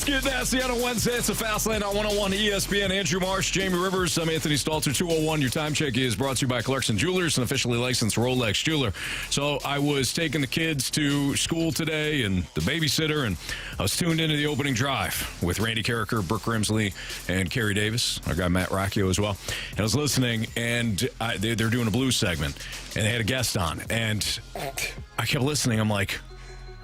Get nasty on a Wednesday. It's a Fast Lane on 101 ESPN. Andrew Marsh, Jamie Rivers. I'm Anthony Stalter. 201. Your time check is brought to you by Clarkson Jewelers, an officially licensed Rolex jeweler. So I was taking the kids to school today and the babysitter, and I was tuned into the opening drive with Randy Carricker, Brooke Grimsley, and Kerry Davis, our guy Matt Rocchio as well. And I was listening, and they're doing a blues segment, and they had a guest on. And I kept listening. I'm like,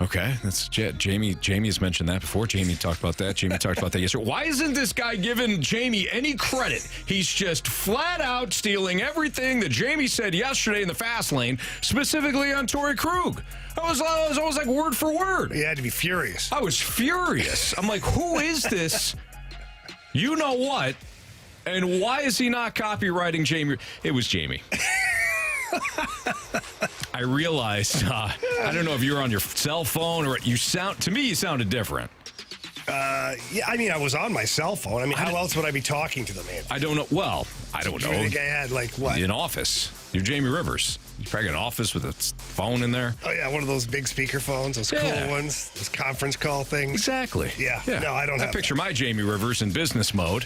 okay, that's Jamie. Jamie has mentioned that before. Jamie talked about that. Jamie talked about that yesterday. Why isn't this guy giving Jamie any credit? He's just flat out stealing everything that Jamie said yesterday in the Fast Lane, specifically on Torrey Krug. I was almost like word for word. You had to be furious. I was furious. I'm like, who is this? You know what? And why is he not copywriting Jamie? It was Jamie. I realized, I don't know if you were on your cell phone or you sounded different. Yeah, I mean, I was on my cell phone. I mean, how else would I be talking to them, Anthony? I don't know. Well, I don't know. I think I had, like, what? An office. You're Jamie Rivers. You probably got an office with a phone in there. Oh, yeah, one of those big speaker phones, those cool ones, those conference call things. Exactly. Yeah. No, I don't have picture my Jamie Rivers in business mode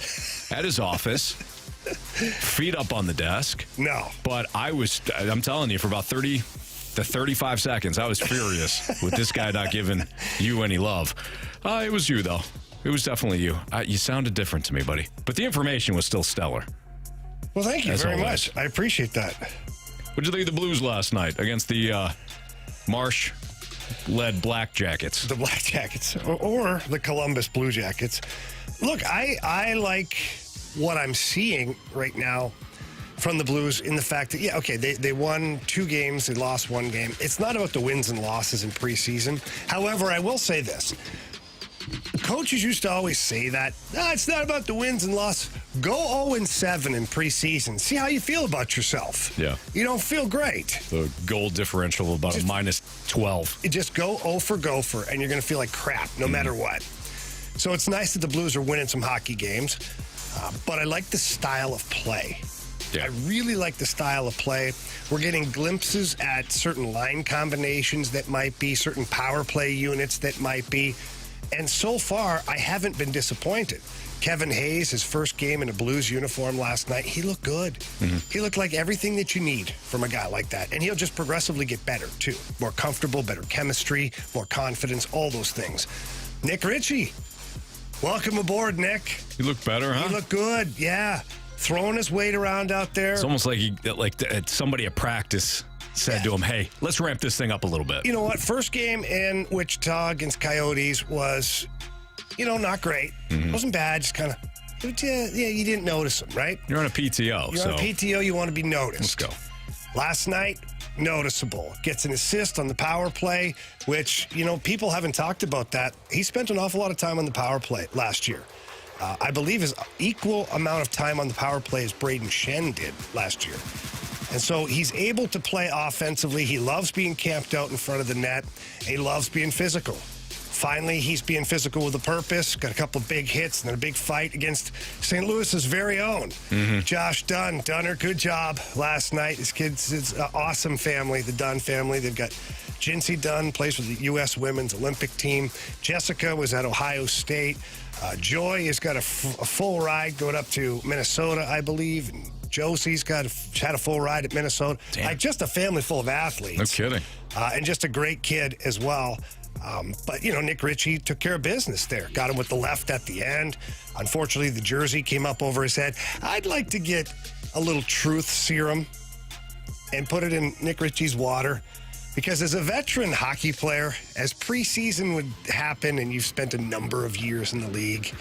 at his office. Feet up on the desk. No. But I'm telling you, for about 30 to 35 seconds, I was furious with this guy not giving you any love. It was you, though. It was definitely you. You sounded different to me, buddy. But the information was still stellar. Well, thank you very much. I appreciate that. What did you think of the Blues last night against the Marsh-led Black Jackets? The Black Jackets, or the Columbus Blue Jackets. Look, I like what I'm seeing right now from the Blues in the fact that, they won 2 games, they lost 1 game. It's not about the wins and losses in preseason. However, I will say this. Coaches used to always say that, it's not about the wins and losses. Go 0-7 in preseason. See how you feel about yourself. Yeah. You don't feel great. The goal differential of about a minus 12. Just go 0 for gopher, and you're going to feel like crap no matter what. So it's nice that the Blues are winning some hockey games. But I like the style of play. Yeah. I really like the style of play. We're getting glimpses at certain line combinations that might be, certain power play units that might be. And so far, I haven't been disappointed. Kevin Hayes, his first game in a Blues uniform last night, he looked good. Mm-hmm. He looked like everything that you need from a guy like that. And he'll just progressively get better, too. More comfortable, better chemistry, more confidence, all those things. Nick Ritchie. Welcome aboard, Nick. You look better, huh? You look good, yeah. Throwing his weight around out there. It's almost like somebody at practice said to him, hey, let's ramp this thing up a little bit. You know what? First game in Wichita against Coyotes was, not great. Mm-hmm. Wasn't bad, just kind of, you didn't notice him, right? You're on a PTO. You're on a PTO, you want to be noticed. Let's go. Last night, noticeable. Gets an assist on the power play, which, people haven't talked about that. He spent an awful lot of time on the power play last year. I believe his equal amount of time on the power play as Braden Shen did last year. And so he's able to play offensively. He loves being camped out in front of the net. He loves being physical. Finally, he's being physical with a purpose. Got a couple of big hits and then a big fight against St. Louis's very own. Mm-hmm. Josh Dunn. Dunner, good job last night. His kids, it's an awesome family, the Dunn family. They've got Jinsey Dunn, plays for the U.S. Women's Olympic team. Jessica was at Ohio State. Joy has got a full ride going up to Minnesota, I believe. And Josie's had a full ride at Minnesota. Damn. Like, just a family full of athletes. No kidding. And just a great kid as well. But, Nick Ritchie took care of business there. Got him with the left at the end. Unfortunately, the jersey came up over his head. I'd like to get a little truth serum and put it in Nick Ritchie's water. Because as a veteran hockey player, as preseason would happen and you've spent a number of years in the league,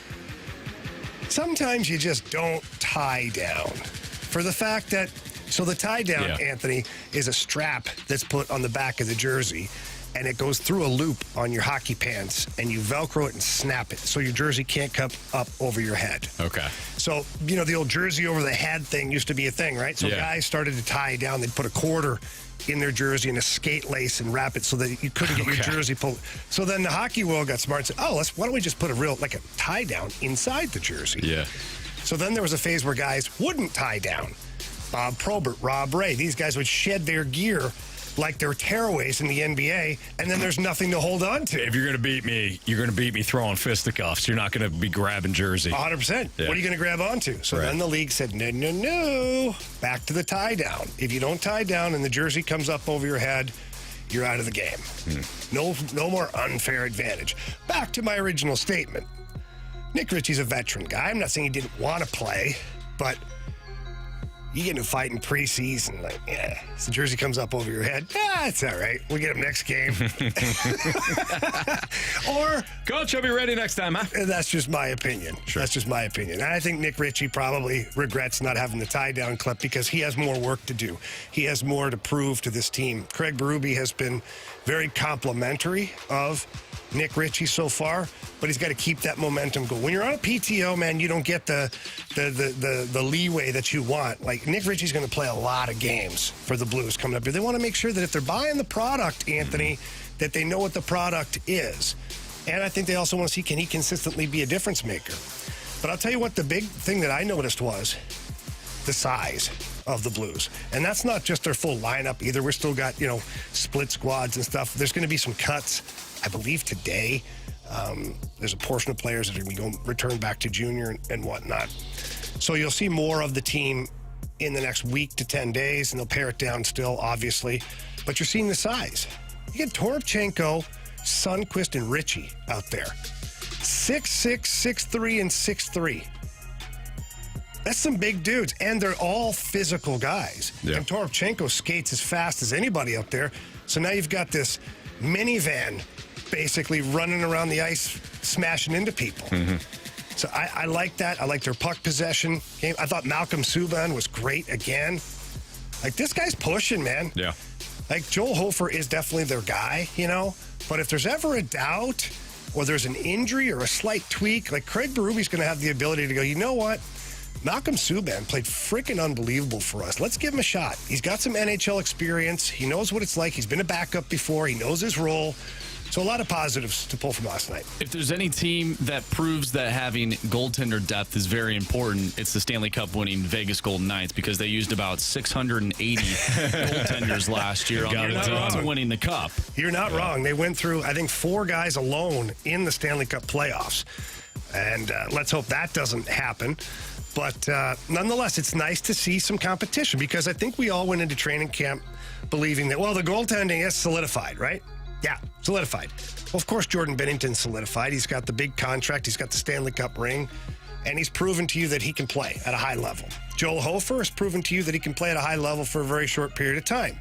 sometimes you just don't tie down. For the fact that, so the tie down, Anthony, is a strap that's put on the back of the jersey, and it goes through a loop on your hockey pants, and you Velcro it and snap it so your jersey can't come up over your head. Okay. So, the old jersey over the head thing used to be a thing, right? So guys started to tie it down. They'd put a quarter in their jersey and a skate lace and wrap it so that you couldn't get your jersey pulled. So then the hockey world got smart and said, why don't we just put a tie down inside the jersey? Yeah. So then there was a phase where guys wouldn't tie down. Bob Probert, Rob Ray, these guys would shed their gear like they're tearaways in the NBA, and then there's nothing to hold on to. If you're going to beat me, you're going to beat me throwing fisticuffs. You're not going to be grabbing jersey. 100%. Yeah. What are you going to grab onto? So then the league said, no, back to the tie down. If you don't tie down and the jersey comes up over your head, you're out of the game. No more unfair advantage. Back to my original statement. Nick Ritchie's a veteran guy. I'm not saying he didn't want to play, but you get in a fight in preseason, like, so the jersey comes up over your head. It's all right. We'll get him next game. Or, Coach, I'll be ready next time, huh? that's just my opinion. Sure. That's just my opinion. And I think Nick Ritchie probably regrets not having the tie-down clip because he has more work to do. He has more to prove to this team. Craig Berube has been very complimentary of Nick Ritchie so far, but he's got to keep that momentum going. When you're on a PTO, man, you don't get the leeway that you want. Like, Nick Ritchie's going to play a lot of games for the Blues coming up here. They want to make sure that if they're buying the product, Anthony, that they know what the product is. And I think they also want to see, can he consistently be a difference maker? But I'll tell you what, the big thing that I noticed was the size of the Blues. And that's not just their full lineup either. We're still got, split squads and stuff. There's going to be some cuts, I believe, today. There's a portion of players that are going to be going return back to junior and whatnot. So you'll see more of the team in the next week to 10 days, and they'll pare it down still, obviously. But you're seeing the size. You get Toropchenko, Sundqvist, and Ritchie out there. 6'6", 6'3", and 6'3". That's some big dudes, and they're all physical guys. Yeah. And Toropchenko skates as fast as anybody out there. So now you've got this minivan basically running around the ice, smashing into people. So I like that. I like their puck possession game. I thought Malcolm Subban was great again. Like, this guy's pushing, man. Yeah. Like, Joel Hofer is definitely their guy, But if there's ever a doubt or there's an injury or a slight tweak, like, Craig Berube's going to have the ability to go, you know what? Malcolm Subban played freaking unbelievable for us. Let's give him a shot. He's got some NHL experience. He knows what it's like. He's been a backup before. He knows his role. So a lot of positives to pull from last night. If there's any team that proves that having goaltender depth is very important, it's the Stanley Cup winning Vegas Golden Knights, because they used about 680 goaltenders last year on their way to winning the Cup. You're not wrong. They went through, I think, 4 guys alone in the Stanley Cup playoffs. And let's hope that doesn't happen. But nonetheless, it's nice to see some competition, because I think we all went into training camp believing that, well, the goaltending is solidified, right? Yeah, solidified. Well, of course, Jordan Binnington's solidified. He's got the big contract. He's got the Stanley Cup ring. And he's proven to you that he can play at a high level. Joel Hofer has proven to you that he can play at a high level for a very short period of time.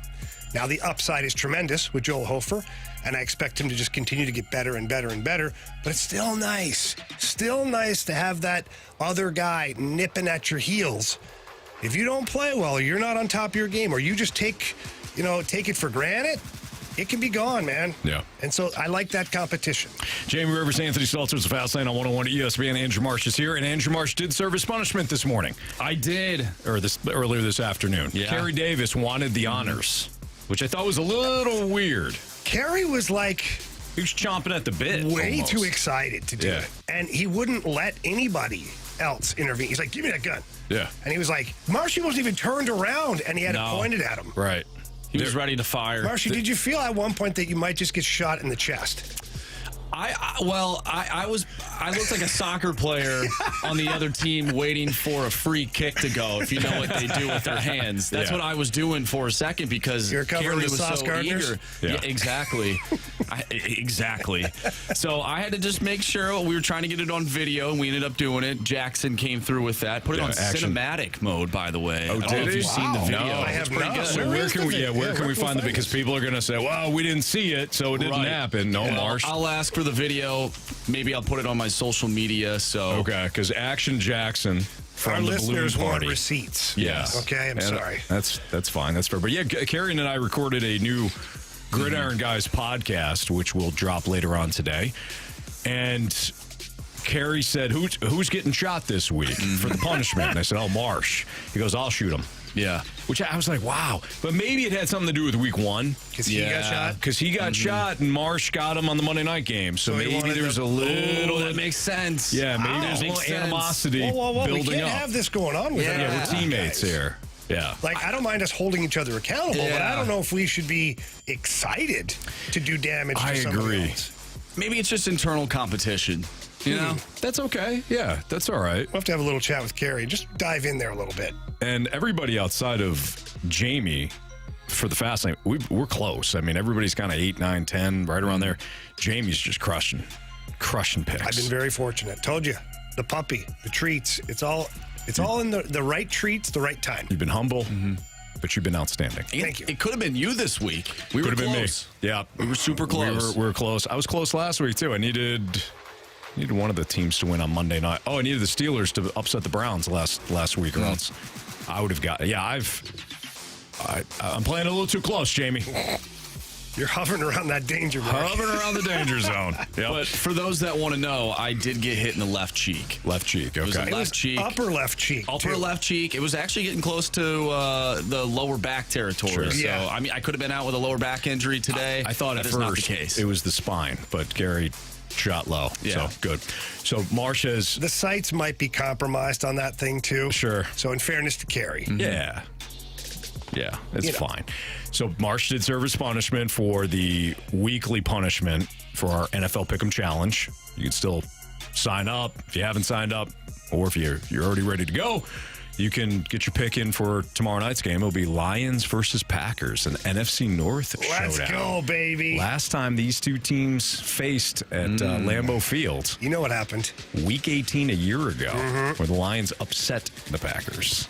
Now, the upside is tremendous with Joel Hofer, and I expect him to just continue to get better and better and better. But it's still nice to have that other guy nipping at your heels. If you don't play well, or you're not on top of your game, or you just take it for granted, it can be gone, man. Yeah. And so I like that competition. Jamie Rivers, Anthony Stalter, the Fast Lane on 101 at ESPN. Andrew Marsh is here, and Andrew Marsh did serve his punishment this morning. I did. Or earlier this afternoon. Yeah. Kerry Davis wanted the honors, which I thought was a little weird. Kerry was like, He was chomping at the bit. way almost. too excited to do Yeah. it. And he wouldn't let anybody else intervene. He's like, give me that gun. Yeah. And he was like, Marshy wasn't even turned around, and he had it pointed at him. Right. He was ready to fire. Marshy, did you feel at one point that you might just get shot in the chest? I looked like a soccer player on the other team waiting for a free kick to go, if you know what they do with their hands. That's what I was doing for a second, because You're covering Kerry the was Sauce so Gardners? eager. Yeah. Yeah, exactly. Exactly. So I had to just make sure. We were trying to get it on video, and we ended up doing it. Jackson came through with that. Put it on action. cinematic mode, by the way. Oh, I don't did know if he? you've seen the Wow. video. No, I It's have pretty not. good. So where can we find it? Because people are going to say, well, we didn't see it, so it didn't Right. happen. No, Well, Marsh. I'll ask for the video. Maybe I'll put it on my social media. So Okay, because Action Jackson from Our the listeners Balloon want Party. receipts. Yes. Okay, I'm And sorry. That's fine. That's fair. But yeah, Kerry and I recorded a new Gridiron Guys podcast, which will drop later on today. And Kerry said, who's getting shot this week for the punishment? And I said, Marsh. He goes, I'll shoot him. yeah. Which I was like, wow. But maybe it had something to do with week 1. Because he got shot. Because he got shot and Marsh got him on the Monday night game. So So he maybe wanted there's to- a little... That makes sense. Yeah, maybe there's a Makes little sense. animosity Whoa. We building can't up. have this going on with Yeah, any Yeah, of we're these teammates guys. here. Yeah. Like, I don't mind us holding each other accountable, but Yeah. I don't know if we should be excited to do damage to somebody else. Maybe it's just internal competition. You know? That's okay. Yeah, that's all right. We'll have to have a little chat with Carrie. Just dive in there a little bit. And everybody outside of Jamie for the fast lane, we're close. I mean, everybody's kind of 8, 9, 10, right around there. Jamie's just crushing picks. I've been very fortunate. Told you, the puppy, the treats, it's all in the right treats, the right time. You've been humble, but you've been outstanding. Thank you. It could have been you this week. We were Could have been me. close. Yeah. We were super close. We were close. I was close last week, too. I needed one of the teams to win on Monday night. Oh, I needed the Steelers to upset the Browns last week, or else I would have got it. Yeah, I'm playing a little too close, Jamie. You're hovering around that danger mark. Hovering around the danger zone. Yep. But for those that want to know, I did get hit in the left cheek. Left cheek, It was okay. a left cheek. Upper left cheek. Upper too. left cheek. It was actually getting close to the lower back territory. Sure. So, Yeah. I mean, I could have been out with a lower back injury today. I thought that at is not the first case. it was the spine, but Gary shot low. Yeah. So good. So Marcia's, The sights might be compromised on that thing, too. Sure. So, in fairness to Carrie. yeah, it's You know. fine. So Marsh did serve his punishment for the weekly punishment for our NFL Pick'em Challenge. You can still sign up if you haven't signed up, or if you're already ready to go. You can get your pick in for tomorrow night's game. It'll be Lions versus Packers, an NFC North Let's showdown. go, baby. Last time these two teams faced at Lambeau Field, You know what happened. Week 18 a year ago, where the Lions upset the Packers,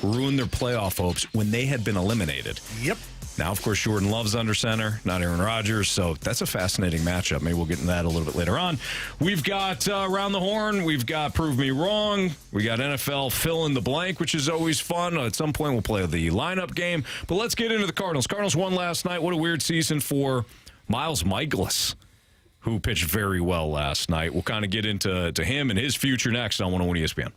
ruined their playoff hopes when they had been eliminated. Yep. Now, of course, Jordan Love's under center, not Aaron Rodgers, so that's a fascinating matchup. Maybe we'll get into that a little bit later on. We've got Around the Horn. We've got Prove Me Wrong. We got NFL Fill in the Blank, which is always fun. At some point, we'll play the lineup game. But let's get into the Cardinals. Cardinals won last night. What a weird season for Miles Mikolas, who pitched very well last night. We'll kind of get into him and his future next on 101 ESPN.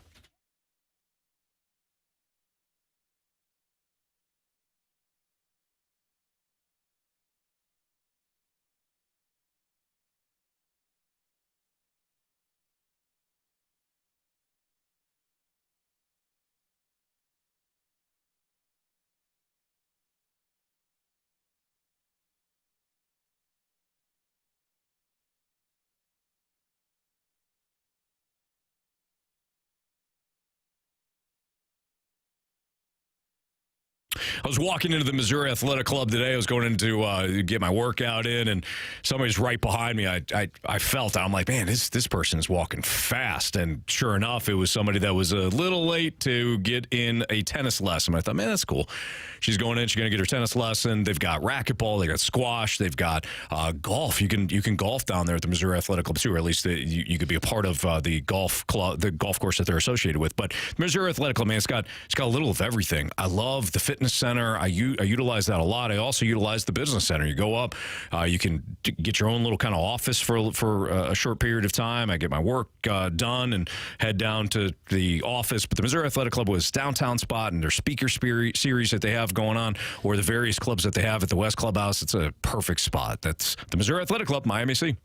I was walking into the Missouri Athletic Club today. I was going in to get my workout in, and somebody's right behind me. I felt, I'm like, man, this person is walking fast. And sure enough, it was somebody that was a little late to get in a tennis lesson. I thought, man, that's cool. She's going in. She's going to get her tennis lesson. They've got racquetball. They got squash. They've got golf. You can golf down there at the Missouri Athletic Club too, or at least you could be a part of the golf club, the golf course that they're associated with. But the Missouri Athletic Club, man, it's got a little of everything. I love the fitness center. I utilize that a lot. I also utilize the business center. You go up, you can get your own little kind of office for a short period of time. I get my work done and head down to the office. But the Missouri Athletic Club was downtown spot, and their speaker series that they have going on, or the various clubs that they have at the West Clubhouse. It's a perfect spot. That's the Missouri Athletic Club, Miami C.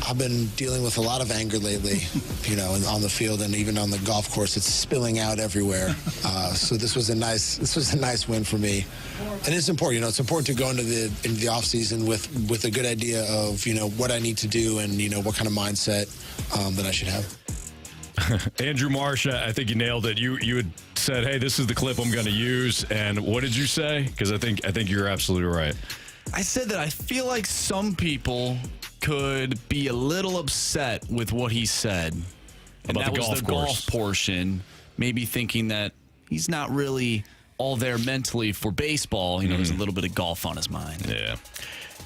I've been dealing with a lot of anger lately, on the field and even on the golf course. It's spilling out everywhere. So this was a nice win for me. And it's important, it's important to go into the off season with a good idea of, what I need to do and, what kind of mindset that I should have. Andrew Marsh, I think you nailed it. You had said, hey, this is the clip I'm going to use. And what did you say? Because I think you're absolutely right. I said that I feel like some people could be a little upset with what he said. And About that the was golf the course. golf portion, maybe thinking that he's not really all there mentally for baseball. There's a little bit of golf on his mind. Yeah.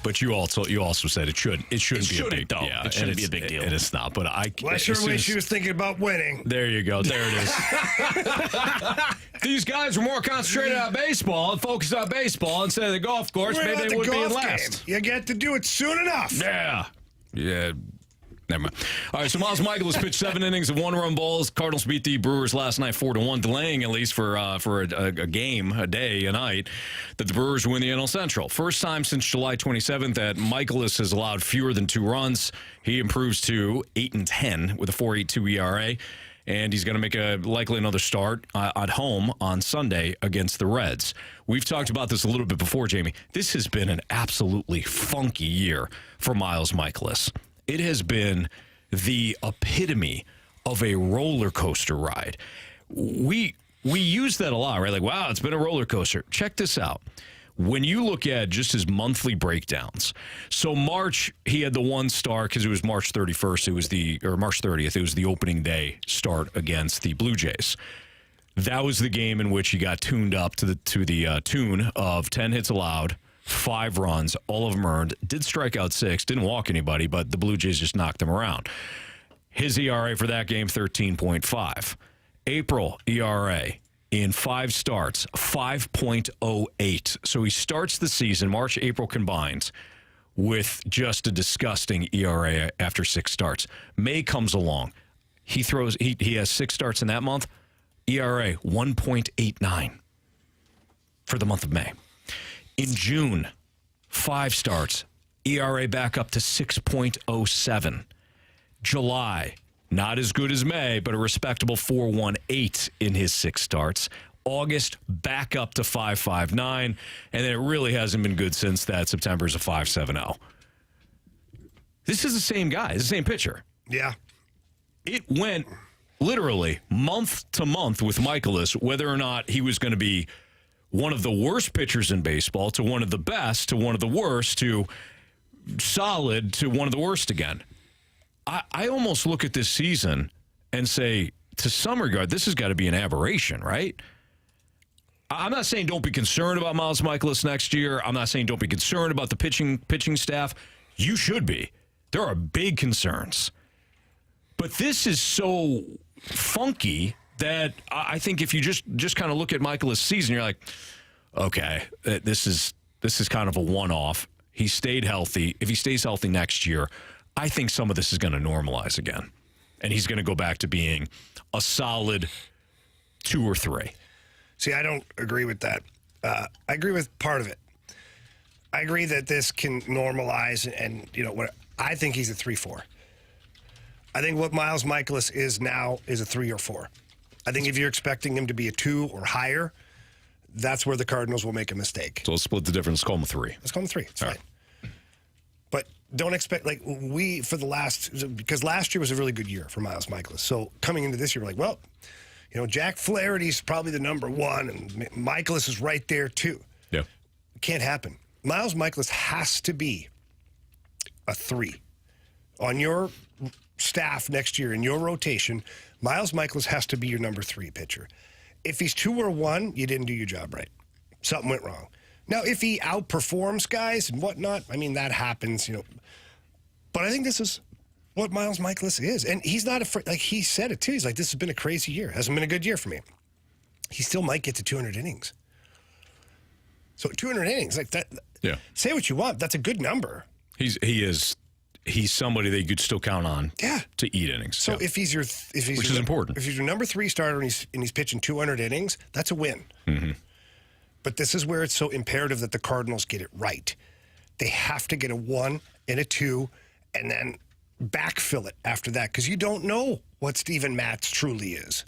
But you also said it shouldn't be a big deal. Yeah, it shouldn't be a big deal. And it's not. But I sure wish she was thinking about winning. There you go. There it is. These guys were more concentrated on baseball and focused on baseball instead of the golf course. Maybe they would be in last. You get to do it soon enough. Yeah. Never mind. All right, so Miles Mikolas pitched 7 innings of 1-run balls. Cardinals beat the Brewers last night 4-1, delaying at least for a game, a day, a night, that the Brewers win the NL Central. First time since July 27th that Mikolas has allowed fewer than 2 runs. He improves to 8-10 with a 4.82 ERA. And he's going to make likely another start at home on Sunday against the Reds. We've talked about this a little bit before, Jamie. This has been an absolutely funky year for Miles Mikolas. It has been the epitome of a roller coaster ride. We use that a lot, right? Like, wow, it's been a roller coaster. Check this out. When you look at just his monthly breakdowns, so March, he had the 1 start because it was March 31st. Or March 30th. It was the opening day start against the Blue Jays. That was the game in which he got tuned up to the tune of 10 hits allowed, 5 runs, all of them earned. Did strike out 6, didn't walk anybody, but the Blue Jays just knocked him around. His ERA for that game, 13.5. April ERA in 5 starts, 5.08. So he starts the season, March, April combined, with just a disgusting ERA after 6 starts. May comes along. He has 6 starts in that month. ERA 1.89 for the month of May. In June, 5 starts, ERA back up to 6.07. July, not as good as May, but a respectable 4.18 in his 6 starts. August, back up to 5.59, and then it really hasn't been good since that. September's a 5.70. This is the same guy, it's the same pitcher. Yeah. It went literally month to month with Mikolas, whether or not he was going to be one of the worst pitchers in baseball to one of the best to one of the worst to solid to one of the worst again. I almost look at this season and say, to some regard, this has got to be an aberration, right? I'm not saying don't be concerned about Miles Mikolas next year. I'm not saying don't be concerned about the pitching staff. You should be. There are big concerns. But this is so funky that I think if you just kind of look at Mikolas' season, you're like, okay, this is kind of a one-off. He stayed healthy. If he stays healthy next year, I think some of this is going to normalize again. And he's going to go back to being a solid 2 or 3. See, I don't agree with that. I agree with part of it. I agree that this can normalize, and what I think he's a 3-4. I think what Miles Mikolas is now is a 3 or 4. I think if you're expecting him to be a 2 or higher, that's where the Cardinals will make a mistake. So let's split the difference. Let's call him a 3. Let's call him a 3. It's All fine. Right. But don't expect, because last year was a really good year for Miles Mikolas. So coming into this year, we're like, well, Jack Flaherty's probably the number 1, and Mikolas is right there too. Yeah. It can't happen. Miles Mikolas has to be a 3. On your staff next year, in your rotation, Miles Mikolas has to be your number 3 pitcher. If he's 2 or 1, you didn't do your job right. Something went wrong. Now, if he outperforms guys and whatnot, that happens, But I think this is what Miles Mikolas is. And he's not afraid. Like, he said it, too. He's like, this has been a crazy year. Hasn't been a good year for me. He still might get to 200 innings. So 200 innings, like that. Yeah. Say what you want. That's a good number. He's somebody that you could still count on. Yeah. To eat innings. So yeah. which is important. If he's your number 3 starter and he's pitching 200 innings, that's a win. Mm-hmm. But this is where it's so imperative that the Cardinals get it right. They have to get a 1 and a 2, and then backfill it after that because you don't know what Steven Matz truly is.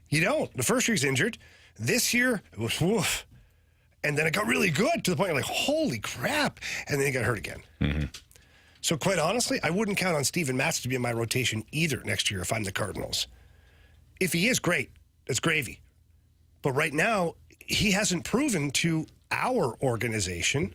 You don't. The first year he's injured. This year, it was woof. And then it got really good to the point you're like, holy crap. And then he got hurt again. Mm-hmm. So quite honestly, I wouldn't count on Steven Matz to be in my rotation either next year if I'm the Cardinals. If he is, great. It's gravy. But right now, he hasn't proven to our organization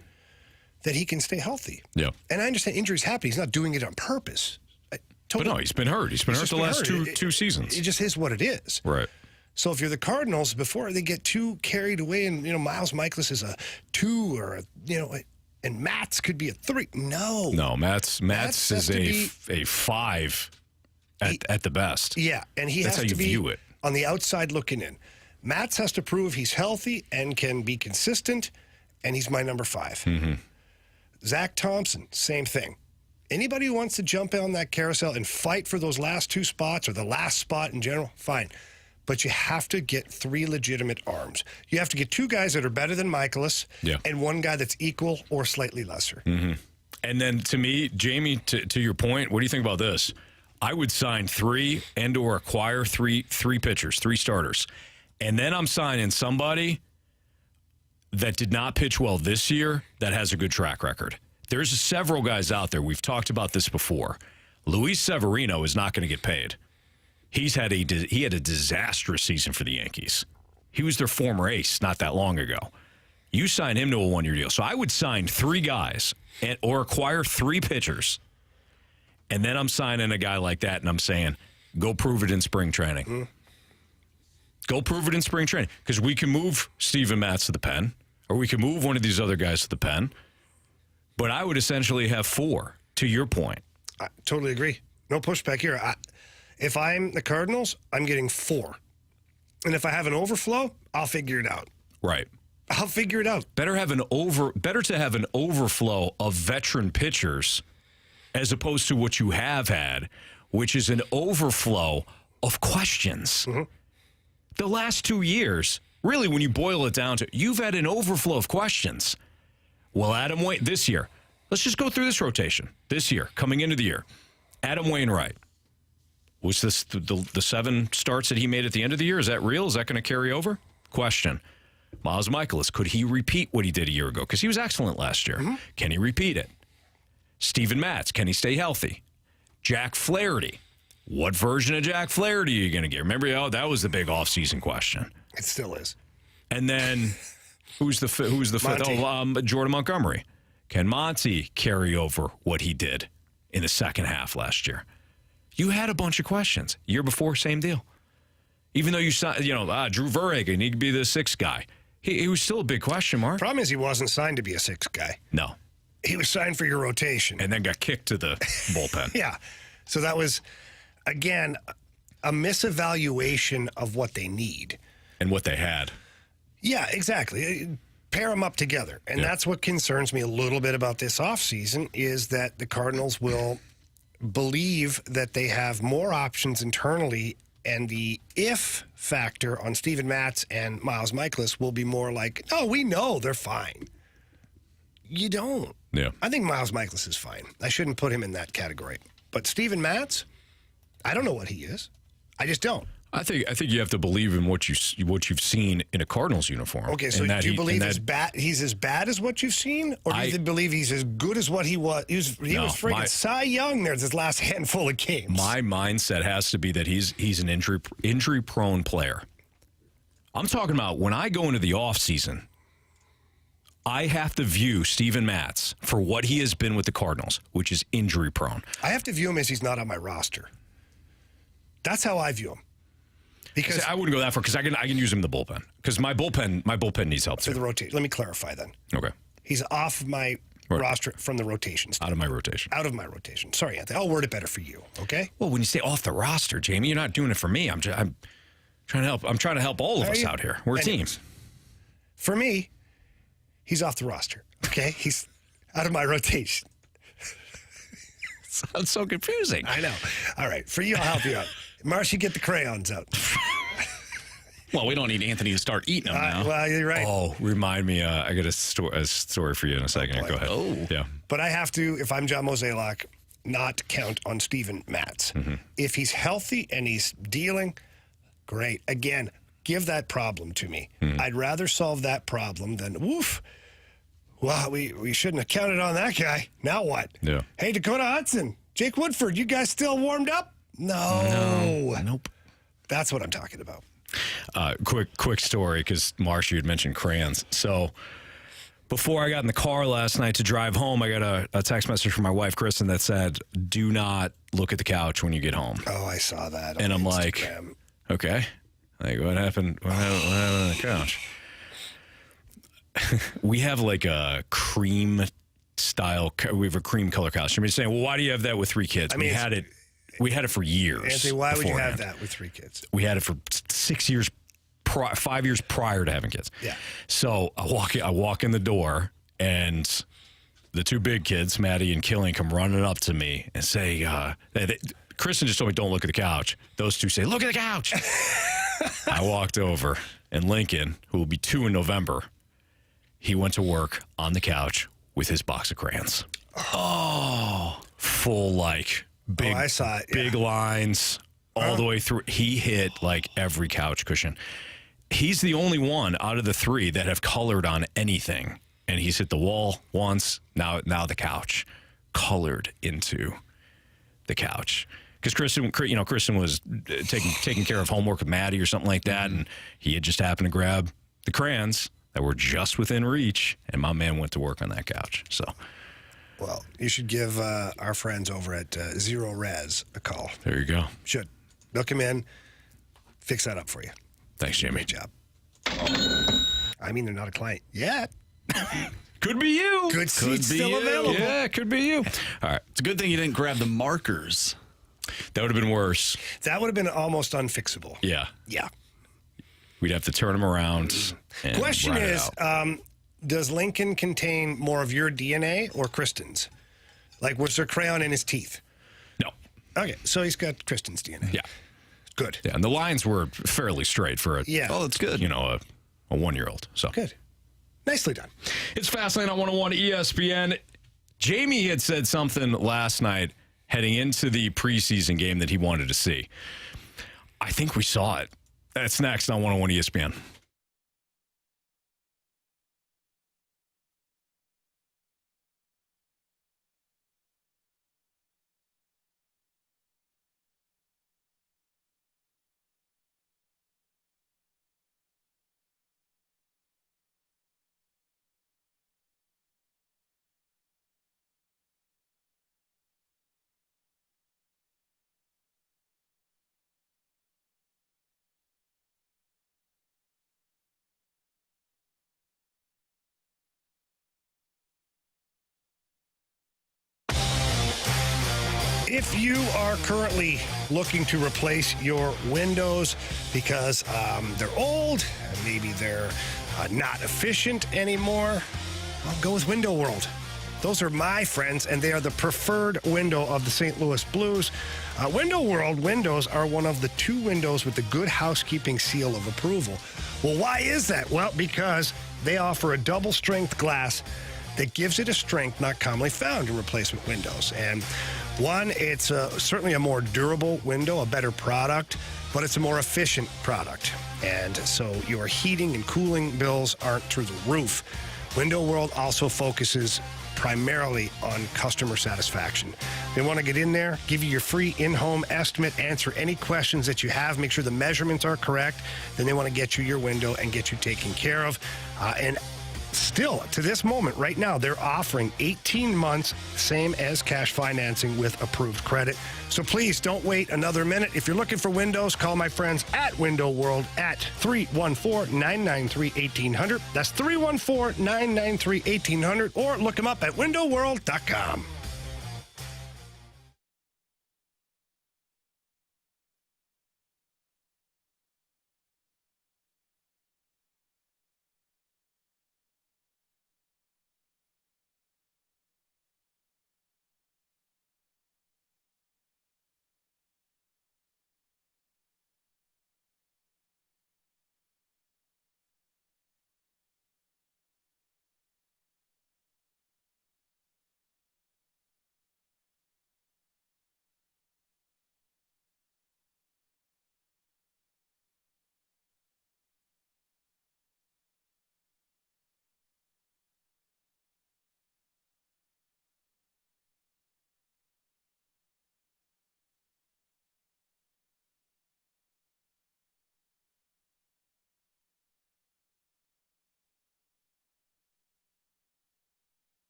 that he can stay healthy. Yeah. And I understand injuries happen. He's not doing it on purpose. But no, he's been hurt. He's been hurt the last two seasons. It just is what it is. Right. So if you're the Cardinals, before they get too carried away and, Miles Mikolas is a 2 or, and Matz could be a 3. No. No, Matz is a 5 at the best. Yeah, and That's has how to be you view it. On the outside looking in. Matz has to prove he's healthy and can be consistent, and he's my number 5. Mm-hmm. Zach Thompson, same thing. Anybody who wants to jump on that carousel and fight for those last 2 spots or the last spot in general, fine. But you have to get 3 legitimate arms. You have to get 2 guys that are better than Mikolas and 1 guy that's equal or slightly lesser. Mm-hmm. And then to me, Jamie, to your point, what do you think about this? I would sign 3 and or acquire 3 pitchers, 3 starters. And then I'm signing somebody that did not pitch well this year that has a good track record. There's several guys out there. We've talked about this before. Luis Severino is not going to get paid. He had a disastrous season for the Yankees. He was their former ace not that long ago. You sign him to a 1-year deal. So I would sign 3 guys or acquire 3 pitchers. And then I'm signing a guy like that, and I'm saying, go prove it in spring training. Mm. Go prove it in spring training. Because we can move Steven Matz to the pen, or we can move one of these other guys to the pen. But I would essentially have 4, to your point. I totally agree. No pushback here. If I'm the Cardinals, I'm getting 4. And if I have an overflow, I'll figure it out. Right. I'll figure it out. Better to have an overflow of veteran pitchers as opposed to what you have had, which is an overflow of questions. Mm-hmm. The last 2 years, really, when you boil it down to, you've had an overflow of questions. Well, Adam Wainwright, this year, let's just go through this rotation. This year, coming into the year, Adam Wainwright. Was this the 7 starts that he made at the end of the year? Is that real? Is that going to carry over? Question. Miles Mikolas, could he repeat what he did a year ago? Because he was excellent last year. Mm-hmm. Can he repeat it? Steven Matz, can he stay healthy? Jack Flaherty. What version of Jack Flaherty are you going to get? Remember, that was the big offseason question. It still is. And then who's the fifth? Oh, Jordan Montgomery. Can Monty carry over what he did in the second half last year? You had a bunch of questions. Year before, same deal. Even though you saw, Drew Verhagen, he could be the 6th guy. He was still a big question mark. Problem is he wasn't signed to be a 6th guy. No. He was signed for your rotation. And then got kicked to the bullpen. Yeah. So that was, again, a misevaluation of what they need. And what they had. Yeah, exactly. Pair them up together. And that's what concerns me a little bit about this offseason is that the Cardinals will believe that they have more options internally, and the if factor on Steven Matz and Miles Mikolas will be more like, oh, we know they're fine. You don't. Yeah. I think Miles Mikolas is fine. I shouldn't put him in that category. But Steven Matz, I don't know what he is. I just don't. I think you have to believe in what you've seen in a Cardinals uniform. Okay, so do you believe he's as bad as what you've seen, or do you believe he's as good as what he was? He was freaking Cy Young there this last handful of games. My mindset has to be that he's an injury prone player. I'm talking about when I go into the offseason, I have to view Steven Matz for what he has been with the Cardinals, which is injury prone. I have to view him as he's not on my roster. That's how I view him. Because I wouldn't go that far because I can use him in the bullpen because my bullpen needs help. So the rotation. Let me clarify then. Okay. He's off my roster from the rotation. Out of my rotation. Out of my rotation. Sorry, Anthony. I'll word it better for you. Okay. Well, when you say off the roster, Jamie, you're not doing it for me. I'm trying to help. I'm trying to help all of us out here. We're a team. For me, he's off the roster. Okay. He's out of my rotation. Sounds so confusing. I know. All right. For you, I'll help you out. Marcy, get the crayons out. Well, we don't need Anthony to start eating them now. Well, you're right. Oh, remind me. I got a story for you in a second. Go ahead. Oh. Yeah. But I have to, if I'm John Mozeliak, not count on Steven Matz. Mm-hmm. If he's healthy and he's dealing, great. Again, give that problem to me. Mm-hmm. I'd rather solve that problem than, woof, well, we shouldn't have counted on that guy. Now what? Yeah. Hey, Dakota Hudson, Jake Woodford, you guys still warmed up? No. Nope. That's what I'm talking about. Quick story, because Marsh, you had mentioned crayons. So before I got in the car last night to drive home, I got a text message from my wife, Kristen, that said, do not look at the couch when you get home. Oh, I saw that. And on I'm Instagram. like, okay. Like, what happened? What happened on the couch? We have like a cream style. We have a cream color couch. You're saying, well, why do you have that with 3 kids? I mean, we had it for years. Anthony, why would you have beforehand. that with 3 kids? We had it for 6 years, 5 years prior to having kids. Yeah. So I walk in the door, and the 2 big kids, Maddie and Killian, come running up to me and say, Kristen just told me don't look at the couch. Those 2 say, look at the couch. I walked over, and Lincoln, who will be 2 in November, he went to work on the couch with his box of crayons. Oh, full big, I saw it, big lines all the way through. He hit like every couch cushion. He's the only one out of the 3 that have colored on anything, and he's hit the wall once. Now the colored into the couch. Because Kristen was taking care of homework with Maddie or something like that, and he had just happened to grab the crayons that were just within reach, and my man went to work on that couch. So, well, you should give our friends over at Zero Res a call. there you go. Should. They'll come in, fix that up for you. Thanks, Jamie. Great job. I mean, they're not a client yet. Could be you. Good seats still available. Yeah, it could be you. All right. It's a good thing you didn't grab the markers. That would have been worse. That would have been almost unfixable. Yeah. Yeah. We'd have to turn them around. And Question ride it is, out. does Lincoln contain more of your DNA or Kristen's? Like, was there crayon in his teeth? No. Okay, so he's got Kristen's DNA. Yeah. Good. Yeah, and the lines were fairly straight for a, Yeah. Oh, that's good. a 1-year-old. So Good. Nicely done. It's Fastlane on 101 ESPN. Jamie had said something last night heading into the preseason game that he wanted to see. I think we saw it. That's next on 101 ESPN. If you are currently looking to replace your windows because they're old, maybe they're not efficient anymore, well, go with Window World. Those are my friends, and they are the preferred window of the St. Louis Blues. Window World windows are one of the 2 windows with the Good Housekeeping seal of approval. Well, why is that? Well, because they offer a double-strength glass that gives it a strength not commonly found in replacement windows. And one, it's certainly a more durable window, a better product, but it's a more efficient product. And so your heating and cooling bills aren't through the roof. Window World also focuses primarily on customer satisfaction. They want to get in there, give you your free in-home estimate, answer any questions that you have, make sure the measurements are correct. Then they want to get you your window and get you taken care of. And still, to this moment, right now, they're offering 18 months, same as cash financing with approved credit. So please don't wait another minute. If you're looking for windows, call my friends at Window World at 314-993-1800. That's 314-993-1800, or look them up at windowworld.com.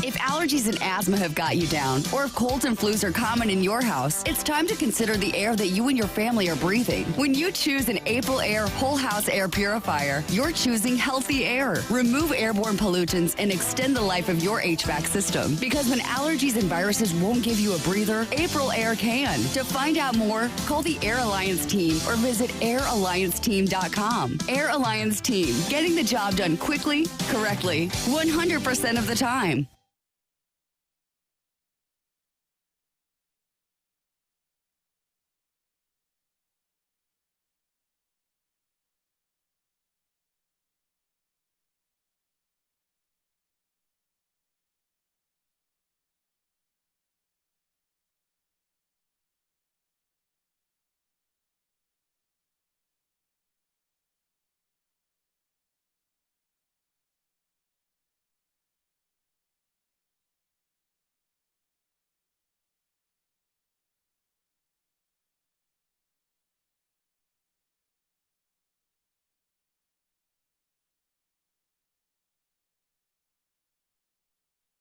If allergies and asthma have got you down, or if colds and flus are common in your house, it's time to consider the air that you and your family are breathing. When you choose an April Air Whole House Air Purifier, you're choosing healthy air. Remove airborne pollutants and extend the life of your HVAC system. Because when allergies and viruses won't give you a breather, April Air can. To find out more, call the Air Alliance team or visit airallianceteam.com. Air Alliance Team, getting the job done quickly, correctly, 100% of the time.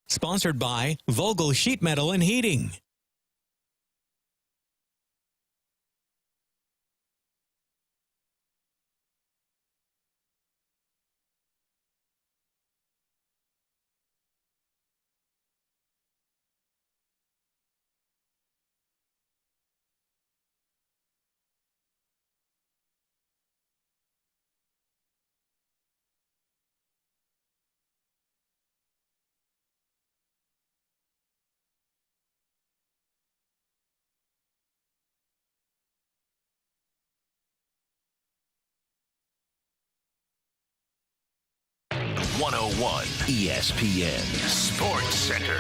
Sponsored by Vogel Sheet Metal and Heating. ESPN Sports Center.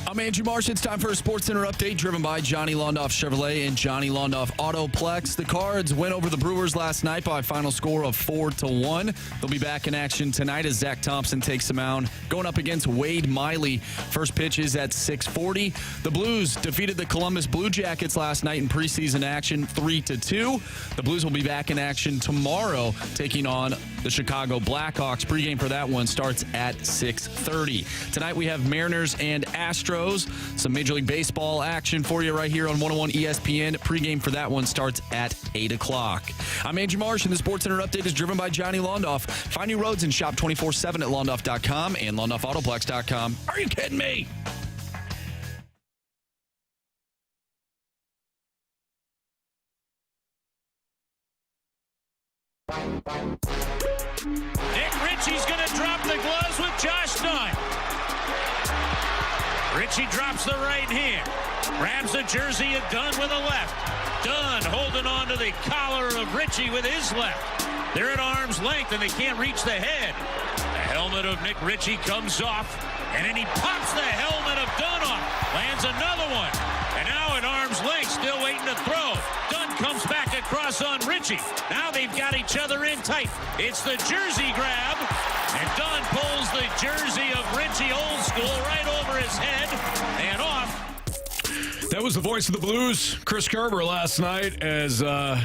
I'm Andrew Marsh. It's time for a Sports Center update driven by Johnny Londoff Chevrolet and Johnny Londoff Autoplex. The Cards went over the Brewers last night by a final score of 4-1. They'll be back in action tonight as Zach Thompson takes the mound, going up against Wade Miley. First pitch is at 6:40. The Blues defeated the Columbus Blue Jackets last night in preseason action 3-2. The Blues will be back in action tomorrow, taking on the Chicago Blackhawks. Pregame for that one starts at 6:30. Tonight we have Mariners and Astros. Some Major League Baseball action for you right here on 101 ESPN. Pregame for that one starts at 8 o'clock. I'm Andrew Marsh, and the Sports Center update is driven by Johnny Londoff. Find new roads and shop 24/7 at londoff.com and londoffautoplex.com. Are you kidding me? Nick Ritchie's going to drop the gloves with Josh Dunn. Ritchie drops the right hand, grabs the jersey of Dunn with a left. Dunn holding on to the collar of Ritchie with his left. They're at arm's length and they can't reach the head. The helmet of Nick Ritchie comes off, and then he pops the helmet of Dunn off. Lands another one. And now at arm's length, still waiting to throw. Dunn comes back across on Ritchie. Now they've got each other in tight. It's the jersey grab. And Dunn pulls the jersey of Ritchie old school right over his head and off. That was the voice of the Blues, Chris Kerber, last night as our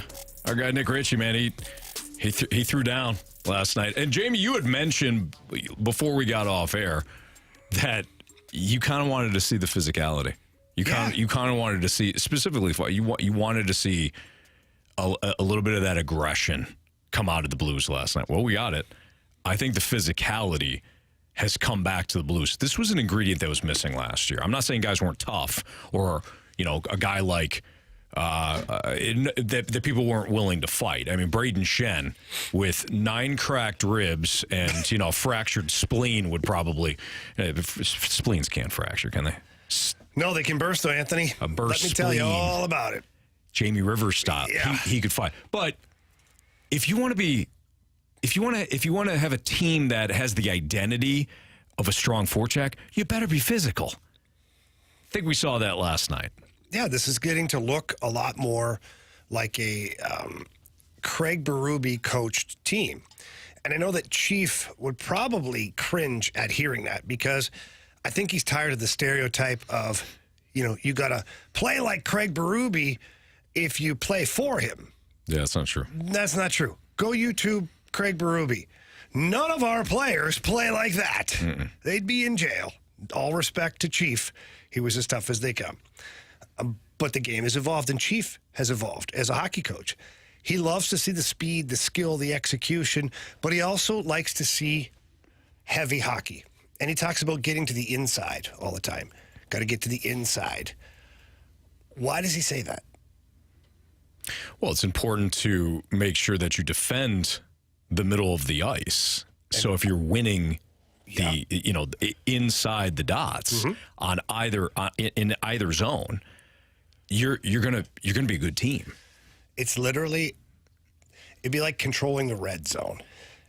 guy Nick Ritchie, man, he threw down last night. And Jamie, you had mentioned before we got off air that you kind of wanted to see the physicality. You kind of wanted to see, specifically, you wanted to see a little bit of that aggression come out of the Blues last night. Well, we got it. I think the physicality has come back to the Blues. This was an ingredient that was missing last year. I'm not saying guys weren't tough or, a guy like that people weren't willing to fight. I mean, Braden Shen with 9 cracked ribs and, fractured spleen would probably spleens can't fracture, can they? No, they can burst, though, Anthony. A burst Let me tell you spleen. all about it. Jamie Rivers style. Yeah. He could fight. But if you want to be, if you want to have a team that has the identity of a strong forecheck, you better be physical. I think we saw that last night. Yeah, this is getting to look a lot more like a Craig Berube coached team. And I know that Chief would probably cringe at hearing that because I think he's tired of the stereotype of, you got to play like Craig Berube if you play for him. Yeah, that's not true. That's not true. Go YouTube Craig Berube. None of our players play like that. They'd be in jail. All respect to Chief. He was as tough as they come. But the game has evolved, and Chief has evolved as a hockey coach. He loves to see the speed, the skill, the execution, but he also likes to see heavy hockey. And he talks about getting to the inside all the time. Got to get to the inside. Why does he say that? Well, it's important to make sure that you defend the middle of the ice. So if you're winning inside the dots on either in either zone, you're gonna be a good team. It's literally, it'd be like controlling the red zone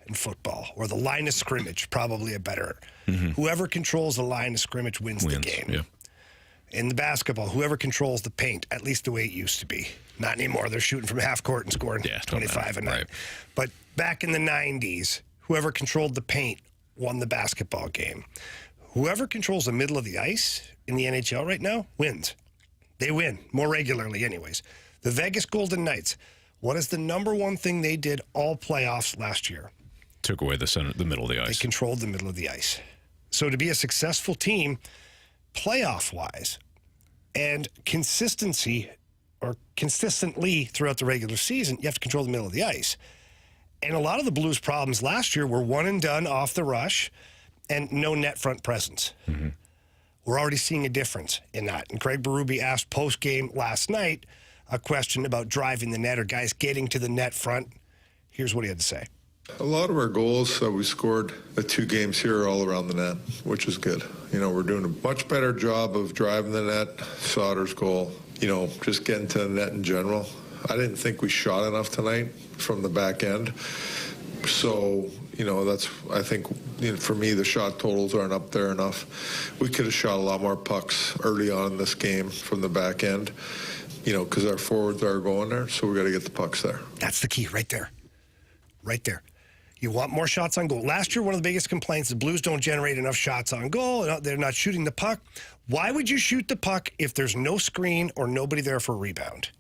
in football, or the line of scrimmage, probably a better. Whoever controls the line of scrimmage wins the game. Yeah. In the basketball, whoever controls the paint, at least the way it used to be. Not anymore. They're shooting from half court and scoring 25 a night. Right. But back in the 90s, whoever controlled the paint won the basketball game. Whoever controls the middle of the ice in the NHL right now wins. They win more regularly anyways. The Vegas Golden Knights, what is the number one thing they did all playoffs last year? Took away the middle of the ice. They controlled the middle of the ice. So to be a successful team, playoff-wise, and consistently throughout the regular season, you have to control the middle of the ice. And a lot of the Blues' problems last year were one and done off the rush and no net front presence. We're already seeing a difference in that. And Craig Berube asked post-game last night a question about driving the net or guys getting to the net front. Here's what he had to say. A lot of our goals we scored the 2 games here all around the net, which is good. We're doing a much better job of driving the net. Sauter's goal, just getting to the net in general. I didn't think we shot enough tonight from the back end. So, that's, I think, for me, the shot totals aren't up there enough. We could have shot a lot more pucks early on in this game from the back end, because our forwards are going there, so we got to get the pucks there. That's the key right there. Right there. You want more shots on goal. Last year, one of the biggest complaints, the Blues don't generate enough shots on goal. They're not shooting the puck. Why would you shoot the puck if there's no screen or nobody there for a rebound?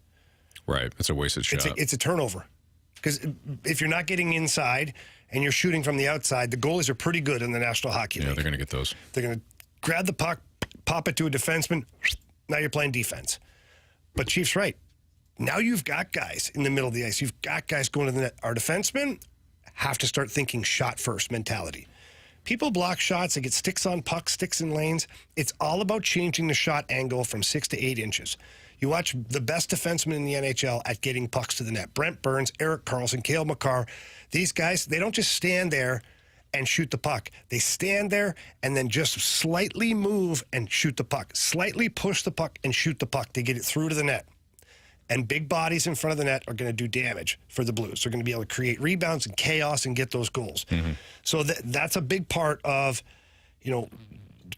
Right. It's a wasted shot. It's a turnover. Because if you're not getting inside and you're shooting from the outside, the goalies are pretty good in the National Hockey League. Yeah, they're going to get those. They're going to grab the puck, pop it to a defenseman. Now you're playing defense. But Chief's right. Now you've got guys in the middle of the ice. You've got guys going to the net. Our defensemen have to start thinking shot-first mentality. People block shots. They get sticks on pucks, sticks in lanes. It's all about changing the shot angle from 6 to 8 inches. You watch the best defensemen in the NHL at getting pucks to the net. Brent Burns, Erik Karlsson, Cale Makar. These guys, they don't just stand there and shoot the puck. They stand there and then just slightly move and shoot the puck. Slightly push the puck and shoot the puck. They get it through to the net. And big bodies in front of the net are going to do damage for the Blues. They're going to be able to create rebounds and chaos and get those goals. So that's a big part of,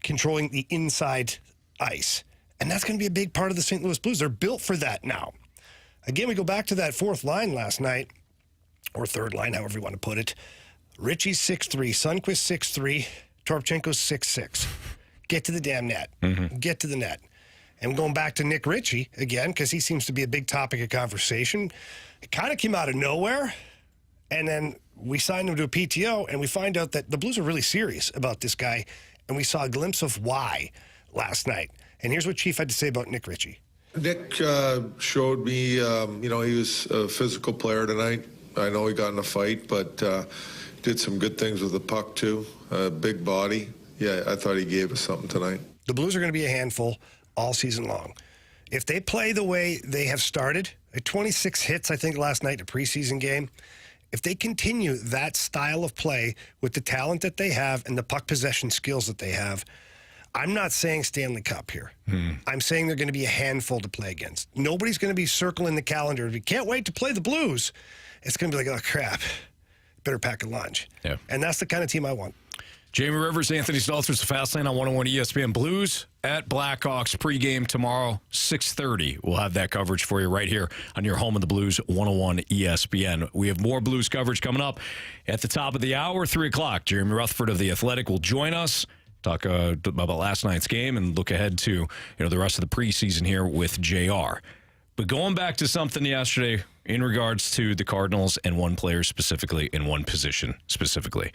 controlling the inside ice. And that's going to be a big part of the St. Louis Blues. They're built for that now. Again, we go back to that fourth line last night, or third line, however you want to put it. Ritchie's 6'3", Sundqvist 6'3", Torpchenko's 6'6". Get to the damn net. Get to the net. And going back to Nick Ritchie again, because he seems to be a big topic of conversation. It kind of came out of nowhere. And then we signed him to a PTO, and we find out that the Blues are really serious about this guy. And we saw a glimpse of why last night. And here's what Chief had to say about Nick Ritchie. Nick showed me, he was a physical player tonight. I know he got in a fight, but did some good things with the puck, too. Big body. Yeah, I thought he gave us something tonight. The Blues are going to be a handful all season long. If they play the way they have started, 26 hits, I think, last night, a preseason game, if they continue that style of play with the talent that they have and the puck possession skills that they have, I'm not saying Stanley Cup here. I'm saying they're going to be a handful to play against. Nobody's going to be circling the calendar. If you can't wait to play the Blues, it's going to be like, oh, crap, better pack a lunch. Yeah. And that's the kind of team I want. Jamie Rivers, Anthony Stalter, the Fast Lane on 101 ESPN. Blues at Blackhawks pregame tomorrow, 6:30. We'll have that coverage for you right here on your home of the Blues, 101 ESPN. We have more Blues coverage coming up at the top of the hour, 3 o'clock. Jeremy Rutherford of The Athletic will join us, talk about last night's game, and look ahead to the rest of the preseason here with JR. But going back to something yesterday in regards to the Cardinals and one player specifically in one position specifically,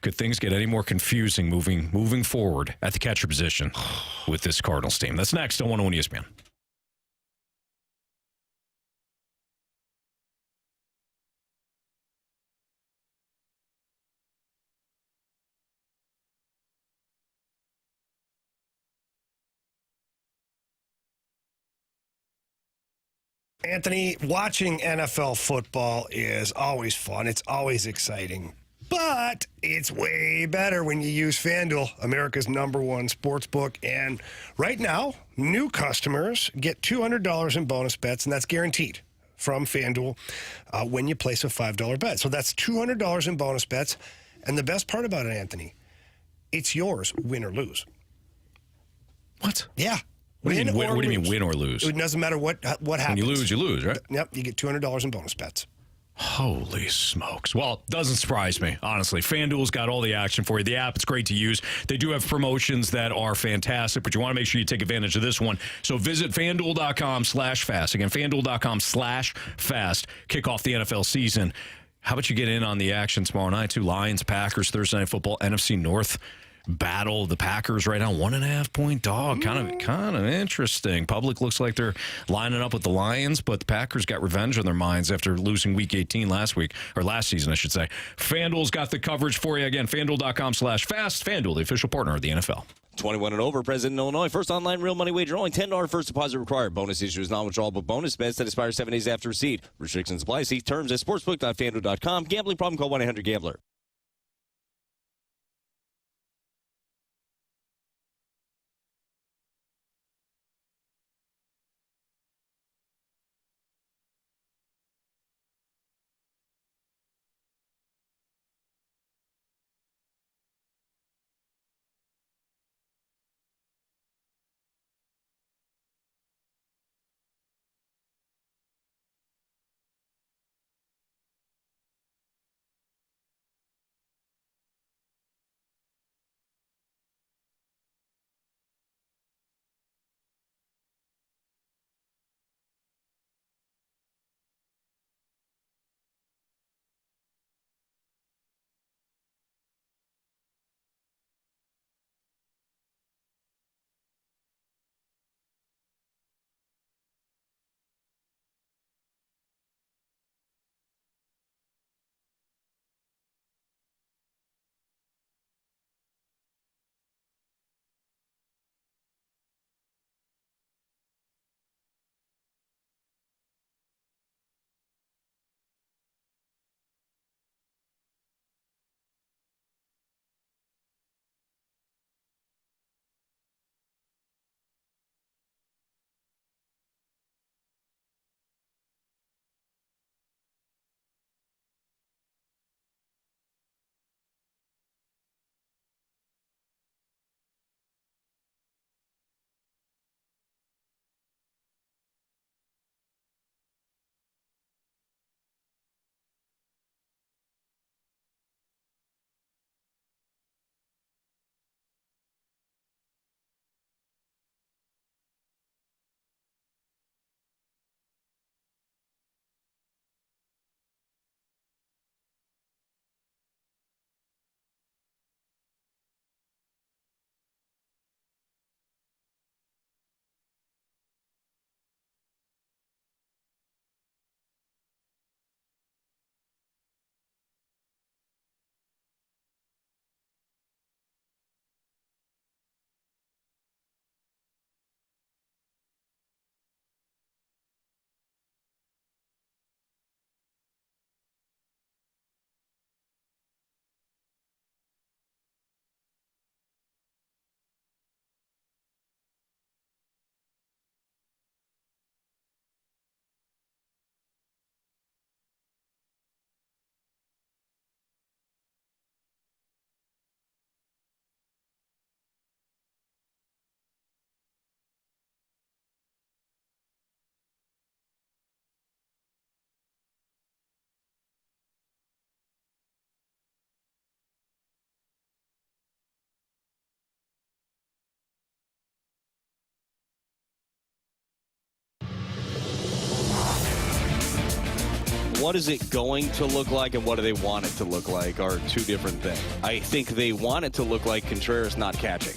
could things get any more confusing moving forward at the catcher position with this Cardinals team? That's next on 101 ESPN. Anthony, watching NFL football is always fun. It's always exciting. But it's way better when you use FanDuel, America's #1 sports book. And right now, new customers get $200 in bonus bets, and that's guaranteed from FanDuel when you place a $5 bet. So that's $200 in bonus bets. And the best part about it, Anthony, it's yours, win or lose. What? Yeah. What do you mean win or lose? It doesn't matter what happens. When you lose, right? Yep, you get $200 in bonus bets. Holy smokes. Well, doesn't surprise me, honestly. FanDuel's got all the action for you. The app, it's great to use. They do have promotions that are fantastic, but you want to make sure you take advantage of this one. So visit FanDuel.com/fast. Again, FanDuel.com/fast. Kick off the NFL season. How about you get in on the action tomorrow night, too? Lions, Packers, Thursday Night Football, NFC North battle. The Packers right now, 1.5-point dog. Kind of interesting. Public looks like they're lining up with the Lions, but the Packers got revenge on their minds after losing Week 18 last season, I should say. FanDuel's got the coverage for you. Again, FanDuel.com/fast. FanDuel, the official partner of the NFL. 21 and over, present in Illinois. First online real money wager, only $10 first deposit required. Bonus issue is non-withdrawable bonus bets that expire 7 days after receipt. Restrictions apply. See terms at sportsbook.fanduel.com. Gambling problem? Call 1-800-GAMBLER. what is it going to look like and what do they want it to look like are two different things. I think they want it to look like Contreras not catching.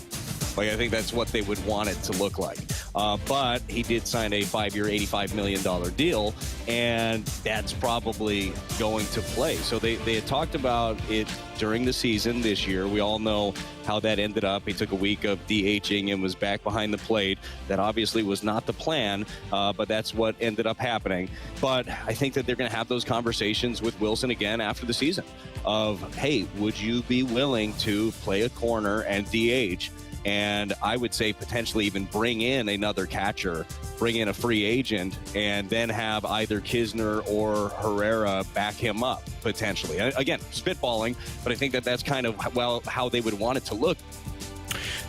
Like, I think that's what they would want it to look like. But he did sign a 5-year, $85 million deal, and that's probably going to play. So they had talked about it during the season this year. We all know how that ended up. He took a week of DHing and was back behind the plate. That obviously was not the plan, but that's what ended up happening. But I think that they're going to have those conversations with Wilson again after the season of, hey, would you be willing to play a corner and DH? And I would say potentially even bring in another catcher, bring in a free agent, and then have either Kisner or Herrera back him up, potentially. Again, spitballing, but I think that that's kind of, well, how they would want it to look.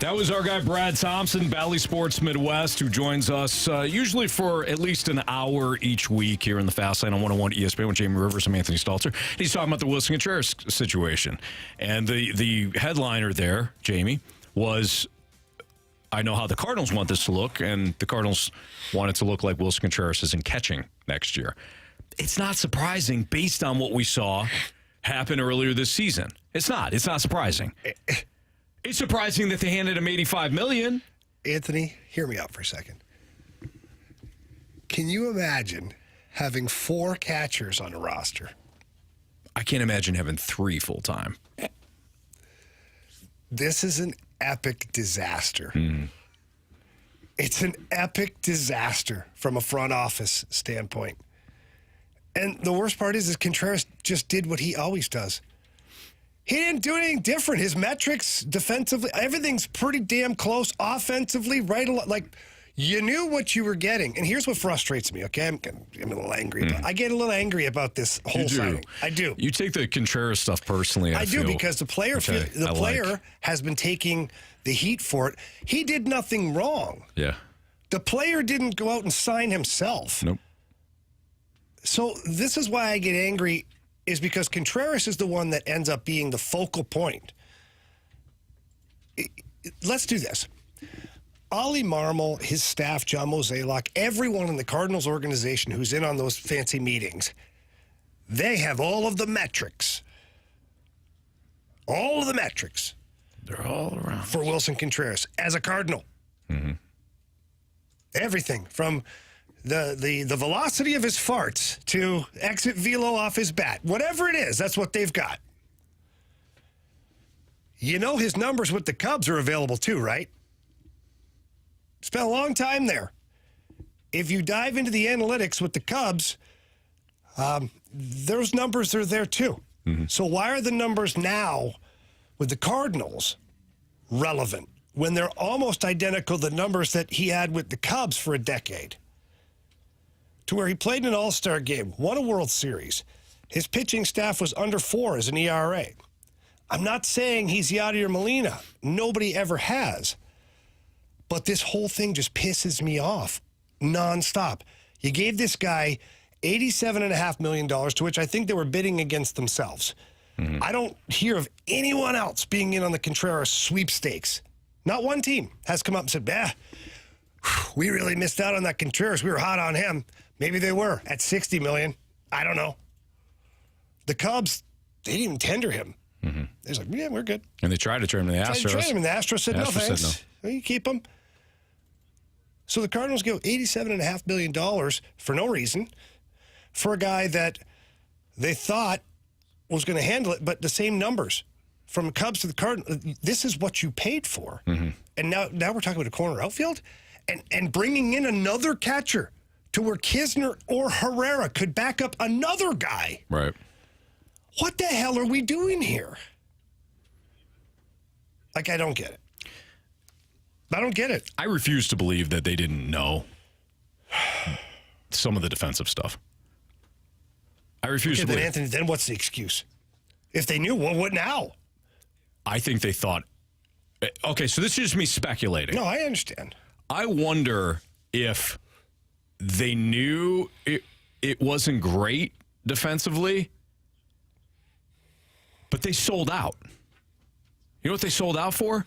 That was our guy, Brad Thompson, Bally Sports Midwest, who joins us usually for at least an hour each week here in the Fast Lane on 101 ESPN with Jamie Rivers. I'm Anthony Stalter. And he's talking about the Wilson Contreras situation. And the headliner there, Jamie, was, I know how the Cardinals want this to look, and the Cardinals want it to look like Wilson Contreras is in catching next year. It's not surprising based on what we saw happen earlier this season. It's not surprising. It's surprising that they handed him $85 million. Anthony, hear me out for a second. Can you imagine having 4 catchers on a roster? I can't imagine having 3 full-time. This is an epic disaster. It's an epic disaster from a front office standpoint. And the worst part is Contreras just did what he always does. He didn't do anything different. His metrics defensively, everything's pretty damn close. Offensively, right? Like, you knew what you were getting. And here's what frustrates me, okay? I'm a little angry. I get a little angry about this whole signing. I do. You take the Contreras stuff personally, I do, feel, because the player has been taking the heat for it. He did nothing wrong. Yeah. The player didn't go out and sign himself. Nope. So this is why I get angry, is because Contreras is the one that ends up being the focal point. Let's do this. Ollie Marmol, his staff, John Mozeliak, everyone in the Cardinals organization who's in on those fancy meetings, they have all of the metrics. All of the metrics. They're all around. For Wilson Contreras as a Cardinal. Everything from the velocity of his farts to exit velo off his bat. Whatever it is, that's what they've got. You know his numbers with the Cubs are available too, right? Spent a long time there. If you dive into the analytics with the Cubs, those numbers are there too. So why are the numbers now with the Cardinals relevant when they're almost identical to the numbers that he had with the Cubs for a decade? To where he played in an all-star game, won a World Series. His pitching staff was under 4 as an ERA. I'm not saying he's Yadier Molina. Nobody ever has. But this whole thing just pisses me off nonstop. You gave this guy $87.5 million, to which I think they were bidding against themselves. I don't hear of anyone else being in on the Contreras sweepstakes. Not one team has come up and said, we really missed out on that Contreras. We were hot on him. Maybe they were at $60 million. I don't know. The Cubs, they didn't even tender him. They was like, yeah, we're good. And they tried to trade him to the Astros. Tried him, and the Astros said, no, thanks. No. You keep him. So the Cardinals go $87.5 million for no reason for a guy that they thought was going to handle it, but the same numbers from the Cubs to the Cardinals. This is what you paid for. And now we're talking about a corner outfield and bringing in another catcher to where Kisner or Herrera could back up another guy. Right. What the hell are we doing here? Like, I don't get it. I don't get it. I refuse to believe that they didn't know some of the defensive stuff. I refuse to believe. Then, Anthony, then what's the excuse? If they knew, well, what now? I think they thought, okay, so this is just me speculating. No, I understand. I wonder if they knew it wasn't great defensively, but they sold out. You know what they sold out for?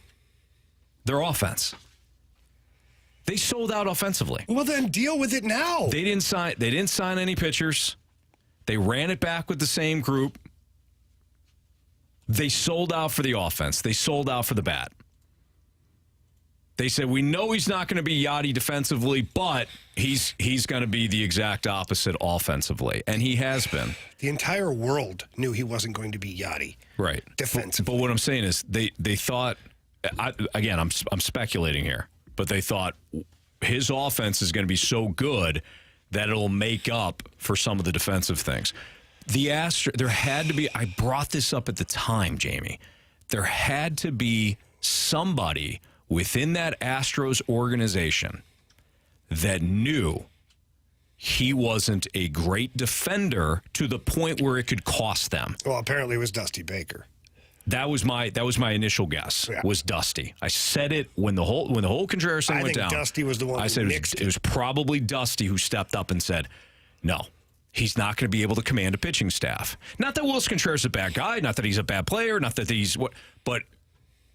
Their offense. They sold out offensively. Well, then deal with it now. They didn't sign any pitchers. They ran it back with the same group. They sold out for the offense. They sold out for the bat. They said, we know he's not going to be Yachty defensively, but he's going to be the exact opposite offensively, and he has been. The entire world knew he wasn't going to be Yachty. Right. Defensively. But what I'm saying is they thought, again, I'm speculating here, but they thought his offense is going to be so good that it'll make up for some of the defensive things. There had to be, I brought this up at the time, Jamie, there had to be somebody within that Astros organization that knew he wasn't a great defender to the point where it could cost them. Well, apparently it was Dusty Baker. That was my initial guess. Yeah. Was Dusty. I said it when the whole Contreras thing went down. I think Dusty was the one. I said it was probably Dusty who stepped up and said, "No, he's not going to be able to command a pitching staff." Not that Willson Contreras is a bad guy, not that he's a bad player, not that he's what, but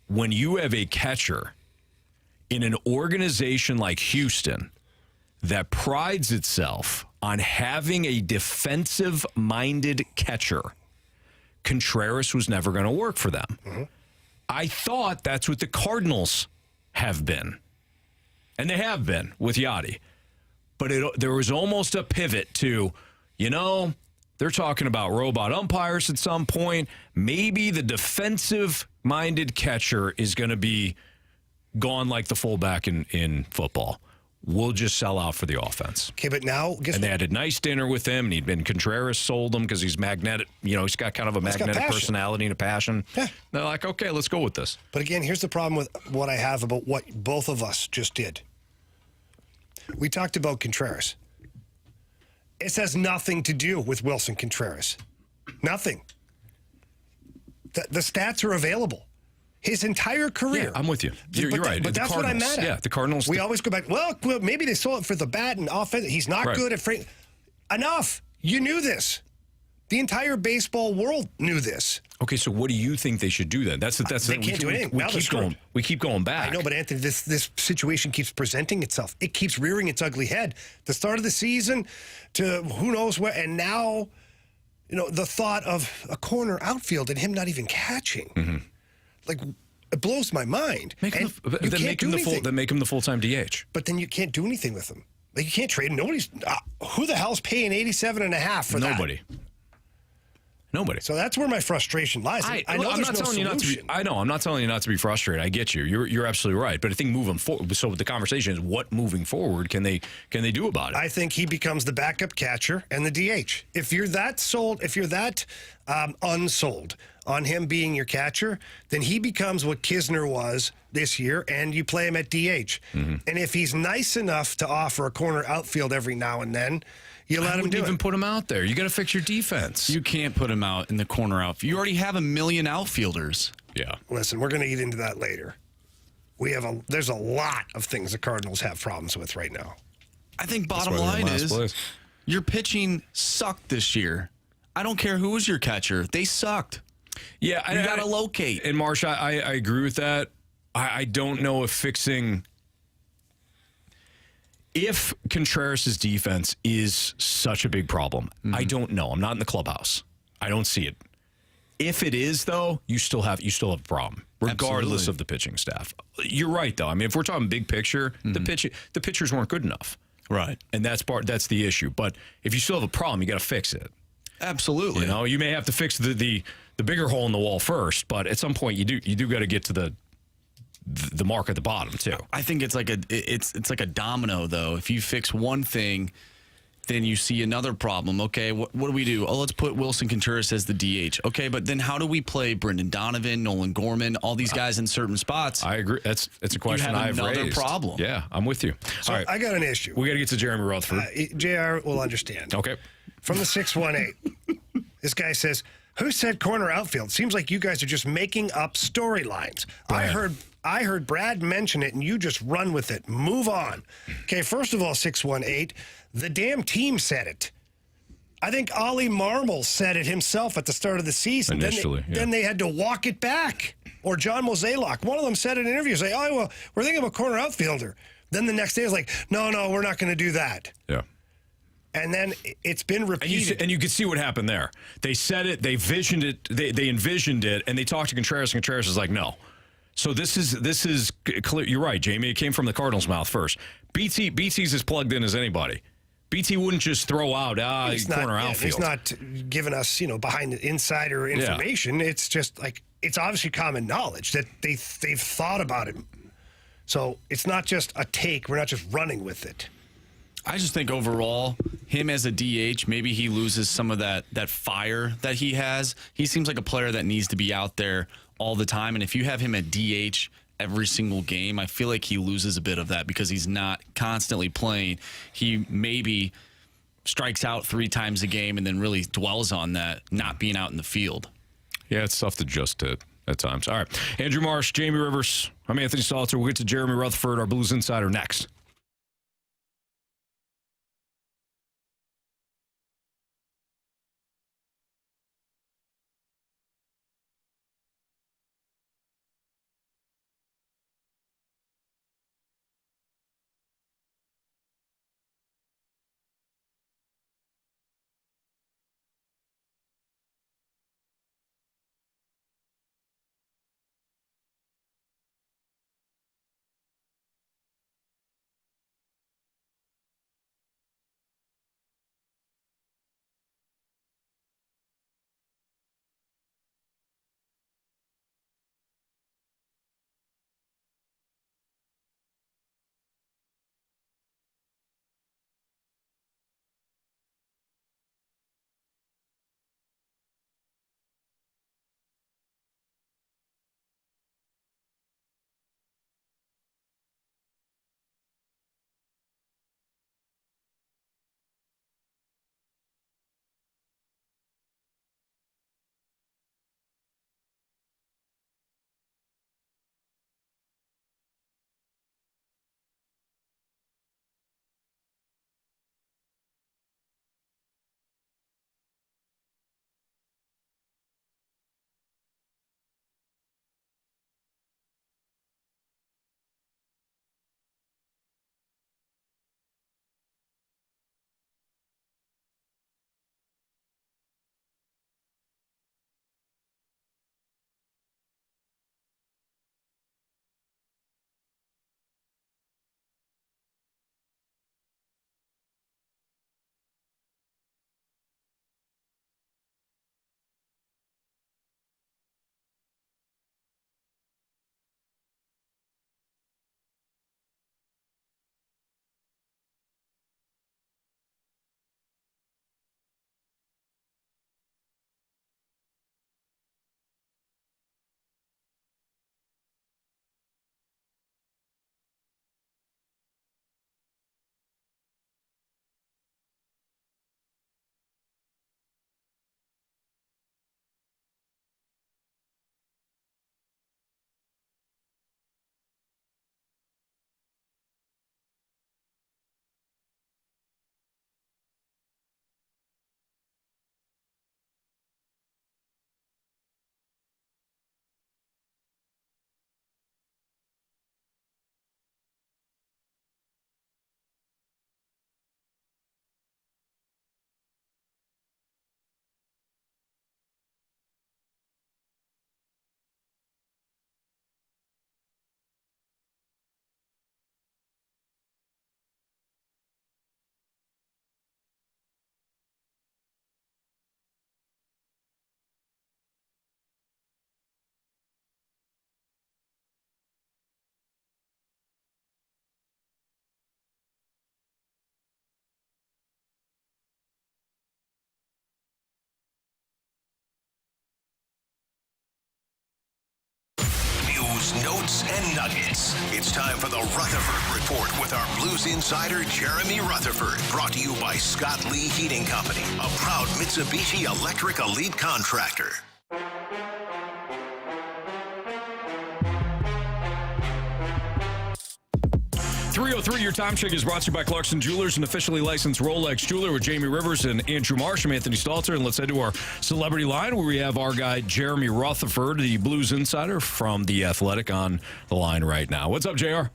when you have a catcher in an organization like Houston that prides itself on having a defensive-minded catcher, Contreras was never going to work for them. Mm-hmm. I thought that's what the Cardinals have been. And they have been with Yachty. But there was almost a pivot to, they're talking about robot umpires at some point. Maybe the defensive-minded catcher is going to be gone like the fullback in football. We'll just sell out for the offense. Okay, but now... And they had a nice dinner with him, and Contreras sold him because he's magnetic. He's got kind of a magnetic personality and a passion. Yeah. They're like, okay, let's go with this. But again, here's the problem with what I have about what both of us just did. We talked about Contreras. This has nothing to do with Willson Contreras. Nothing. The stats are available. His entire career. Yeah, I'm with you. You're right. But that's what I'm mad at. Yeah, the Cardinals. We always go back, well, maybe they sold it for the bat and offense. He's not good at Enough. You knew this. The entire baseball world knew this. Okay, so what do you think they should do then? They can't do anything. We keep going back. I know, but Anthony, this situation keeps presenting itself. It keeps rearing its ugly head. The start of the season to who knows where, and now, the thought of a corner outfield and him not even catching. Mm-hmm. Like, it blows my mind. Make him the full-time DH. But then you can't do anything with him. Like, you can't trade him. Nobody's who the hell's paying $87.5 for that? Nobody. So that's where my frustration lies. I know there's no solution. I'm not telling you not to be frustrated. I get you. You're absolutely right. But I think moving forward, so the conversation is what moving forward can they do about it? I think he becomes the backup catcher and the DH. If you're that sold, if you're that unsold on him being your catcher, then he becomes what Kisner was this year, and you play him at DH. Mm-hmm. And if he's nice enough to offer a corner outfield every now and then, you let him do it. I wouldn't even put him out there. You got to fix your defense. You can't put him out in the corner outfield. You already have 1 million outfielders. Yeah. Listen, we're going to get into that later. There's a lot of things the Cardinals have problems with right now. I think bottom line is your pitching sucked this year. I don't care who was your catcher. They sucked. Yeah, you got to locate. And Marsh, I agree with that. I don't know if fixing... If Contreras' defense is such a big problem, I don't know. I'm not in the clubhouse. I don't see it. If it is, though, you still have a problem, regardless of the pitching staff. You're right, though. I mean, if we're talking big picture, the pitchers weren't good enough, right? And that's the issue. But if you still have a problem, you got to fix it. Absolutely. You may have to fix the bigger hole in the wall first, but at some point you do got to get to the mark at the bottom too. I think it's like a domino though. If you fix one thing, then you see another problem. Okay, what do we do? Oh, let's put Willson Contreras as the DH. Okay, but then how do we play Brendan Donovan, Nolan Gorman, all these guys in certain spots? I agree. It's a question I've raised. You have another problem. Yeah, I'm with you. So all right, I got an issue. We got to get to Jeremy Rutherford. JR will understand. Okay. From the 618, this guy says, "Who said corner outfield? Seems like you guys are just making up storylines. I heard Brad mention it, and you just run with it. Move on." Okay, first of all, 618, the damn team said it. I think Ollie Marmol said it himself at the start of the season. Initially, then they had to walk it back. Or John Mozeliak. One of them said in an interview, say, "Oh, well, we're thinking of a corner outfielder." Then the next day, it's like, no, we're not going to do that. Yeah. And then it's been repeated. And you can see what happened there. They said it, they visioned it, they envisioned it, and they talked to Contreras, and Contreras is like, no. So this is clear. You're right, Jamie. It came from the Cardinals' mouth first. BT's as plugged in as anybody. BT wouldn't just throw out corner outfield. He's not giving us, behind the insider information. Yeah. It's just like, it's obviously common knowledge that they've thought about it. So it's not just a take. We're not just running with it. I just think overall, him as a DH, maybe he loses some of that fire that he has. He seems like a player that needs to be out there all the time. And if you have him at DH every single game, I feel like he loses a bit of that because he's not constantly playing. He maybe strikes out 3 times a game and then really dwells on that not being out in the field. Yeah, it's tough to adjust to at times. All right. Andrew Marsh, Jamie Rivers. I'm Anthony Stalter. We'll get to Jeremy Rutherford, our Blues Insider, next. Notes and nuggets. It's time for the Rutherford Report with our Blues insider, Jeremy Rutherford. Brought to you by Scott Lee Heating Company, a proud Mitsubishi Electric Elite contractor. 3:03, your time check is brought to you by Clarkson Jewelers, an officially licensed Rolex jeweler, with Jamie Rivers and Andrew Marsh. I'm Anthony Stalter, and let's head to our celebrity line where we have our guy Jeremy Rutherford, the Blues insider from The Athletic, on the line right now. What's up, JR?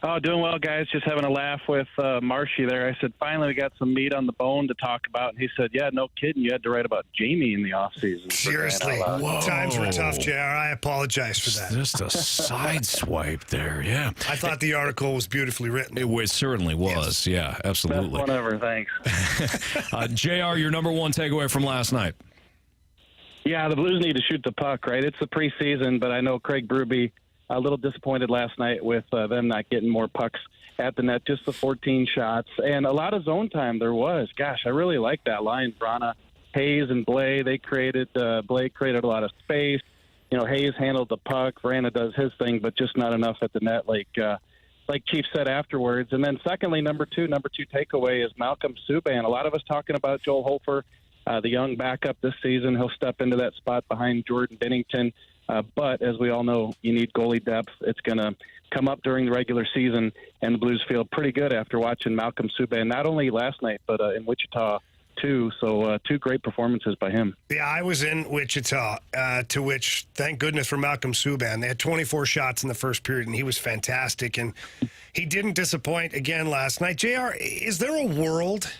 Oh, doing well, guys. Just having a laugh with Marshy there. I said, finally, we got some meat on the bone to talk about. And he said, yeah, no kidding. You had to write about Jamie in the offseason. Seriously. Times were tough, JR. I apologize for that. Just a side swipe there, yeah. I thought the article was beautifully written. It certainly was, yeah, absolutely. Best one ever, thanks. JR, your number one takeaway from last night. Yeah, the Blues need to shoot the puck, right? It's the preseason, but I know Craig Berube a little disappointed last night with them not getting more pucks at the net, just the 14 shots. And a lot of zone time there was. Gosh, I really like that line. Vrana, Hayes, and Blake, Blake created a lot of space. You know, Hayes handled the puck. Vrana does his thing, but just not enough at the net like Chief said afterwards. And then secondly, number two takeaway is Malcolm Subban. A lot of us talking about Joel Hofer, the young backup this season. He'll step into that spot behind Jordan Binnington. But as we all know, you need goalie depth. It's going to come up during the regular season, and the Blues feel pretty good after watching Malcolm Subban, not only last night, but in Wichita, too. So two great performances by him. Yeah, I was in Wichita, to which, thank goodness for Malcolm Subban. They had 24 shots in the first period, and he was fantastic. And he didn't disappoint again last night. JR, is there a world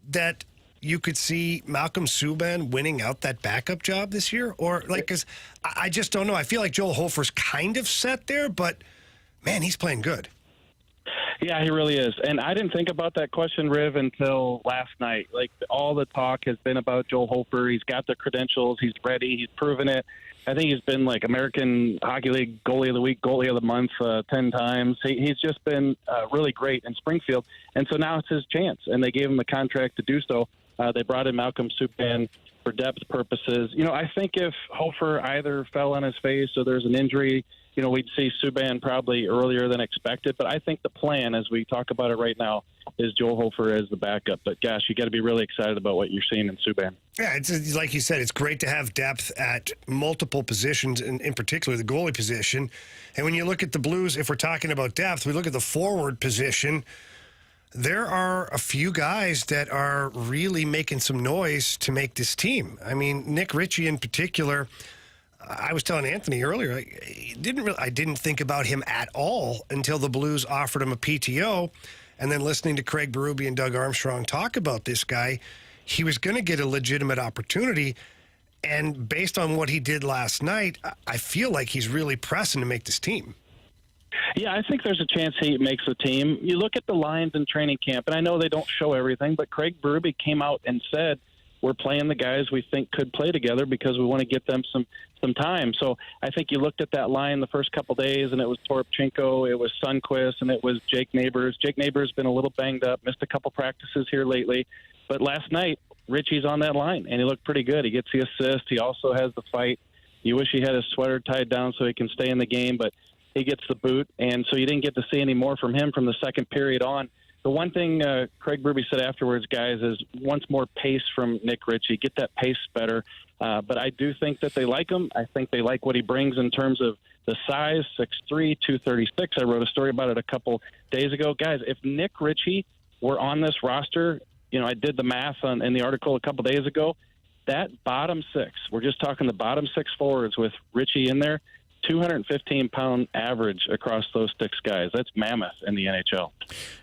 that you could see Malcolm Subban winning out that backup job this year? Or, because I just don't know. I feel like Joel Hofer's kind of set there, but, man, he's playing good. Yeah, he really is. And I didn't think about that question, Riv, until last night. Like, all the talk has been about Joel Hofer. He's got the credentials. He's ready. He's proven it. I think he's been, like, American Hockey League Goalie of the Week, Goalie of the Month 10 times. He's just been really great in Springfield. And so now it's his chance, and they gave him the contract to do so. They brought in Malcolm Subban for depth purposes. You know, I think if Hofer either fell on his face or there's an injury, you know, we'd see Subban probably earlier than expected. But I think the plan, as we talk about it right now, is Joel Hofer as the backup. But, gosh, you got to be really excited about what you're seeing in Subban. Yeah, it's like you said, it's great to have depth at multiple positions, and in particular the goalie position. And when you look at the Blues, if we're talking about depth, we look at the forward position. There are a few guys that are really making some noise to make this team. I mean, Nick Ritchie in particular, I was telling Anthony earlier, I didn't think about him at all until the Blues offered him a PTO. And then listening to Craig Berube and Doug Armstrong talk about this guy, he was going to get a legitimate opportunity. And based on what he did last night, I feel like he's really pressing to make this team. Yeah, I think there's a chance he makes the team. You look at the lines in training camp, and I know they don't show everything, but Craig Berube came out and said, we're playing the guys we think could play together because we want to get them some time. So I think you looked at that line the first couple days, and it was Toropchenko, it was Sundqvist, and it was Jake Neighbors. Jake Neighbors has been a little banged up, missed a couple practices here lately. But last night, Richie's on that line, and he looked pretty good. He gets the assist. He also has the fight. You wish he had his sweater tied down so he can stay in the game, but he gets the boot, and so you didn't get to see any more from him from the second period on. The one thing Craig Berube said afterwards, guys, is wants more pace from Nick Ritchie. Get that pace better. But I do think that they like him. I think they like what he brings in terms of the size, 6'3", 236. I wrote a story about it a couple days ago. Guys, if Nick Ritchie were on this roster, you know, I did the math in the article a couple days ago, that bottom six, we're just talking the bottom six forwards with Ritchie in there, 215-pound average across those six guys. That's mammoth in the NHL.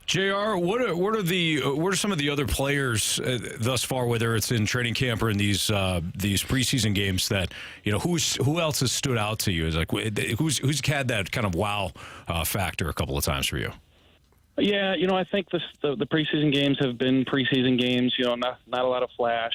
JR, what are some of the other players thus far, whether it's in training camp or in these preseason games, that, you know, who else has stood out to you? Is like who's had that kind of wow factor a couple of times for you? Yeah, you know, I think the preseason games have been preseason games. You know, not a lot of flash.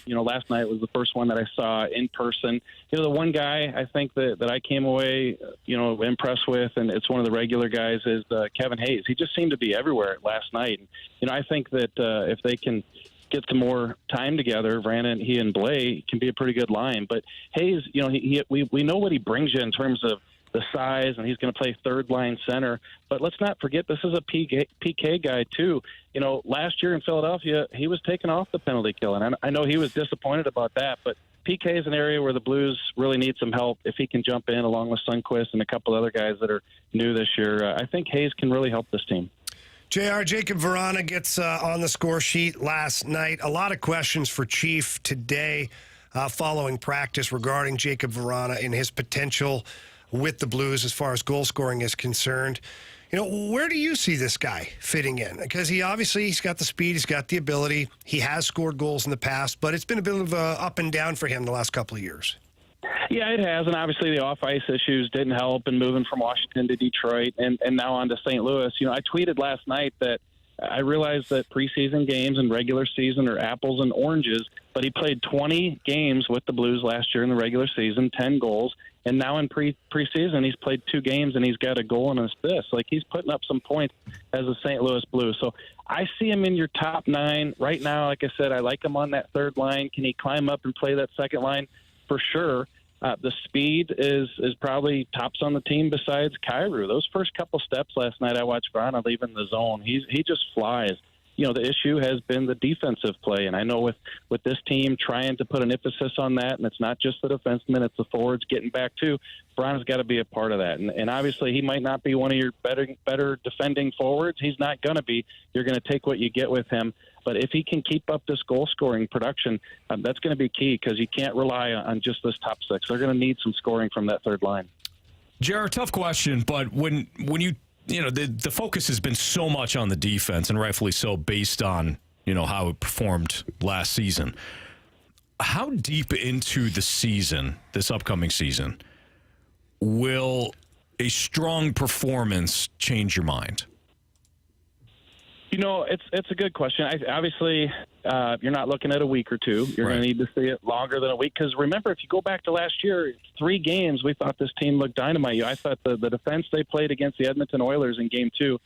You know, last night was the first one that I saw in person. You know, the one guy I think that I came away, you know, impressed with, and it's one of the regular guys, is Kevin Hayes. He just seemed to be everywhere last night. And, you know, I think that if they can get some more time together, Vrana, he and Blake can be a pretty good line. But Hayes, you know, we know what he brings you in terms of the size, and he's going to play third-line center. But let's not forget, this is a PK guy, too. You know, last year in Philadelphia, he was taken off the penalty kill, and I know he was disappointed about that. But PK is an area where the Blues really need some help. If he can jump in along with Sundqvist and a couple other guys that are new this year, I think Hayes can really help this team. JR, Jacob Vrana gets on the score sheet last night. A lot of questions for Chief today following practice regarding Jacob Vrana and his potential with the Blues as far as goal scoring is concerned. Where do you see this guy fitting in? Because he's got the speed, he's got the ability, he has scored goals in the past, but it's been a bit of a up and down for him the last couple of years. Yeah, it has, and obviously the off-ice issues didn't help in moving from Washington to Detroit and now on to St. Louis. I tweeted last night that I realized that preseason games and regular season are apples and oranges, but he played 20 games with the Blues last year in the regular season, 10 goals, and now in preseason he's played 2 games and he's got a goal and an assist. Like, he's putting up some points as a St. Louis Blue. So I see him in your top 9 right now. Like I said, I like him on that third line. Can he climb up and play that second line? For sure. The speed is probably tops on the team besides Kyrou. Those first couple steps last night, I watched Vrana leaving the zone. He just flies. The issue has been the defensive play, and I know with this team trying to put an emphasis on that, and it's not just the defensemen, it's the forwards getting back too. Vrana's got to be a part of that, and obviously he might not be one of your better defending forwards. He's not going to be. You're going to take what you get with him. But if he can keep up this goal-scoring production, that's going to be key because you can't rely on just this top 6. They're going to need some scoring from that third line. JR, tough question, but when you the focus has been so much on the defense, and rightfully so, based on how it performed last season. How deep into the season, this upcoming season, will a strong performance change your mind? It's a good question. Obviously, you're not looking at a week or two. You're going to need to see it longer than a week. Because remember, if you go back to last year, 3 games, we thought this team looked dynamite. I thought the defense they played against the Edmonton Oilers in Game 2,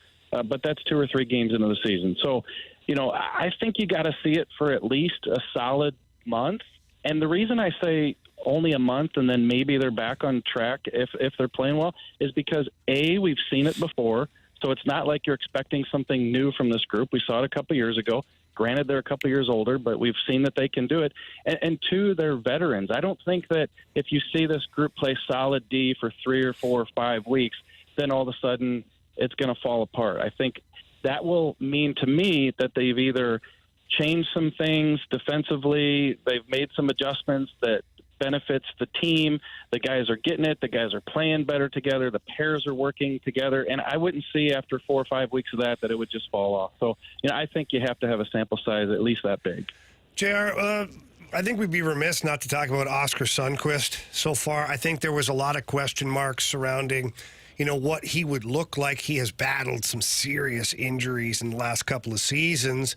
but that's 2 or 3 games into the season. So, I think you got to see it for at least a solid month. And the reason I say only a month and then maybe they're back on track if they're playing well is because, A, we've seen it before. So it's not like you're expecting something new from this group. We saw it a couple years ago. Granted, they're a couple years older, but we've seen that they can do it. And 2, they're veterans. I don't think that if you see this group play solid D for 3 or 4 or 5 weeks, then all of a sudden it's going to fall apart. I think that will mean to me that they've either changed some things defensively, they've made some adjustments that benefits the team. The guys are getting it. The guys are playing better together. The pairs are working together. And I wouldn't see after 4 or 5 weeks of that it would just fall off. So, I think you have to have a sample size at least that big. JR, I think we'd be remiss not to talk about Oscar Sundqvist so far. I think there was a lot of question marks surrounding, what he would look like. He has battled some serious injuries in the last couple of seasons.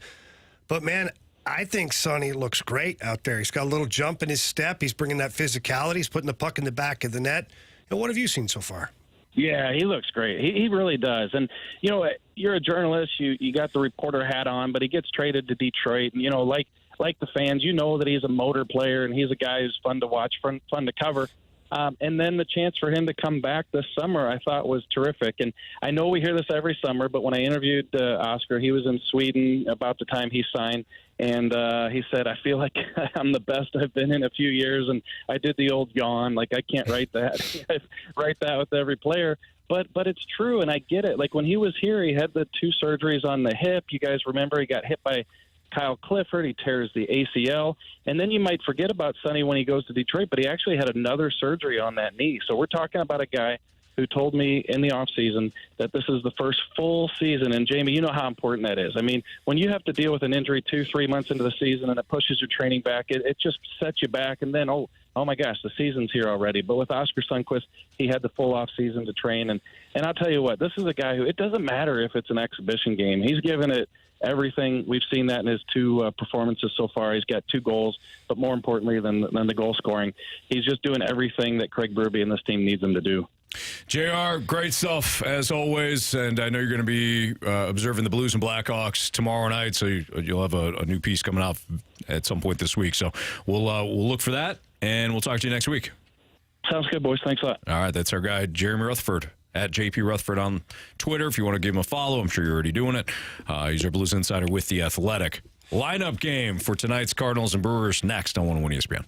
But, man, I think Sonny looks great out there. He's got a little jump in his step. He's bringing that physicality. He's putting the puck in the back of the net. And what have you seen so far? Yeah, he looks great. He really does. And, you're a journalist. You got the reporter hat on, but he gets traded to Detroit. And, like the fans, that he's a motor player and he's a guy who's fun to watch, fun to cover. And then the chance for him to come back this summer, I thought was terrific. And I know we hear this every summer, but when I interviewed Oscar, he was in Sweden about the time he signed. And he said, I feel like I'm the best I've been in a few years. And I did the old yawn. Like, I can't write that. I write that with every player. But it's true, and I get it. Like, when he was here, he had the 2 surgeries on the hip. You guys remember he got hit by Kyle Clifford. He tears the ACL. And then you might forget about Sonny when he goes to Detroit, but he actually had another surgery on that knee. So we're talking about a guy who told me in the offseason that this is the first full season. And, Jamie, you know how important that is. I mean, when you have to deal with an injury 2-3 months into the season and it pushes your training back, it just sets you back. And then, oh my gosh, the season's here already. But with Oscar Sundqvist, he had the full offseason to train. And I'll tell you what, this is a guy who, it doesn't matter if it's an exhibition game. He's given it everything. We've seen that in his 2 performances so far. He's got 2 goals, but more importantly than the goal scoring, he's just doing everything that Craig Berube and this team needs him to do. JR, great stuff as always, and I know you're going to be observing the Blues and Blackhawks tomorrow night, so you'll have a new piece coming out at some point this week. So we'll look for that, and we'll talk to you next week. Sounds good, boys. Thanks a lot. All right, that's our guy, Jeremy Rutherford, at JP Rutherford on Twitter. If you want to give him a follow, I'm sure you're already doing it. He's our Blues Insider with The Athletic. Lineup game for tonight's Cardinals and Brewers next on 101 ESPN.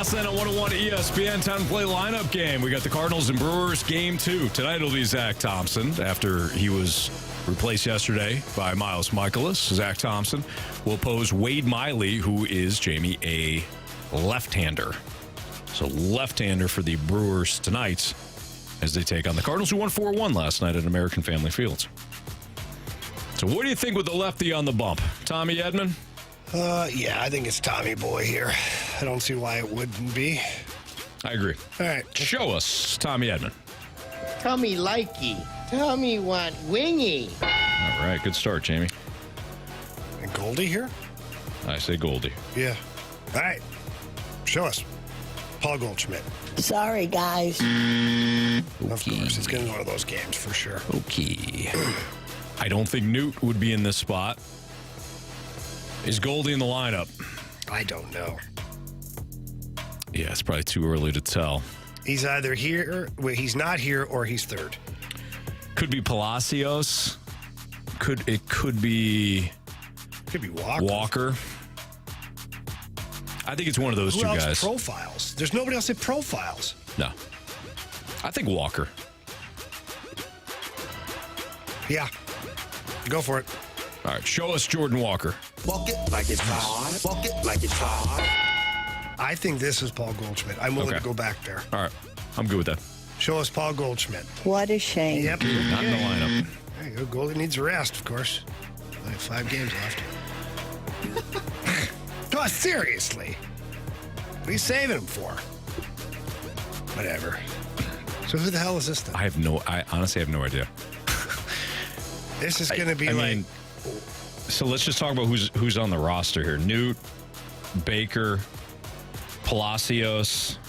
Fastline on 101 ESPN. Time to play lineup game. We got the Cardinals and Brewers game 2. Tonight it'll be Zach Thompson after he was replaced yesterday by Miles Mikolas. Zach Thompson will pose Wade Miley, who is, Jamie, a left-hander. So left-hander for the Brewers tonight as they take on the Cardinals, who won 4-1 last night at American Family Fields. So what do you think with the lefty on the bump? Tommy Edman? Yeah, I think it's Tommy Boy here. I don't see why it wouldn't be. I agree. All right. Show us Tommy Edman. Tommy likey. Tommy want wingy. All right, good start, Jamie. And Goldie here? I say Goldie. Yeah. All right. Show us. Paul Goldschmidt. Sorry, guys. Of course. It's going to be one of those games for sure. Okay. I don't think Newt would be in this spot. Is Goldie in the lineup? I don't know. Yeah, it's probably too early to tell. He's either here, he's not here, or he's third. Could be Palacios. Could be Walker. I think it's one of those two guys. Profiles. There's nobody else that profiles. No. I think Walker. Yeah. Go for it. All right, show us Jordan Walker. Walk it like it's hot. Walk it like it's hot. I think this is Paul Goldschmidt. I'm willing to go back there. All right, I'm good with that. Show us Paul Goldschmidt. What a shame. Yep. Not in the lineup. There you go. Goldie needs a rest, of course. Only 5 games left. Oh, seriously. What are you saving him for? Whatever. So who the hell is this then? I honestly have no idea. This is going to be So let's just talk about who's on the roster here. Newt, Baker, Palacios,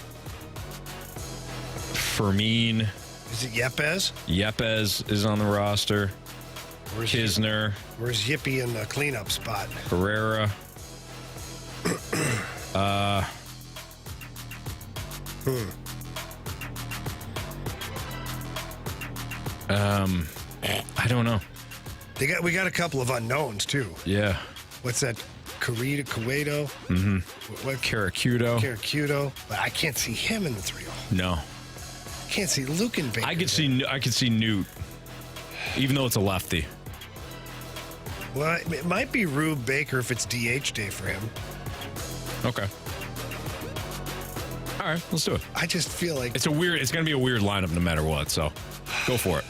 Fermin. Is it Yepes? Yepes is on the roster. Kisner. Where's Yippee in the cleanup spot? Herrera. I don't know. We got a couple of unknowns too. Yeah. What's that? Cueto? Mm-hmm. What? Caracuto. But I can't see him in the 3-0. No. Can't see Luke and Baker. I could see Newt, even though it's a lefty. Well, it might be Rube Baker if it's DH day for him. Okay. All right, let's do it. I just feel like it's going to be a weird lineup no matter what, so go for it.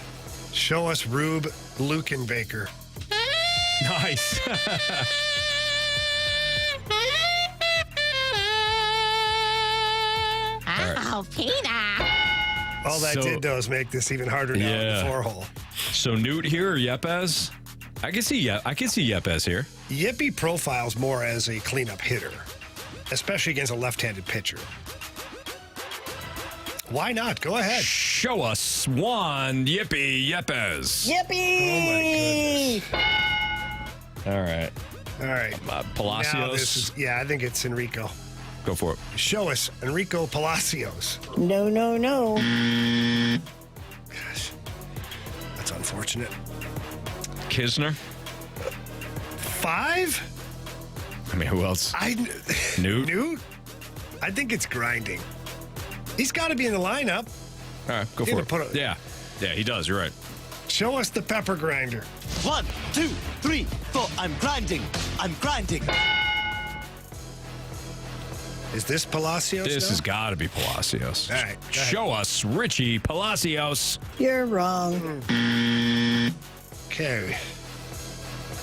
Show us Rube, Luke, and Baker. Nice. Oh, Peter. All that did, though, is make this even harder now in the 4-hole. So Newt here or Yepes? I can see Yepes here. Yippee profiles more as a cleanup hitter, especially against a left-handed pitcher. Why not? Go ahead. Show us one Yepes. Yippee! Oh, my goodness. All right. Palacios. I think it's Enrico. Go for it. Show us Enrico Palacios. No. Gosh, that's unfortunate. Kisner. 5? I mean, who else? Newt? I think it's grinding. He's got to be in the lineup. All right, go for it. Yeah, he does. You're right. Show us the pepper grinder. 1, 2, 3, 4. I'm grinding. Is this Palacios? This has got to be Palacios. All right. Show us Richie Palacios. You're wrong. Okay.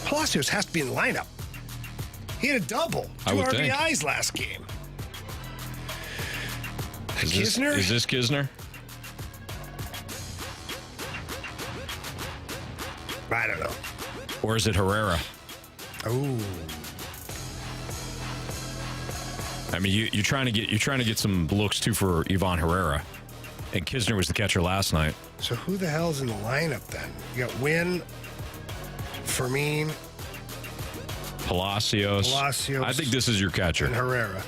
Palacios has to be in the lineup. He had a double. 2 RBIs last game. Kisner? Is this Kisner? I don't know. Or is it Herrera? Ooh. I mean, you're trying to get some looks too for Ivan Herrera, and Kisner was the catcher last night. So who the hell's in the lineup then? You got Wynn, Fermin, Palacios. I think this is your catcher. And Herrera.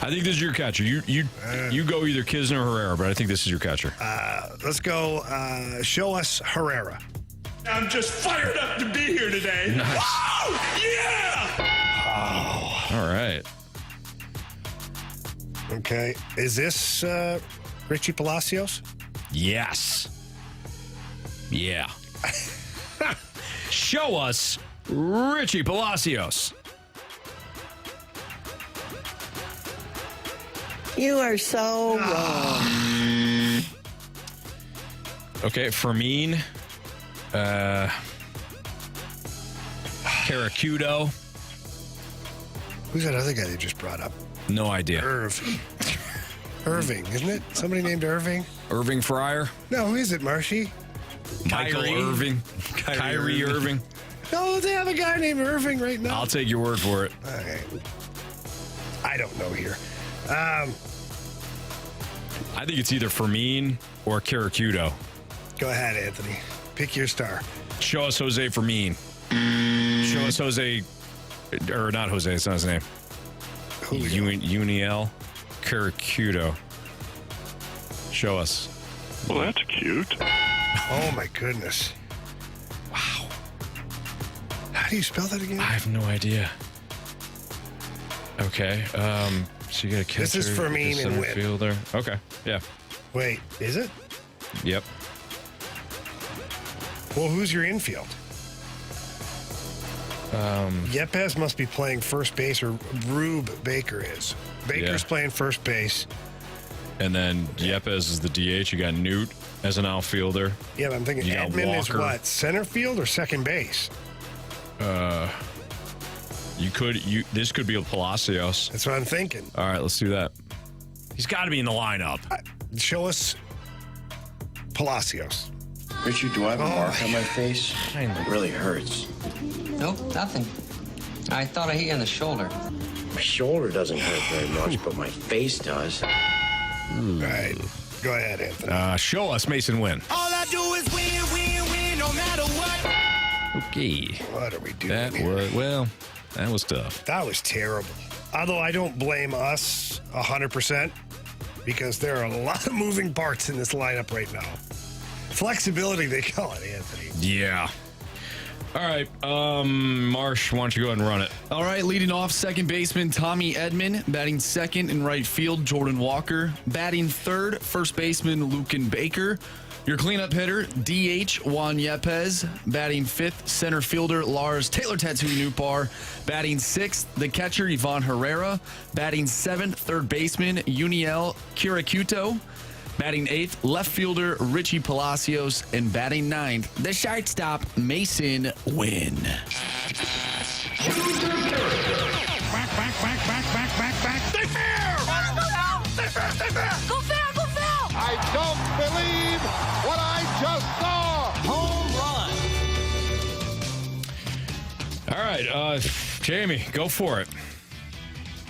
I think this is your catcher. You go either Kisner or Herrera, but I think this is your catcher. Let's go. Show us Herrera. I'm just fired up to be here today. Nice. Wow! Yeah! Oh. All right. Okay. Is this Richie Palacios? Yes. Yeah. Show us Richie Palacios. You are so wrong. Okay, Fermin. Caracudo. Who's that other guy they just brought up? No idea. Irving, isn't it? Somebody named Irving? Irving Fryer. No, who is it, Marshy? Michael Irving. Kyrie Irving. No, they have a guy named Irving right now. I'll take your word for it. Okay. I don't know here. I think it's either Fermin or Caracudo. Go ahead, Anthony. Pick your star. Show us Jose Fermin. Show us Jose, or not Jose, it's not his name. Uniel Caracudo. Show us. Well, that's cute. Oh, my goodness. Wow. How do you spell that again? I have no idea. Okay. So you got a catcher. This is Fermin and Wynn. Fielder. Okay. Yeah. Wait, is it? Yep. Well, who's your infield? Yepes must be playing first base, or Rube Baker is. Baker's playing first base. And then Yepes is the DH. You got Newt as an outfielder. Yeah, but I'm thinking You got Edmund is Walker. what? Center field or second base? This could be a Palacios. That's what I'm thinking. All right, let's do that. He's got to be in the lineup. Show us Palacios. Richard, do I have a mark on my face? It really hurts. Nope, nothing. I thought I hit you on the shoulder. My shoulder doesn't hurt very much, but my face does. All right. Go ahead, Anthony. Show us Mason Wynn. All I do is win, win, win, no matter what. Okay. What are we doing That was tough. That was terrible. Although I don't blame us 100% because there are a lot of moving parts in this lineup right now. Flexibility, they call it, Anthony. Yeah. All right, Marsh, why don't you go ahead and run it? All right, leading off, second baseman Tommy Edman. Batting second in right field, Jordan Walker. Batting third, first baseman Lucan Baker. Your cleanup hitter, DH Juan Yepes. Batting fifth, center fielder Lars Taylor Tattoo Newpar. Batting sixth, the catcher Ivan Herrera. Batting seventh, third baseman Uniel Caracuto. Batting eighth, left fielder Richie Palacios. And batting ninth, the shortstop Mason Wynn. Back. Stay fair! Stay fair! Go fair! I don't believe what I just saw. Home run. All right, Jamie, go for it.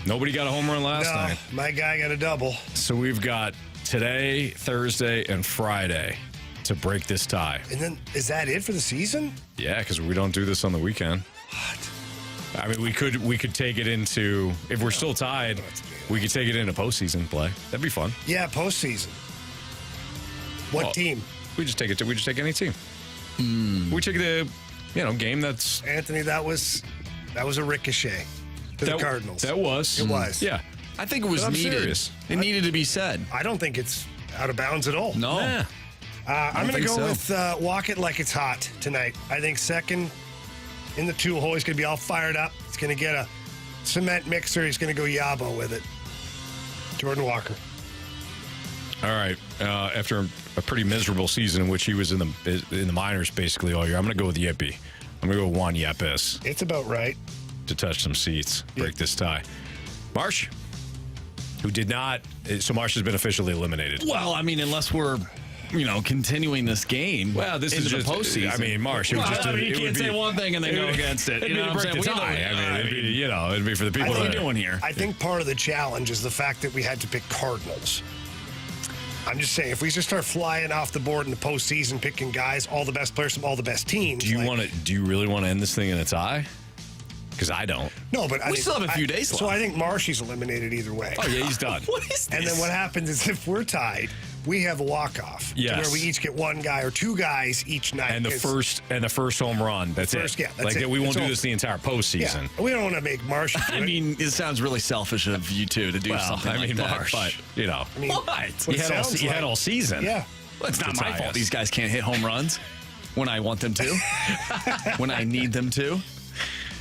Nobody got a home run last night. My guy got a double. So we've got today, Thursday, and Friday to break this tie. And then, is that it for the season? Yeah, because we don't do this on the weekend. What? I mean, we could take it into, if we're still tied, we could take it into postseason play. That'd be fun. Yeah, postseason. What team? We just take any team. We take the, game that's Anthony. That was a ricochet to the Cardinals. That was. It was. Yeah. I think it was needed. Serious. It needed to be said. I don't think it's out of bounds at all. No. Nah. I'm going to go with walk it like it's hot tonight. I think second in the 2-hole, he's going to be all fired up. He's going to get a cement mixer. He's going to go Yabo with it. Jordan Walker. All right. After a pretty miserable season in which he was in the minors basically all year, I'm going to go with Yippee. I'm going to go with Juan Yepes. It's about right. To touch some seats, break this tie. Marsh, who did not. So Marsh has been officially eliminated. Well, I mean, unless we're, continuing this game. Well, this into is just the postseason. I mean, Marsh. You can't say one thing and then go against it. You know what I'm saying? It'd be for the people. What are we doing here? I think part of the challenge is the fact that we had to pick Cardinals. I'm just saying, if we just start flying off the board in the postseason, picking guys, all the best players from all the best teams. Do you really want to end this thing in a tie? Because I don't. No, but we still have a few days left. So I think Marshy's eliminated either way. Oh yeah, he's done. What is this? And then what happens is if we're tied, we have a walk-off. Yes. Where we each get one guy or two guys each night. And the first home run. That's it. Yeah, that's like it. we won't It's do this the entire postseason. Yeah, we don't want to make Marsh. I mean, it sounds really selfish of you two to do something like that. Marsh, But what? You had all season. Yeah. Well, it's not my tie fault. us. These guys can't hit home runs when I want them to, when I need them to.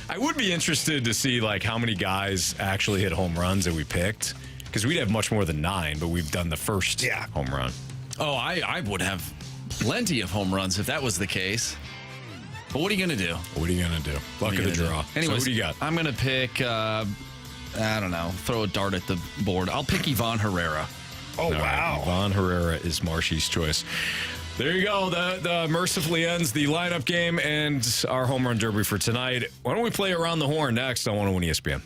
I would be interested to see like how many guys actually hit home runs that we picked, because we'd have much more than 9, but we've done the first home run. Oh, I would have plenty of home runs if that was the case. But what are you going to do? What are you going to do? Luck of the draw. Anyways, so who do you got? I'm going to pick, I don't know, throw a dart at the board. I'll pick Ivan Herrera. Oh, All wow. Right, Ivan Herrera is Marshy's choice. There you go. The mercifully ends the lineup game and our home run derby for tonight. Why don't we play Around the Horn next on 101 ESPN?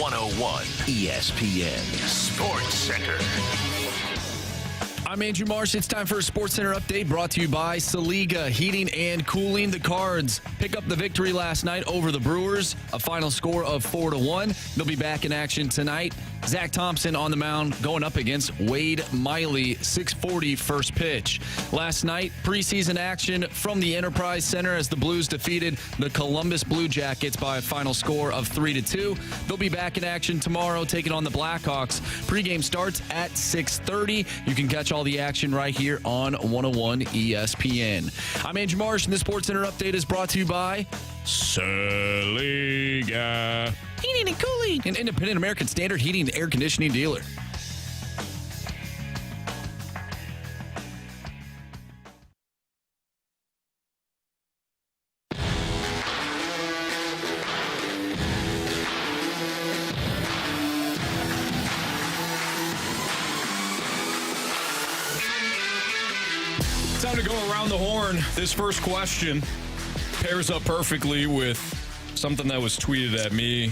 101 ESPN Sports Center. I'm Andrew Marsh. It's time for a Sports Center update brought to you by Saliga Heating and Cooling. The Cards pick up the victory last night over the Brewers, a final score of 4-1. They'll be back in action tonight. Zach Thompson on the mound going up against Wade Miley, 6:40 first pitch. Last night, preseason action from the Enterprise Center as the Blues defeated the Columbus Blue Jackets by a final score of 3-2. They'll be back in action tomorrow taking on the Blackhawks. Pregame starts at 6:30. You can catch all the action right here on 101 ESPN. I'm Andrew Marsh, and the Sports Center update is brought to you by Saliga Heating and Cooling, an independent American Standard heating and air conditioning dealer. Time to go around the horn. This first question pairs up perfectly with something that was tweeted at me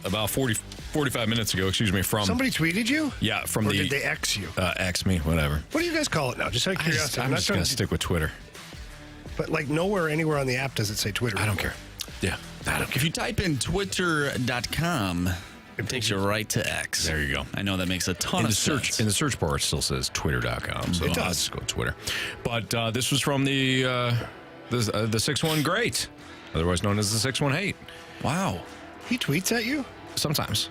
about 45 minutes ago, from... Somebody tweeted you? Yeah, from or did they X you? X me, whatever. What do you guys call it now? Just out of curiosity. I'm just going to stick with Twitter. But like nowhere, anywhere on the app does it say Twitter. I don't care. Yeah, I don't care. If you type in twitter.com, it takes you right to X. There you go. I know that makes a ton of sense. In the search bar, it still says twitter.com. So it does. I'll just go Twitter. But this was from the 6-1 great, otherwise known as the 6-1 hate. Wow. He tweets at you? Sometimes.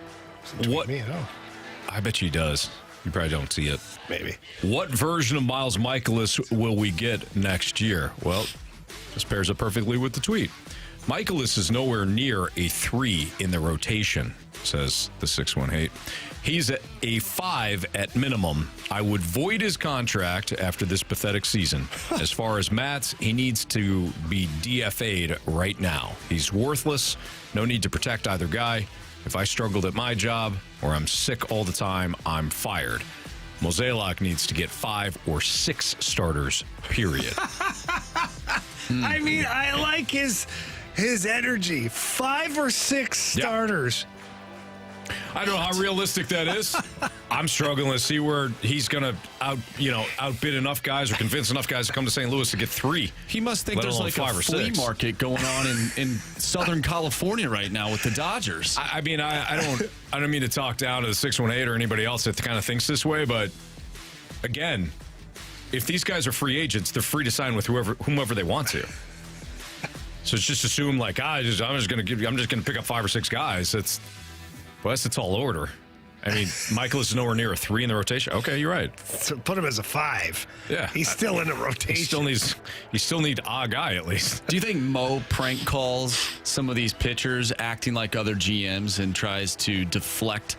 What? Me at all. I bet he does. You probably don't see it. Maybe. What version of Miles Mikolas will we get next year? Well, this pairs up perfectly with the tweet. Mikolas is nowhere near a 3 in the rotation, says the 6-1 hate. He's at a 5 at minimum. I would void his contract after this pathetic season. As far as Mats, he needs to be DFA'd right now. He's worthless. No need to protect either guy. If I struggled at my job or I'm sick all the time, I'm fired. Mozeliak needs to get 5 or 6 starters, period. I mean, I like his energy. 5 or 6 starters. I don't know how realistic that is. I'm struggling to see where he's going to outbid enough guys or convince enough guys to come to St. Louis to get 3. He must think there's like a flea market going on in Southern California right now with the Dodgers. I mean, I don't mean to talk down to the 618 or anybody else that kind of thinks this way, but again, if these guys are free agents, they're free to sign with whomever they want to. So it's just assume like I'm just going to pick up 5 or 6 guys. That's a tall order. I mean, Mikolas is nowhere near a 3 in the rotation. Okay, you're right. So put him as a 5. Yeah, he's still in the rotation. You still need a guy at least. Do you think Mo prank calls some of these pitchers acting like other GMs and tries to deflect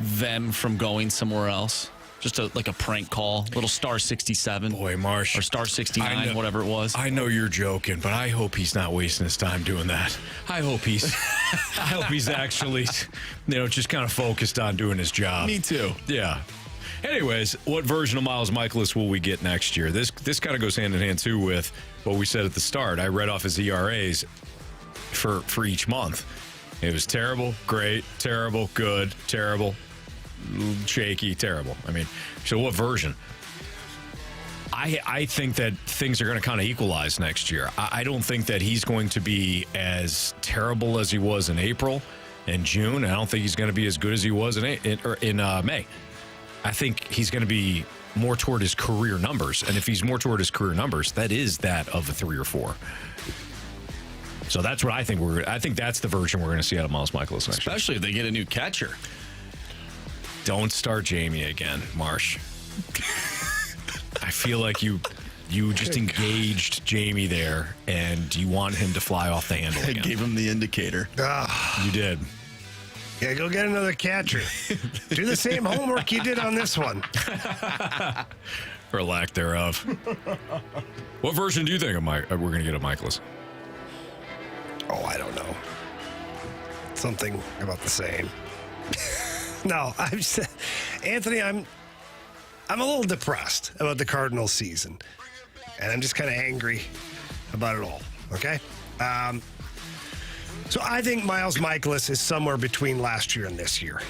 them from going somewhere else? Just like a prank call, little star 67. Boy, Marsh. Or star 69, whatever it was. I know you're joking, but I hope he's not wasting his time doing that. I hope he's actually, just kind of focused on doing his job. Me too. Yeah. Anyways, what version of Miles Mikolas will we get next year? This kind of goes hand in hand, too, with what we said at the start. I read off his ERAs for each month. It was terrible, great, terrible, good, terrible, shaky, terrible. I mean, so what version? I think that things are going to kind of equalize next year. I don't think that he's going to be as terrible as he was in April and June. I don't think he's going to be as good as he was in May. I think he's going to be more toward his career numbers. And if he's more toward his career numbers, that is that of a 3 or 4. So that's what I think I think that's the version we're going to see out of Miles Mikolas next year. Especially if they get a new catcher. Don't start Jamie again, Marsh. I feel like you just engaged Jamie there, and you want him to fly off the handle again. I gave him the indicator. You did. Yeah, go get another catcher. Do the same homework you did on this one. Or lack thereof. What version do you think we're going to get of Mikolas? Oh, I don't know. Something about the same. No, Anthony, I'm a little depressed about the Cardinals season, and I'm just kind of angry about it all. Okay, So I think Miles Mikolas is somewhere between last year and this year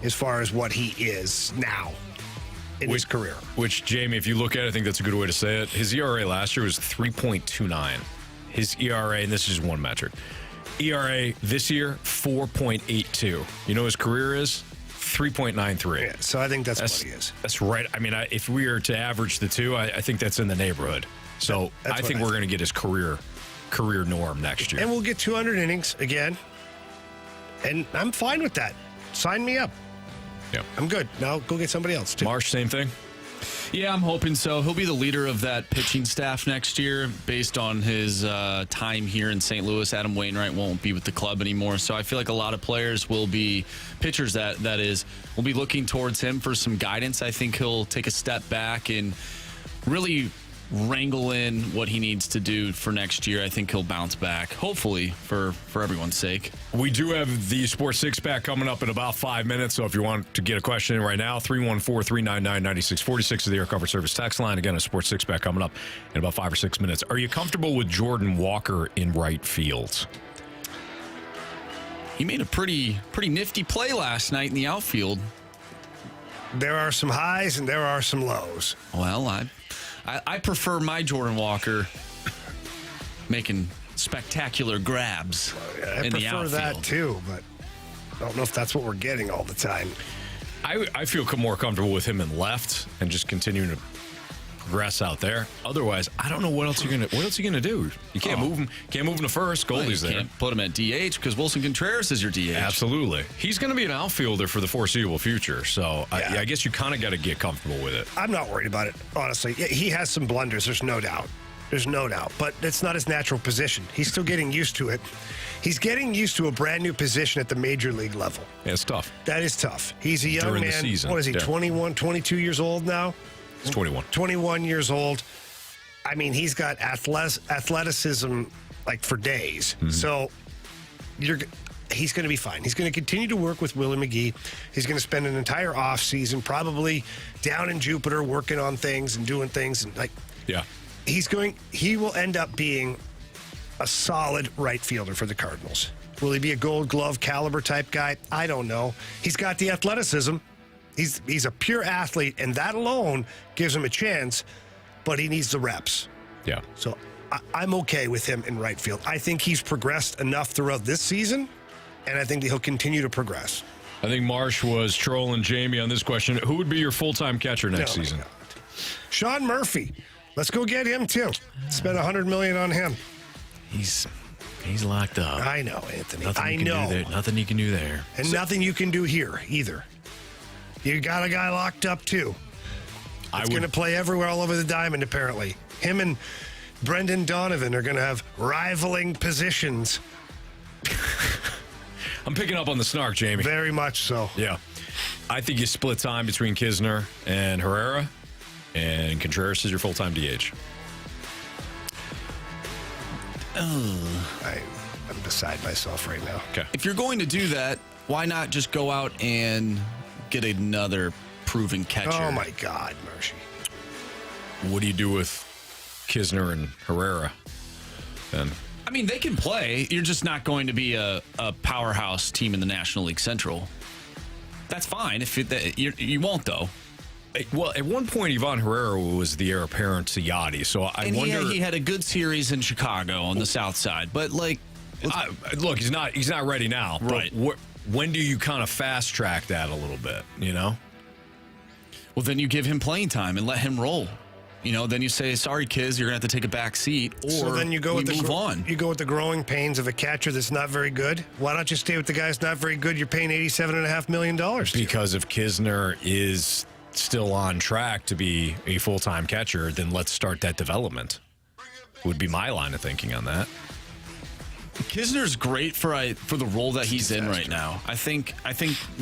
as far as what he is now in his career. Which, Jamie, if you look at it, I think that's a good way to say it. His ERA last year was 3.29. His ERA, and this is one metric, ERA this year, 4.82. You know his career is? 3.93. Yeah, so I think that's what he is. That's right. I mean, if we were to average the two, I think that's in the neighborhood. So I think we're going to get his career norm next year. And we'll get 200 innings again. And I'm fine with that. Sign me up. Yeah. I'm good. Now go get somebody else, too. Marsh, same thing? Yeah, I'm hoping so. He'll be the leader of that pitching staff next year based on his time here in St. Louis. Adam Wainwright won't be with the club anymore. So I feel like a lot of players will be, pitchers that is, will be looking towards him for some guidance. I think he'll take a step back and really wrangle in what he needs to do for next year. I think he'll bounce back, hopefully, for everyone's sake. We do have the Sports Six-Pack coming up in about 5 minutes, so if you want to get a question in right now, 314-399-9646 is the Air Comfort Service text line. Again, a Sports Six-Pack coming up in about 5 or 6 minutes. Are you comfortable with Jordan Walker in right field? He made a pretty nifty play last night in the outfield. There are some highs and there are some lows. Well, I prefer my Jordan Walker making spectacular grabs in the outfield. I prefer that too, but I don't know if that's what we're getting all the time. I feel more comfortable with him in left and just continuing to progress out there. Otherwise, I don't know what else you're gonna do. You can't move him. Can't move him to first. Goldie's there. Can't put him at DH because Wilson Contreras is your DH. Absolutely. He's going to be an outfielder for the foreseeable future. So I guess you kind of got to get comfortable with it. I'm not worried about it, honestly. Yeah, he has some blunders. There's no doubt. But it's not his natural position. He's still getting used to it. He's getting used to a brand new position at the major league level. Yeah, it's tough. That is tough. He's a young During man. the season. What is he, 21, 22 years old now? He's 21. 21 years old. I mean, he's got athleticism like for days. Mm-hmm. So he's going to be fine. He's going to continue to work with Willie McGee. He's going to spend an entire offseason probably down in Jupiter working on things and doing things. And he will end up being a solid right fielder for the Cardinals. Will he be a Gold Glove caliber type guy? I don't know. He's got the athleticism. He's a pure athlete, and that alone gives him a chance, but he needs the reps. Yeah. So I'm okay with him in right field. I think he's progressed enough throughout this season, and I think that he'll continue to progress. I think Marsh was trolling Jamie on this question. Who would be your full-time catcher next season? Sean Murphy. Let's go get him, too. Spend $100 million on him. He's locked up. I know, Anthony. Nothing you can do there. And nothing you can do here, either. You got a guy locked up, too. He's going to play everywhere all over the diamond, apparently. Him and Brendan Donovan are going to have rivaling positions. I'm picking up on the snark, Jamie. Very much so. Yeah. I think you split time between Kisner and Herrera, and Contreras is your full-time DH. I'm beside myself right now. Okay. If you're going to do that, why not just go out and get another proven catcher? Oh, my God, Mercy. What do you do with Kisner and Herrera then? I mean, they can play. You're just not going to be a powerhouse team in the National League Central. That's fine. You won't, though. Well, at one point, Ivan Herrera was the heir apparent to Yachty, so I wonder. He had a good series in Chicago on the South Side, but look, he's not ready now. Right. When do you kind of fast track that a little bit? You know. Well, then you give him playing time and let him roll. You know, then you say, "Sorry, kids, you're gonna have to take a back seat," or so then you go with move on. You go with the growing pains of a catcher that's not very good. Why don't you stay with the guy that's not very good? You're paying $87.5 million. Because if Kisner is still on track to be a full-time catcher, then let's start that development. Would be my line of thinking on that. Kisner's great for the role that he's in right now. I think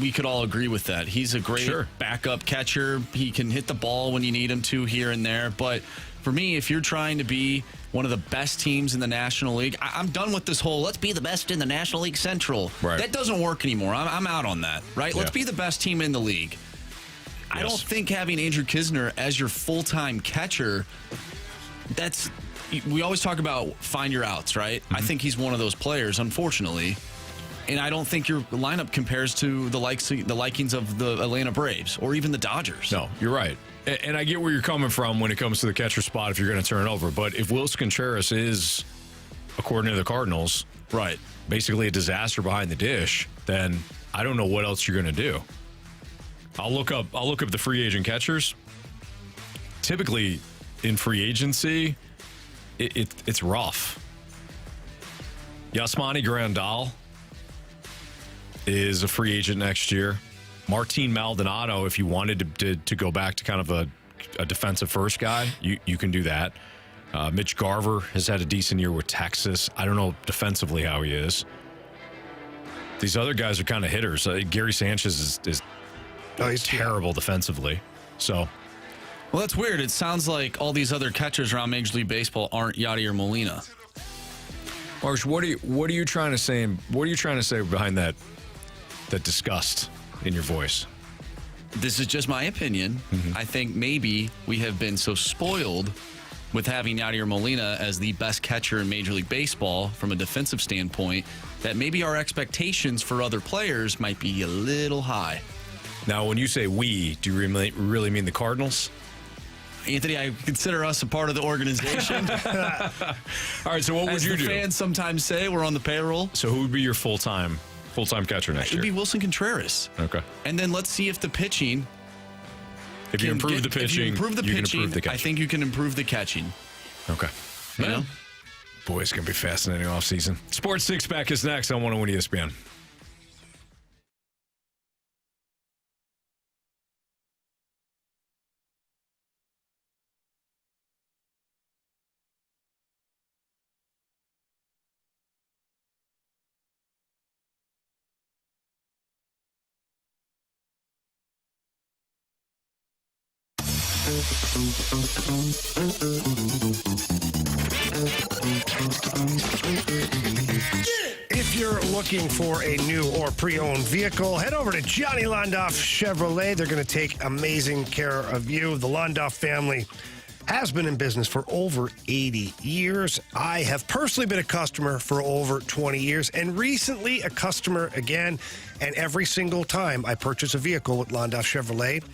we could all agree with that. He's a great backup catcher. He can hit the ball when you need him to here and there. But for me, if you're trying to be one of the best teams in the National League, I'm done with this whole let's be the best in the National League Central. Right. That doesn't work anymore. I'm out on that. Right? Let's be the best team in the league. I don't think having Andrew Kisner as your full-time catcher, we always talk about find your outs, right? I think he's one of those players, unfortunately. And I don't think your lineup compares to the likings of the Atlanta Braves or even the Dodgers. No, you're right. And I get where you're coming from when it comes to the catcher spot if you're going to turn it over. But if Wilson Contreras is, according to the Cardinals, right, basically a disaster behind the dish, then I don't know what else you're going to do. I'll look up the free agent catchers. Typically, in free agency, it's rough. Yasmani Grandal is a free agent next year. Martin Maldonado, if you wanted to go back to kind of a defensive first guy, you can do that. Mitch Garver has had a decent year with Texas. I don't know defensively how he is. These other guys are kind of hitters. Gary Sanchez is he's terrible defensively. So, well, that's weird. It sounds like all these other catchers around Major League Baseball aren't Yadier Molina. Marsh, what are you trying to say? What are you trying to say behind that disgust in your voice? This is just my opinion. I think maybe we have been so spoiled with having Yadier Molina as the best catcher in Major League Baseball from a defensive standpoint that maybe our expectations for other players might be a little high. Now, when you say we, do you really mean the Cardinals? Anthony, I consider us a part of the organization. All right, so what would you do? Fans sometimes say we're on the payroll. So who would be your full-time catcher next year? It would be Wilson Contreras. Okay. And then let's see if the pitching... If you improve the pitching, you can improve the catching. I think you can improve the catching. Okay. You know? Boy, it's going to be fascinating offseason. Sports Six Pack is next on 101 ESPN. If you're looking for a new or pre-owned vehicle, head over to Johnny Londoff Chevrolet. They're going to take amazing care of you. The Londoff family has been in business for over 80 years. I have personally been a customer for over 20 years and recently a customer again. And every single time I purchase a vehicle with Londoff Chevrolet,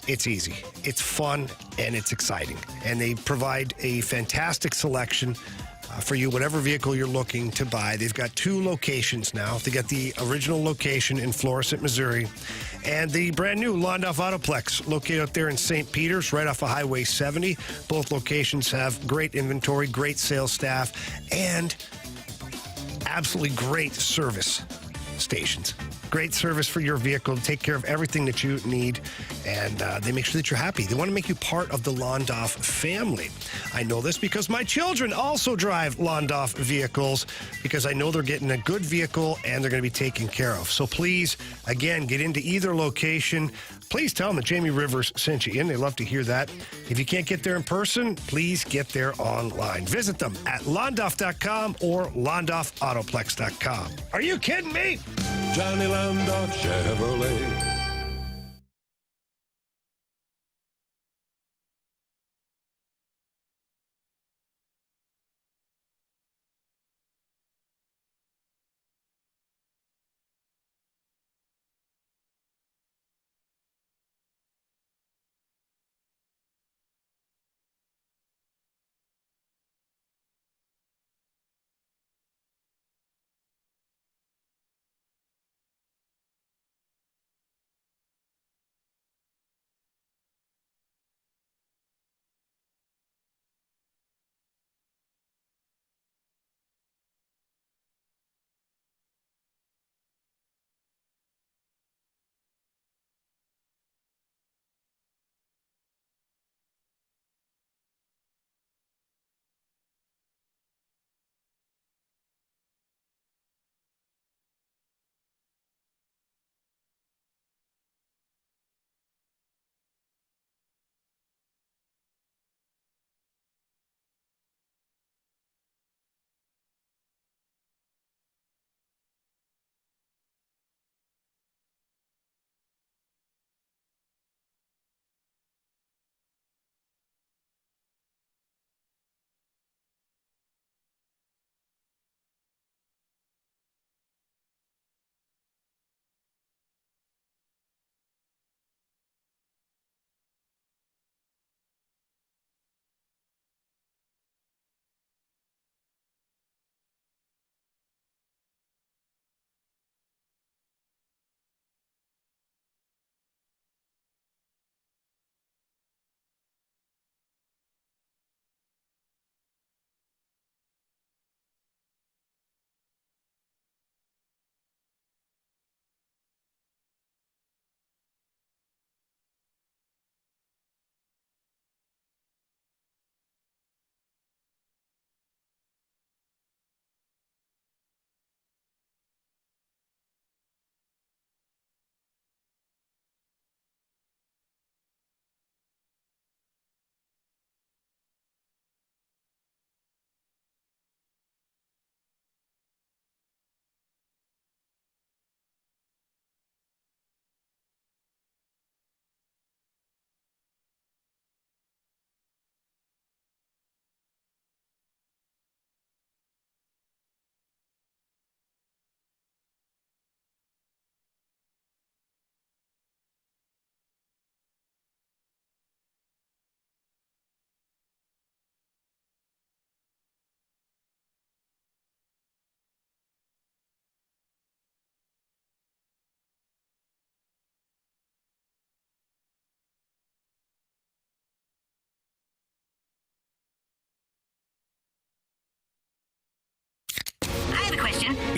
it's easy, it's fun, and it's exciting. And they provide a fantastic selection for you, whatever vehicle you're looking to buy. They've got 2 locations now. They got the original location in Florissant, Missouri, and the brand new Londoff Autoplex located up there in St. Peters, right off of Highway 70. Both locations have great inventory, great sales staff, and absolutely great service stations. Great service for your vehicle to take care of everything that you need, and they make sure that you're happy. They want to make you part of the Londoff family. I know this because my children also drive Londoff vehicles because I know they're getting a good vehicle and they're going to be taken care of. So please, again, get into either location. Please tell them that Jamie Rivers sent you in. They love to hear that. If you can't get there in person, please get there online. Visit them at londoff.com or londoffautoplex.com. Are you kidding me? Johnny Londoff Chevrolet.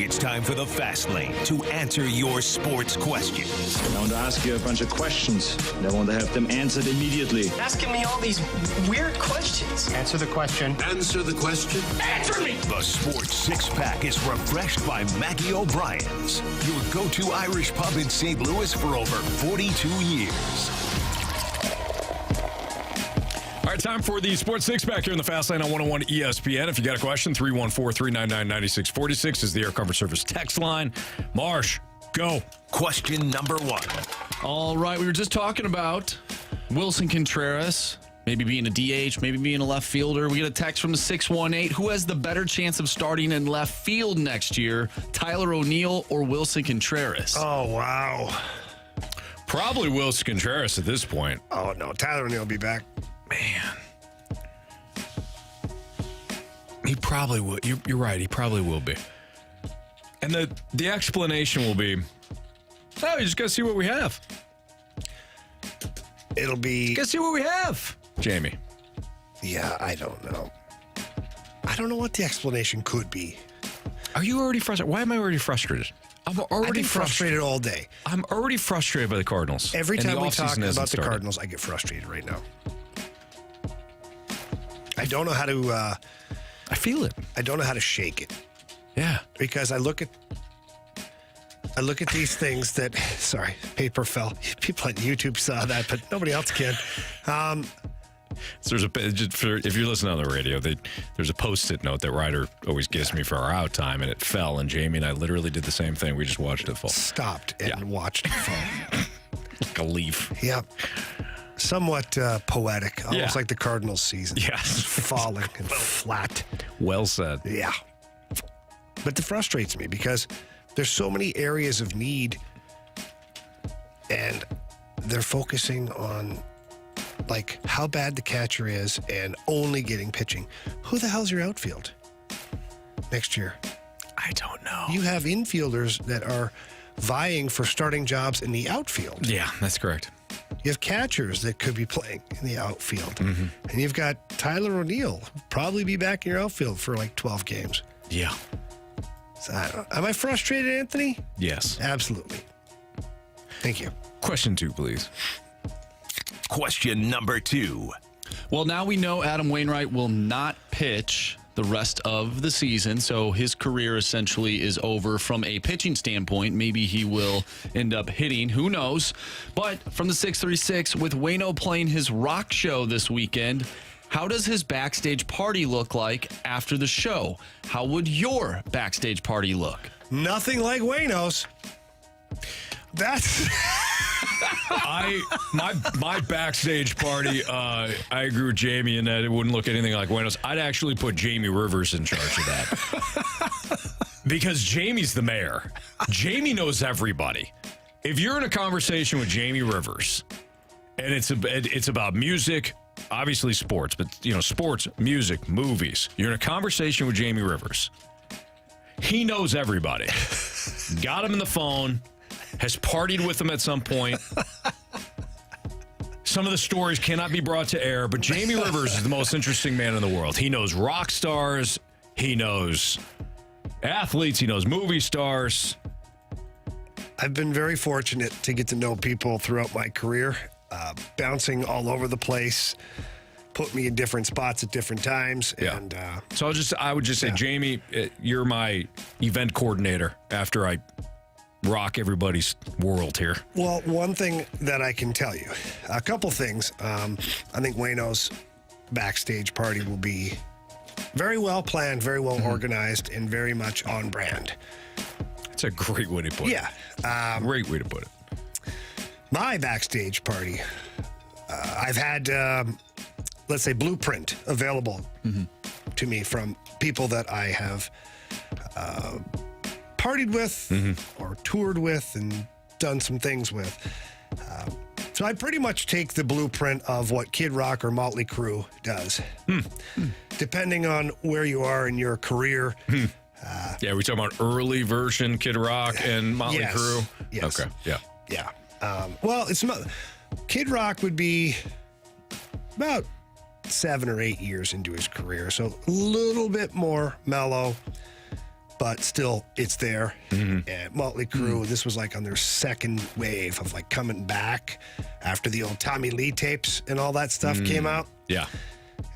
It's time for the Fast Lane to answer your sports questions. I want to ask you a bunch of questions, and I want to have them answered immediately. Asking me all these weird questions. Answer the question. Answer the question. Answer me! The Sports Six-Pack is refreshed by Maggie O'Brien's, your go-to Irish pub in St. Louis for over 42 years. All right, time for the Sports Six-Pack here in the Fast Lane on 101 ESPN. If you got a question, 314-399-9646 is the Air Comfort Service text line. Marsh, go. Question number 1. All right, we were just talking about Wilson Contreras, maybe being a DH, maybe being a left fielder. We get a text from the 618. Who has the better chance of starting in left field next year, Tyler O'Neill or Wilson Contreras? Oh, wow. Probably Wilson Contreras at this point. Oh, no. Tyler O'Neill will be back. Man. He probably will. You're right. He probably will be. And the explanation will be, oh, you just got to see what we have. It'll be... Got to see what we have, Jamie. Yeah, I don't know. I don't know what the explanation could be. Are you already frustrated? Why am I already frustrated? I'm already frustrated all day. I'm already frustrated by the Cardinals. Every And time the we offseason talk hasn't about the started. Cardinals, I get frustrated right now. I don't know how to... I feel it. I don't know how to shake it. Yeah. Because I look at these things that... Sorry, paper fell. People on YouTube saw that, but nobody else can. So there's if you're listening on the radio, there's a Post-it note that Ryder always gives me for our out time, and it fell, and Jamie and I literally did the same thing. We just watched it fall. Stopped and watched it fall. Like a leaf. Yep. Somewhat poetic, almost Yeah. like the Cardinals season. Yes. Falling and flat. Well said. Yeah. But it frustrates me because there's so many areas of need, and they're focusing on like how bad the catcher is and only getting pitching. Who the hell's your outfield next year? I don't know. You have infielders that are vying for starting jobs in the outfield. Yeah, that's correct. You have catchers that could be playing in the outfield. Mm-hmm. And you've got Tyler O'Neill, who'll probably be back in your outfield for like 12 games. Yeah. So am I frustrated, Anthony? Yes. Absolutely. Thank you. Question 2, please. Question number 2. Well, now we know Adam Wainwright will not pitch the rest of the season, so his career essentially is over from a pitching standpoint. Maybe he will end up hitting, who knows? But from the 636, with Waino playing his rock show this weekend, how does his backstage party look like after the show? How would your backstage party look? Nothing like Waino's. That's... My backstage party, I agree with Jamie in that it wouldn't look anything like Buenos. I'd actually put Jamie Rivers in charge of that. Because Jamie's the mayor. Jamie knows everybody. If you're in a conversation with Jamie Rivers, and it's about music, obviously sports, but sports, music, movies. You're in a conversation with Jamie Rivers. He knows everybody. Got him in the phone. Has partied with them at some point. Some of the stories cannot be brought to air, but Jamie Rivers is the most interesting man in the world. He knows rock stars. He knows athletes. He knows movie stars. I've been very fortunate to get to know people throughout my career, bouncing all over the place, put me in different spots at different times. Yeah. And so I would just say, Jamie, you're my event coordinator after I rock everybody's world here. Well, one thing that I can tell you, a couple things. I think Waino's backstage party will be very well planned, very well organized, and very much on brand. That's a great way to put it. Yeah. Great way to put it. My backstage party, I've had, let's say, blueprint available to me from people that I have partied with or toured with and done some things with. So I pretty much take the blueprint of what Kid Rock or Motley Crue does. Depending on where you are in your career. Yeah, we talking about early version Kid Rock and Motley Crue? Yes. Okay, yeah. Yeah. Well, it's not... Kid Rock would be about 7 or 8 years into his career, so a little bit more mellow. but still, it's there. And Motley Crue, this was like on their second wave of like coming back after the old Tommy Lee tapes and all that stuff came out. Yeah.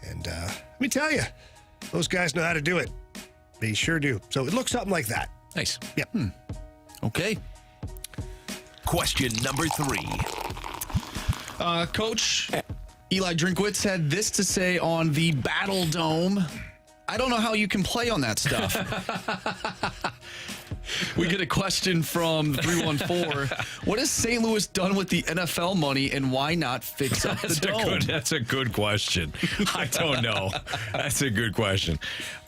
And let me tell you, those guys know how to do it. They sure do. So it looks something like that. Nice. Yep. Okay. Question number 3. Coach Eli Drinkwitz had this to say on the Battle Dome. I don't know how you can play on that stuff. We get a question from 314. What has St. Louis done with the NFL money, and why not fix up the dome? That's a good question. I don't know. That's a good question.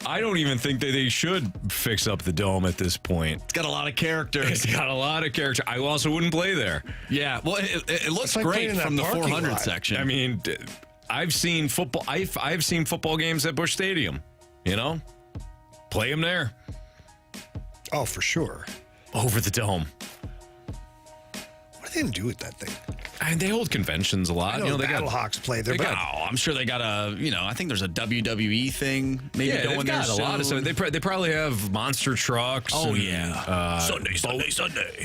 I don't even think that they should fix up the dome at this point. It's got a lot of character. It's got a lot of character. I also wouldn't play there. Yeah, well, it looks like great from the 400 lot. section. I mean, I've seen football. I've seen football games at Busch Stadium. You know, play them there. Oh, for sure. Over the dome. What do they even do with that thing? And they hold conventions a lot. I know, they Battlehawks play there. I'm sure they got I think there's a WWE thing maybe going there got a lot of stuff. They probably have monster trucks. Oh, and, yeah. Sunday.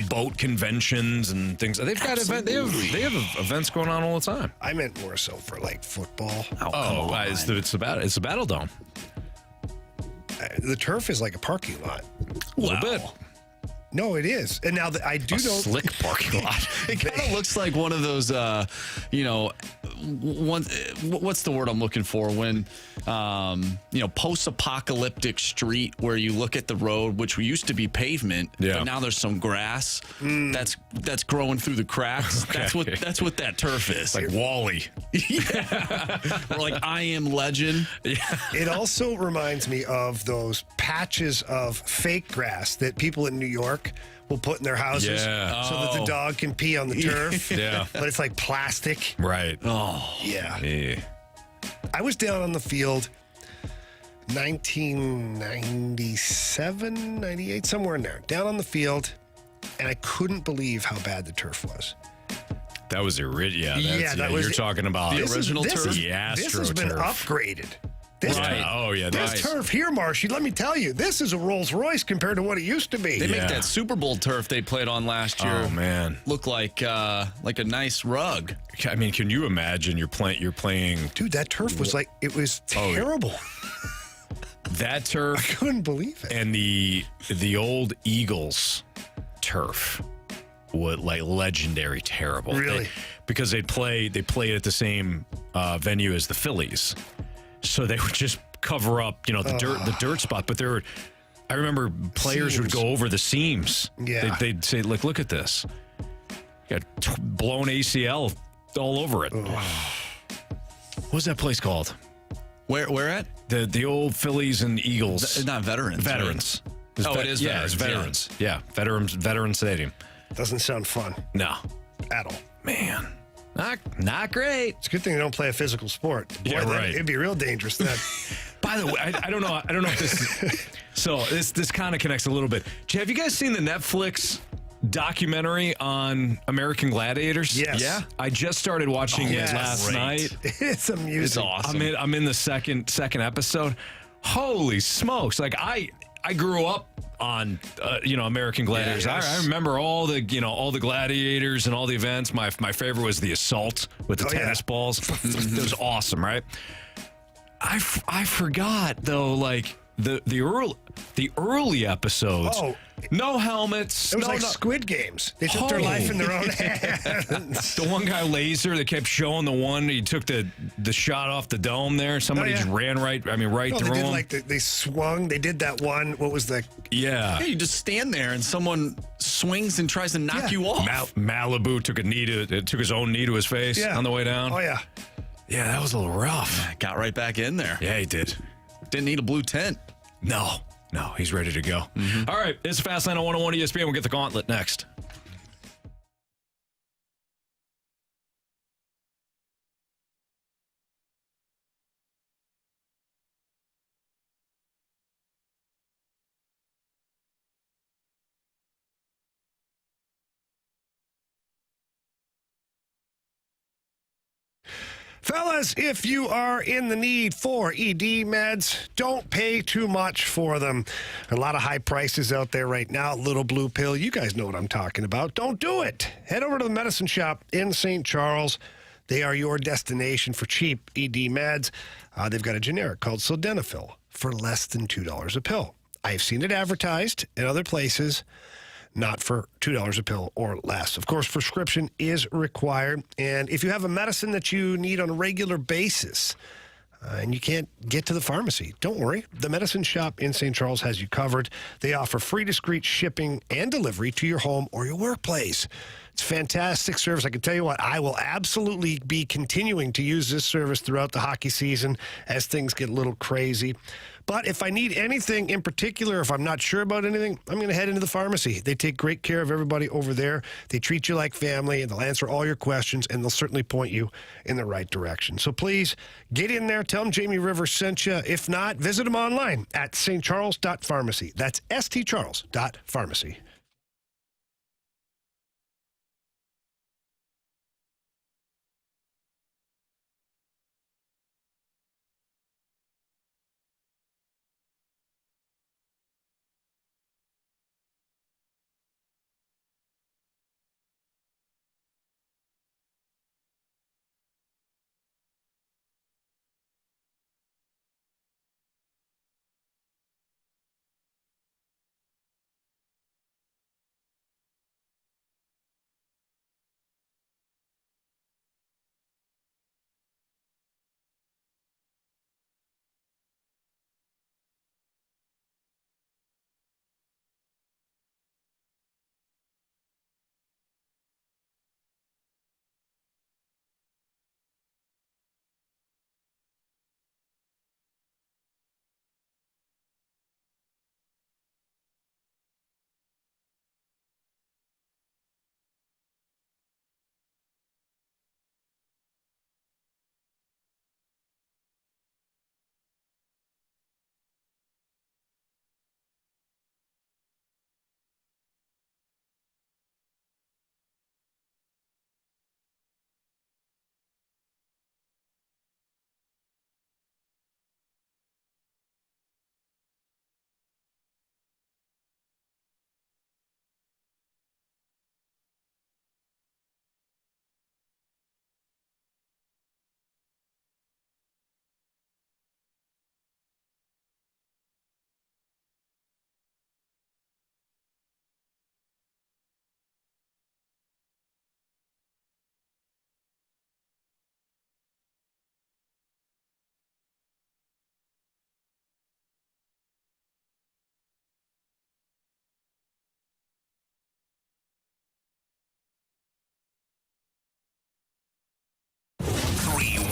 Boat conventions and things. They've got they have events going on all the time. I meant more so for like football. It's the Battle Dome. The turf is like a parking lot. A little bit. No, it is. And now I do know slick parking lot. It kind of looks like one of those, what's the word I'm looking for? When, post-apocalyptic street where you look at the road, which used to be pavement, but now there's some grass that's growing through the cracks. Okay. That's what that turf is. Like Wall-E. Or like I Am Legend. It also reminds me of those patches of fake grass that people in New York will put in their houses so that the dog can pee on the turf. Yeah. But it's like plastic. Right. Oh. Yeah. I was down on the field 1997, 98, somewhere in there. Down on the field, and I couldn't believe how bad the turf was. That was the original. You're talking about the original turf? The Astro This has been turf. upgraded. This turf here, Marshy, let me tell you, this is a Rolls Royce compared to what it used to be. They make that Super Bowl turf they played on last year. Oh man, look like a nice rug. I mean, can you imagine you're playing? Dude, that turf was like it was terrible. That turf, I couldn't believe it. And the old Eagles turf, was like legendary terrible. Really? Because they played at the same venue as the Phillies. So they would just cover up, the dirt spot. But I remember players would go over the seams. Yeah. They'd say, look at this. Got blown ACL all over it. What was that place called? Where at? The old Phillies and Eagles. Not Veterans. Veterans. Right? It is Veterans. Yeah, it's Veterans. Yeah, Veteran Stadium. Doesn't sound fun. No. At all. Man. Not great. It's a good thing they don't play a physical sport. Boy, right. It'd be real dangerous then. By the way, I don't know if this. So this kind of connects a little bit. Have you guys seen the Netflix documentary on American Gladiators? Yes. Yeah. I just started watching it last night. It's amusing. It's awesome. I'm in the second episode. Holy smokes! Like I grew up on American Gladiators. Yeah, yes. I remember all the gladiators and all the events. My favorite was the assault with the tennis balls. It was awesome, right? I forgot though, like the early episodes. Oh. No helmets. It was like Squid Games. They took their life in their own hands. The one guy laser that kept showing the one he took the shot off the dome there. Somebody just ran right through they him. did they swung. They did that one. What was the? Yeah. You just stand there and someone swings and tries to knock you off. Malibu took his own knee to his face on the way down. Oh yeah. Yeah, that was a little rough. Got right back in there. Yeah, he did. Didn't need a blue tent. No, he's ready to go. All right, it's Fastlane on 101 ESPN. We'll get the Gauntlet next. Fellas, if you are in the need for ED meds, don't pay too much for them. A lot of high prices out there right now. Little blue pill, you guys know what I'm talking about. Don't do it. Head over to the medicine shop in St. Charles. They are your destination for cheap ED meds. They've got a generic called Sildenafil for less than $2 a pill. I've seen it advertised in other places, not for $2 a pill or less. Of course, prescription is required. And if you have a medicine that you need on a regular basis and you can't get to the pharmacy, don't worry. The medicine shop in St. Charles has you covered. They offer free, discreet shipping and delivery to your home or your workplace. It's fantastic service. I can tell you what, I will absolutely be continuing to use this service throughout the hockey season as things get a little crazy. But if I need anything in particular, if I'm not sure about anything, I'm going to head into the pharmacy. They take great care of everybody over there. They treat you like family, and they'll answer all your questions, and they'll certainly point you in the right direction. So please get in there. Tell them Jamie Rivers sent you. If not, visit them online at stcharles.pharmacy. That's stcharles.pharmacy.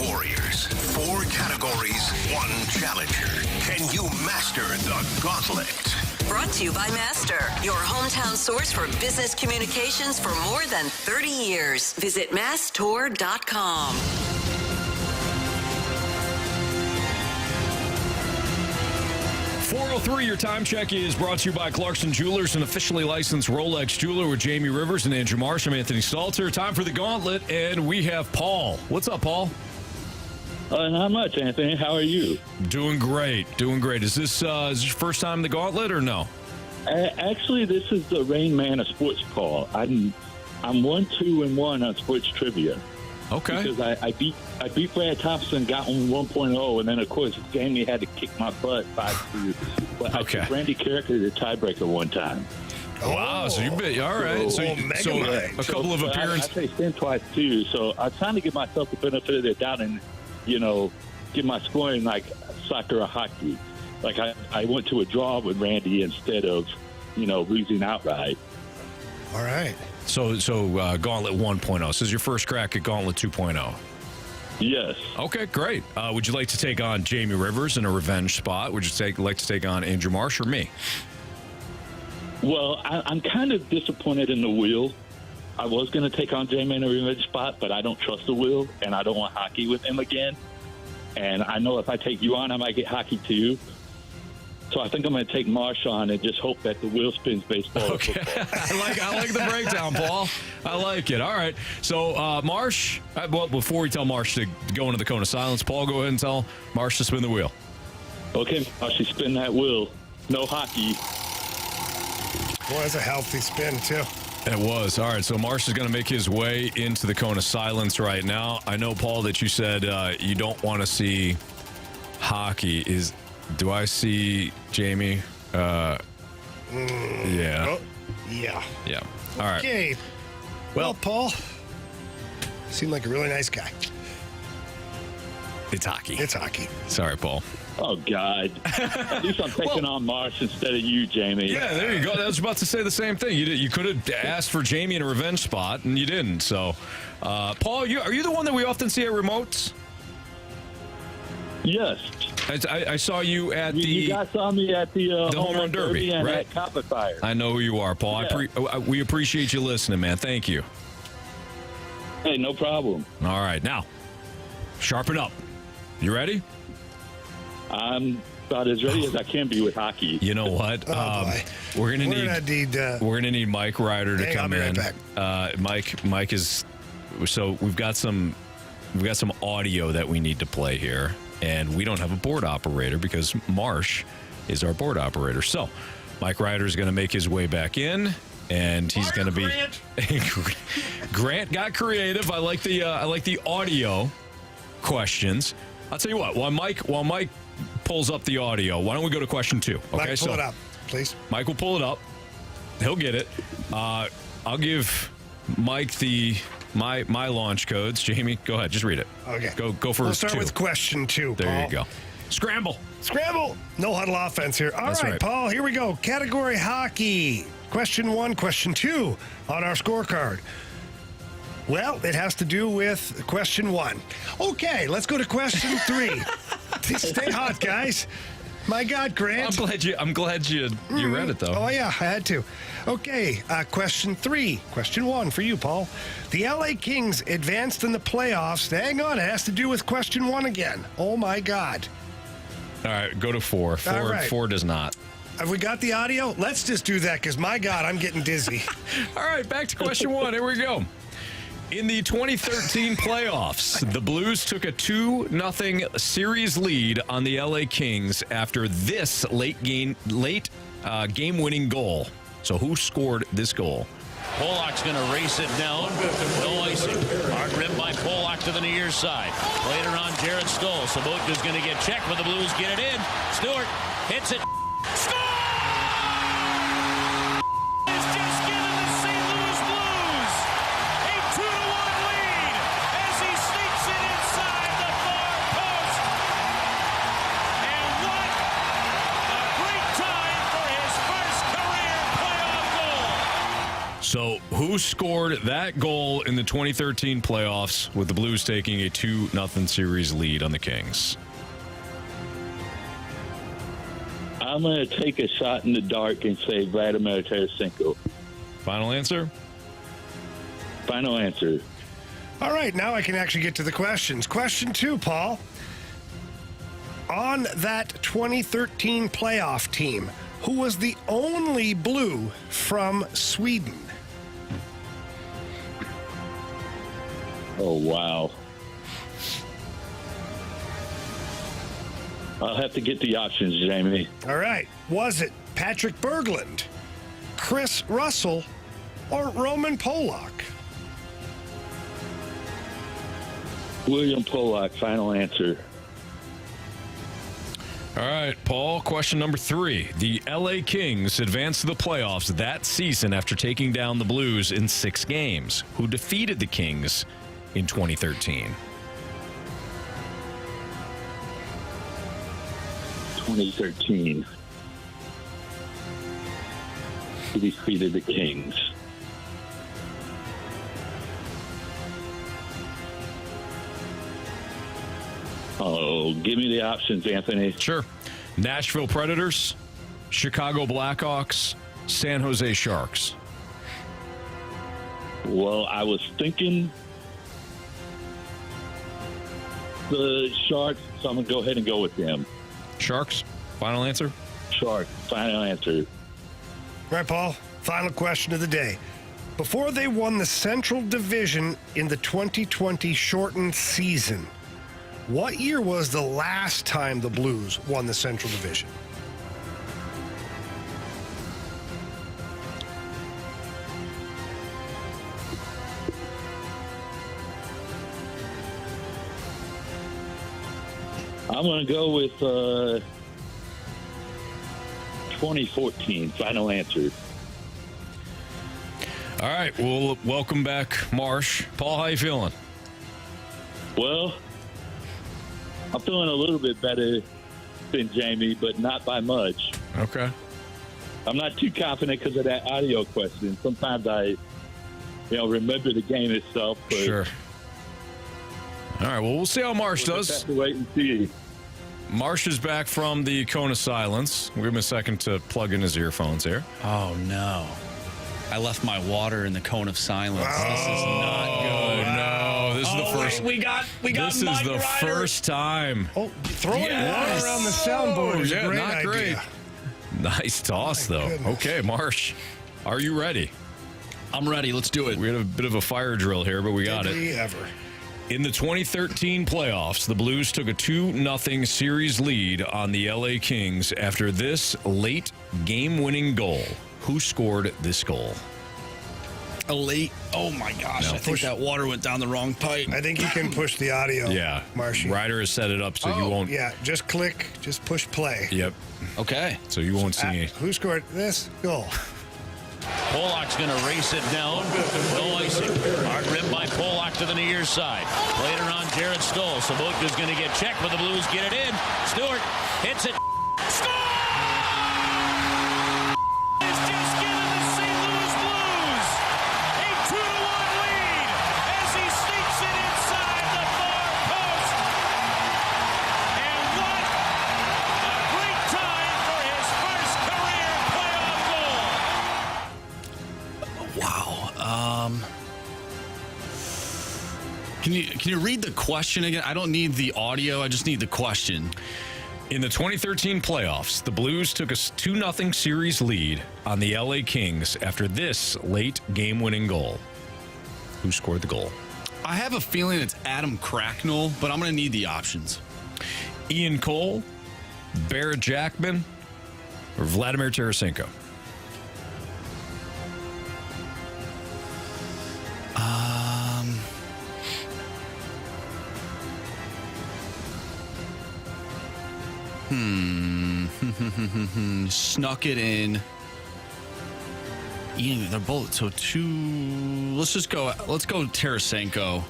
Warriors, 4 categories, 1 challenger. Can you master the Gauntlet? Brought to you by Master, your hometown source for business communications for more than 30 years. Visit masstour.com. 4:03, your time check is brought to you by Clarkson Jewelers, an officially licensed Rolex jeweler with Jamie Rivers and Andrew Marsh. I'm Anthony Stalter. Time for the Gauntlet, and we have Paul. What's up, Paul? Not much, Anthony. How are you? Doing great. Is this your first time in the Gauntlet or no? Actually, this is the Rain Man of sports call. I'm 1-2-1 on sports trivia. Okay. Because I beat Brad Thompson, got on 1.0, and then of course Jamie had to kick my butt 5-2. But I took Randy Carricker the tiebreaker one time. Wow, so you've been all right. So a couple of appearances. I faced him twice too, so I'm trying to give myself the benefit of the doubt and get my scoring like soccer or hockey. Like I went to a draw with Randy instead of losing outright. All right. So Gauntlet 1.0. This is your first crack at Gauntlet 2.0. Yes. Okay, great. Would you like to take on Jamie Rivers in a revenge spot? Would you like to take on Andrew Marsh or me? Well, I'm kind of disappointed in the wheel. I was going to take on Jamie in a revenge spot, but I don't trust the wheel, and I don't want hockey with him again. And I know if I take you on, I might get hockey too. So I think I'm going to take Marsh on and just hope that the wheel spins baseball. Okay. I like the breakdown, Paul. I like it. All right. So, Marsh, well, before we tell Marsh to go into the cone of silence, Paul, go ahead and tell Marsh to spin the wheel. Okay, Marsh, spin that wheel. No hockey. Boy, that's a healthy spin, too. It was. All right, so Marsh is going to make his way into the cone of silence right now. I know, Paul, that you said you don't want to see hockey. Do I see Jamie? Yeah. Oh, yeah. Yeah. All right. Okay. Well, Paul, seemed like a really nice guy. It's hockey. It's hockey. Sorry, Paul. Oh, God. At least I'm taking on Marsh instead of you, Jamie. Yeah, there you go. I was about to say the same thing. You could have asked for Jamie in a revenge spot, and you didn't. So, Paul, are you the one that we often see at remotes? Yes. I saw you at You guys saw me at the home run derby, and right? at Copper Fire. I know who you are, Paul. Yeah. We appreciate you listening, man. Thank you. Hey, no problem. All right, now, sharpen up. You ready? I'm about as ready as I can be with hockey. You know what? We're gonna need Mike Ryder to come in. Mike is. So we've got some audio that we need to play here, and we don't have a board operator because Marsh is our board operator. So Mike Ryder is going to make his way back in, and he's going to be. Grant got creative. I like the audio questions. I'll tell you what. While Mike pulls up the audio, why don't we go to question 2? Okay, Mike, pull it up, please. Mike will pull it up. He'll get it. I'll give Mike my launch codes. Jamie, go ahead. Just read it. Okay. Go for We'll start 2. with question 2, Paul. There you go. Scramble. No huddle offense here. All right, Paul, here we go. Category hockey. Question 1, question 2 on our scorecard. Well, it has to do with question 1. Okay, let's go to question 3. Stay hot, guys. My God, Grant. I'm glad you read it, though. Oh, yeah, I had to. Okay, question 3. Question 1 for you, Paul. The LA Kings advanced in the playoffs. Hang on, it has to do with question 1 again. Oh, my God. All right, go to 4. All right. 4 does not. Have we got the audio? Let's just do that because, my God, I'm getting dizzy. All right, back to question 1. Here we go. In the 2013 playoffs, the Blues took a 2-0 series lead on the LA Kings after this late game-winning goal. So who scored this goal? Pollock's going to race it down. No icing. Hard rim by Pollock to the near side. Later on, Jared Stoll. Sobotka's going to get checked, but the Blues get it in. Stewart hits it. Score! It's just given the St. Louis Blues a 2-1 lead as he sneaks it inside the far post. And what a great time for his first career playoff goal. So who scored that goal in the 2013 playoffs with the Blues taking a 2-0 series lead on the Kings? I'm going to take a shot in the dark and say Vladimir Tarasenko. Final answer? Final answer. All right, now I can actually get to the questions. Question 2, Paul. On that 2013 playoff team, who was the only Blue from Sweden? Oh, wow. I'll have to get the options, Jamie. All right. Was it Patrick Berglund, Chris Russell, or Roman Polak? William Polak, final answer. All right, Paul, question number 3. The LA Kings advanced to the playoffs that season after taking down the Blues in 6 games. Who defeated the Kings in 2013? 2013. He defeated the Kings. Oh, give me the options, Anthony. Sure. Nashville Predators, Chicago Blackhawks, San Jose Sharks. Well, I was thinking the Sharks, so I'm going to go ahead and go with them. Sharks, final answer? Sharks. Final answer. All right, Paul. Final question of the day. Before they won the Central Division in the 2020 shortened season, what year was the last time the Blues won the Central Division? I'm going to go with 2014. Final answer. All right. Well, welcome back, Marsh. Paul, how you feeling? Well, I'm feeling a little bit better than Jamie, but not by much. Okay. I'm not too confident because of that audio question. Sometimes I, remember the game itself. But Sure. All right. Well, we'll see how Marsh we'll does. just have to wait and see. Marsh is back from the cone of silence. We'll give him a second to plug in his earphones here. Oh, no. I left my water in the cone of silence. This is not good. No, this is the first. We got This is Mike the Ryder. first time. Oh, throwing water around the soundboard is a great not idea. great. Nice toss, though. goodness. Okay, Marsh, are you ready? I'm ready. Let's do it. We had a bit of a fire drill here, but we got Did it. we ever? In the 2013 playoffs, the Blues took a 2-0 series lead on the LA Kings after this late game-winning goal. Who scored this goal? A late. Oh, my gosh. No, I think that water went down the wrong pipe. I think you can push the audio. Yeah. Marshy. Ryder has set it up so you won't. Yeah, just click, just push play. Yep. Okay. So you won't see it. Who scored this goal? Pollock's going to race it down. No icing. Hard rim by Pollock to the near side. Played around Jared Stoll. Sobotka's going to get checked, but the Blues get it in. Stewart hits it. Score! It's just given the St. Louis Blues a 2-1 lead as he sneaks it inside the far post. And what a great time for his first career playoff goal. Wow. Can you read the question again? I don't need the audio. I just need the question. In the 2013 playoffs, the Blues took a 2-0 series lead on the LA Kings after this late game-winning goal. Who scored the goal? I have a feeling it's Adam Cracknell, but I'm going to need the options. Ian Cole, Barrett Jackman, or Vladimir Tarasenko? Snuck it in. Ian, they're both so two. Let's go Tarasenko.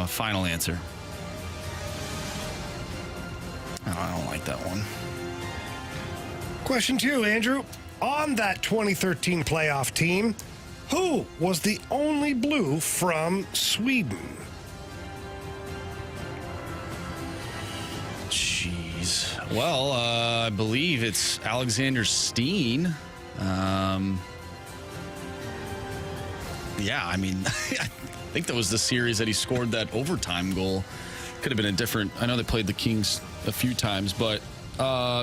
Final answer. Oh, I don't like that one. Question 2, Andrew. On that 2013 playoff team, who was the only Blue from Sweden? Jeez. Well, I believe it's Alexander Steen. Yeah, I mean, I think that was the series that he scored that overtime goal. Could have been a different. I know they played the Kings a few times, but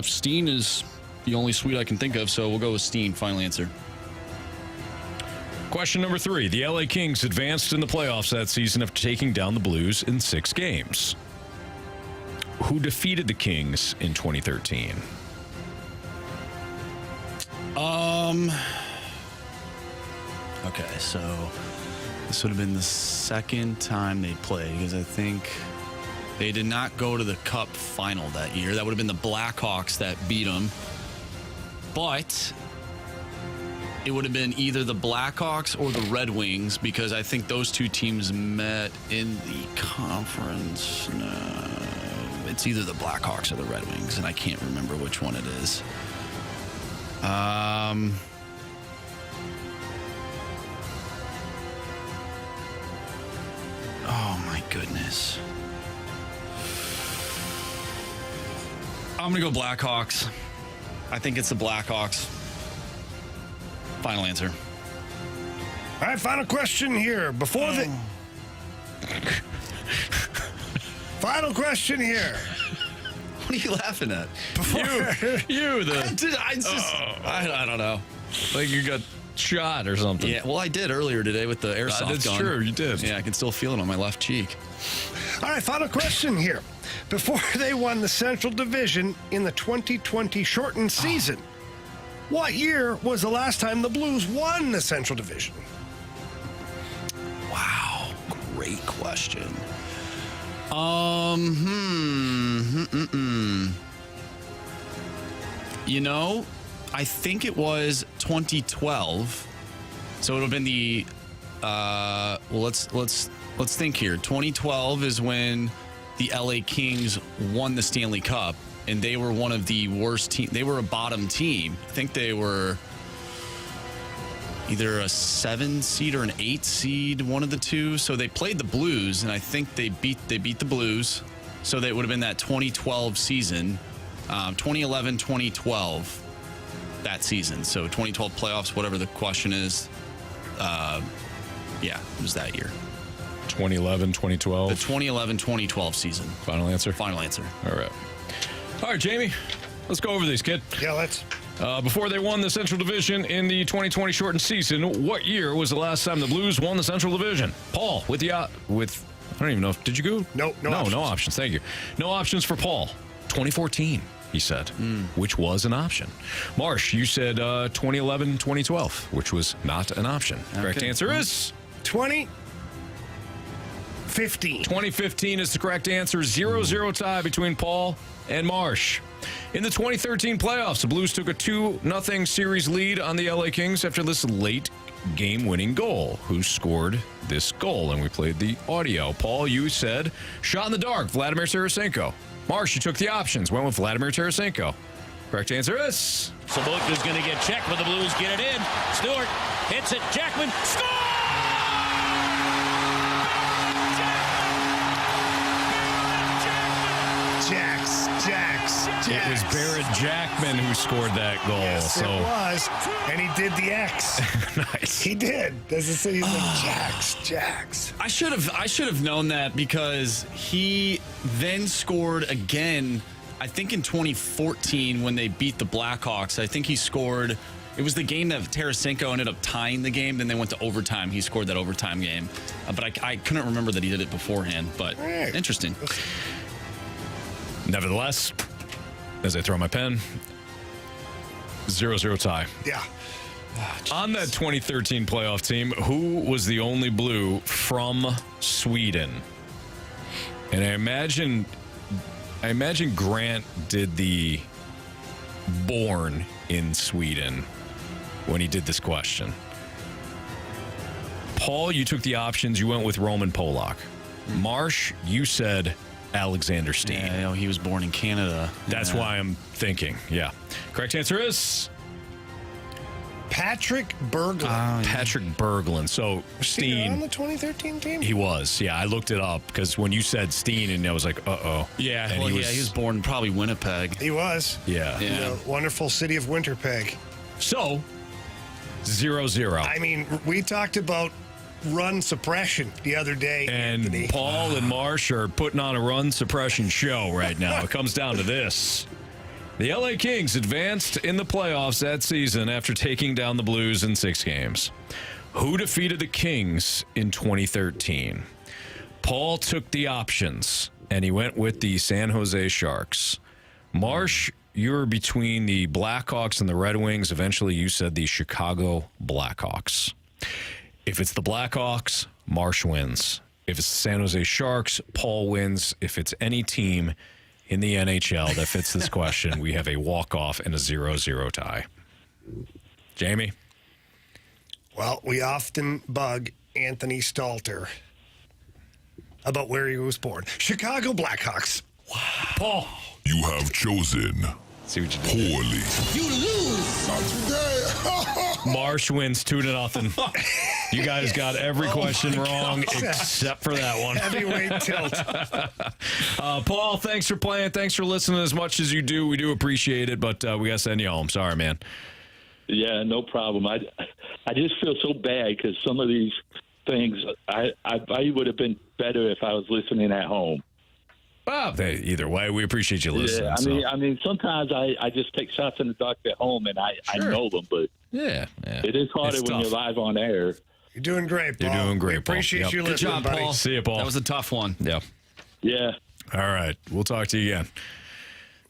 Steen is the only Swede I can think of, so we'll go with Steen. Final answer. Question number 3. The LA Kings advanced in the playoffs that season after taking down the Blues in 6 games. Who defeated the Kings in 2013? Okay, so this would have been the second time they played because I think they did not go to the Cup final that year. That would have been the Blackhawks that beat them. But it would have been either the Blackhawks or the Red Wings because I think those two teams met in the conference. No, it's either the Blackhawks or the Red Wings, and I can't remember which one it is. Oh, my goodness. I'm going to go Blackhawks. I think it's the Blackhawks. Final answer. All right, final question here. Final question here. What are you laughing at? You I don't know. Like you got shot or something. Yeah, well, I did earlier today with the airsoft gun. That's true, you did. Yeah, I can still feel it on my left cheek. All right, final question here. Before they won the Central Division in the 2020 shortened season, what year was the last time the Blues won the Central Division? Wow, great question. You know, I think it was 2012. So it would have been the let's think here. 2012 is when the LA Kings won the Stanley Cup, and they were one of the worst teams. They were a bottom team. I think they were either a 7 seed or an 8 seed, one of the two. So they played the Blues, and I think they beat the Blues. So that would have been that 2012 season, 2011, 2012, that season. So 2012 playoffs, whatever the question is. Yeah, it was that year. 2011, 2012. The 2011-2012 season. Final answer? Final answer. All right, Jamie, let's go over these, kid. Yeah, let's. Before they won the Central Division in the 2020 shortened season, what year was the last time the Blues won the Central Division? Paul, with I don't even know if, did you go? No options. No options. Thank you. No options for Paul. 2014, he said, which was an option. Marsh, you said 2011, 2012, which was not an option. Okay. Correct answer is 2015. 2015 is the correct answer. 0-0 tie between Paul and Marsh. In the 2013 playoffs, the Blues took a 2-0 series lead on the LA Kings after this late game-winning goal. Who scored this goal? And we played the audio. Paul, you said shot in the dark, Vladimir Tarasenko. Marsh, you took the options, went with Vladimir Tarasenko. Correct answer is... Samoka's going to get checked, but the Blues get it in. Stewart hits it. Jackman scores! Jax. It was Barrett Jackman who scored that goal. Yes, so it was. And he did the X. Nice. He did. Does it say he's like Jax? I should have known that because he then scored again, I think in 2014 when they beat the Blackhawks. I think he scored. It was the game that Tarasenko ended up tying the game. Then they went to overtime. He scored that overtime game. But I couldn't remember that he did it beforehand. But interesting. Nevertheless, as I throw my pen, 0-0 tie. Yeah. On that 2013 playoff team, who was the only Blue from Sweden? And I imagine Grant did the born in Sweden when he did this question. Paul, you took the options. You went with Roman Polak. Marsh, you said Alexander Steen. Yeah, I know he was born in Canada. That's why I'm thinking. Yeah. Correct answer is Patrick Berglund. Patrick Berglund. So Steen on the 2013 team? He was. Yeah, I looked it up because when you said Steen, and I was like, uh-oh. Yeah, and he was born probably Winnipeg. He was. Yeah. In the wonderful city of Winnipeg. So 0-0. I mean, we talked about run suppression the other day. And Anthony. Paul and Marsh are putting on a run suppression show right now. It comes down to this. The LA Kings advanced in the playoffs that season after taking down the Blues in 6 games. Who defeated the Kings in 2013? Paul took the options, and he went with the San Jose Sharks. Marsh, you were between the Blackhawks and the Red Wings. Eventually, you said the Chicago Blackhawks. If it's the Blackhawks, Marsh wins. If it's the San Jose Sharks, Paul wins. If it's any team in the NHL that fits this question, we have a walk-off and a 0-0 tie. Jamie? Well, we often bug Anthony Stalter about where he was born. Chicago Blackhawks. Wow. Paul. You have chosen poorly. You lose. Not today. Marsh wins 2-0. You guys got every question wrong except for that one. Heavyweight tilt. Paul, thanks for playing. Thanks for listening as much as you do. We do appreciate it, but we got to send you home. Sorry, man. Yeah, no problem. I just feel so bad because some of these things, I would have been better if I was listening at home. Well, either way, we appreciate you listening. Yeah, I mean, sometimes I just take shots in the dark at home, and I know them, but it is harder when you're live on air. You're doing great, Paul. You're doing great, We appreciate you Good listening, job, buddy. Paul. See you, Paul. That was a tough one. Yeah. Yeah. All right. We'll talk to you again.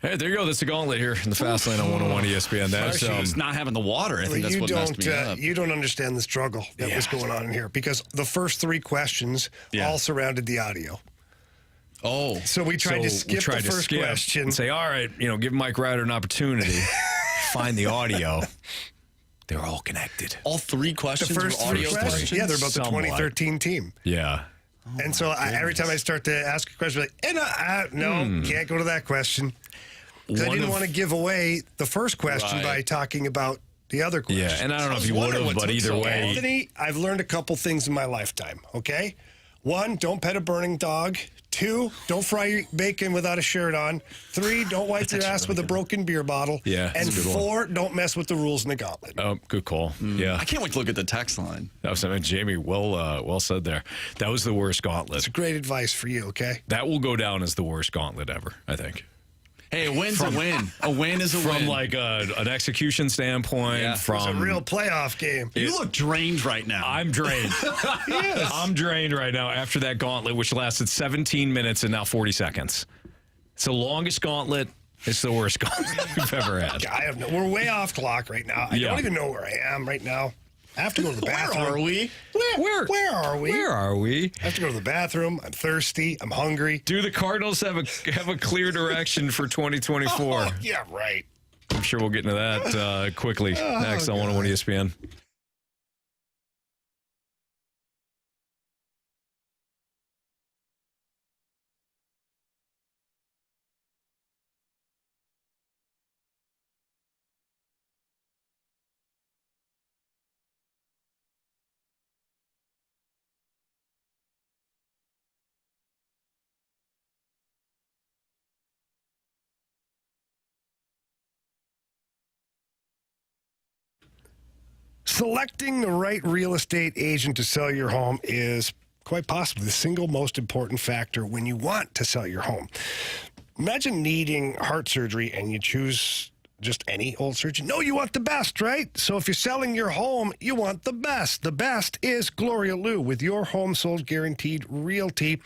Hey, there you go. That's the Gauntlet here in the Fast Lane on 101 ESPN. That's it's not having the water. I think that's what messed me up. You don't understand the struggle that was going on in here because the first 3 questions all surrounded the audio. Oh. So we tried to skip the first question. And say, all right, give Mike Ryder an opportunity. Find the audio. They're all connected. All 3 questions The first were 3 audio questions? Yeah, they're about the 2013 team. Yeah. And so every time I start to ask a question, can't go to that question. Because I didn't want to give away the first question by talking about the other question. Yeah, and I don't know if you would have, but either way. Anthony, I've learned a couple things in my lifetime, okay? 1, don't pet a burning dog. 2, don't fry your bacon without a shirt on. 3, don't wipe your ass with a broken beer bottle. Yeah, and that's a good one. 4, don't mess with the rules in the Gauntlet. Oh, good call. Yeah. I can't wait to look at the text line. That was Jamie. Well said there. That was the worst Gauntlet. It's great advice for you, okay? That will go down as the worst Gauntlet ever, I think. Hey, a win's a win. A win is a win. From like an execution standpoint. From It's a real playoff game. You look drained right now. I'm drained. Yes. I'm drained right now after that Gauntlet, which lasted 17 minutes and now 40 seconds. It's the longest Gauntlet. It's the worst Gauntlet we've ever had. We're way off clock right now. I don't even know where I am right now. I have to go to the bathroom. Where are we? Where are we? Where are we? I have to go to the bathroom. I'm thirsty. I'm hungry. Do the Cardinals have a clear direction for 2024? Oh, yeah, right. I'm sure we'll get into that quickly next on 101 ESPN. Selecting the right real estate agent to sell your home is quite possibly the single most important factor when you want to sell your home. Imagine needing heart surgery and you choose just any old surgeon. No, you want the best, right? So if you're selling your home, you want the best. The best is Gloria Lou with your home sold guaranteed realty.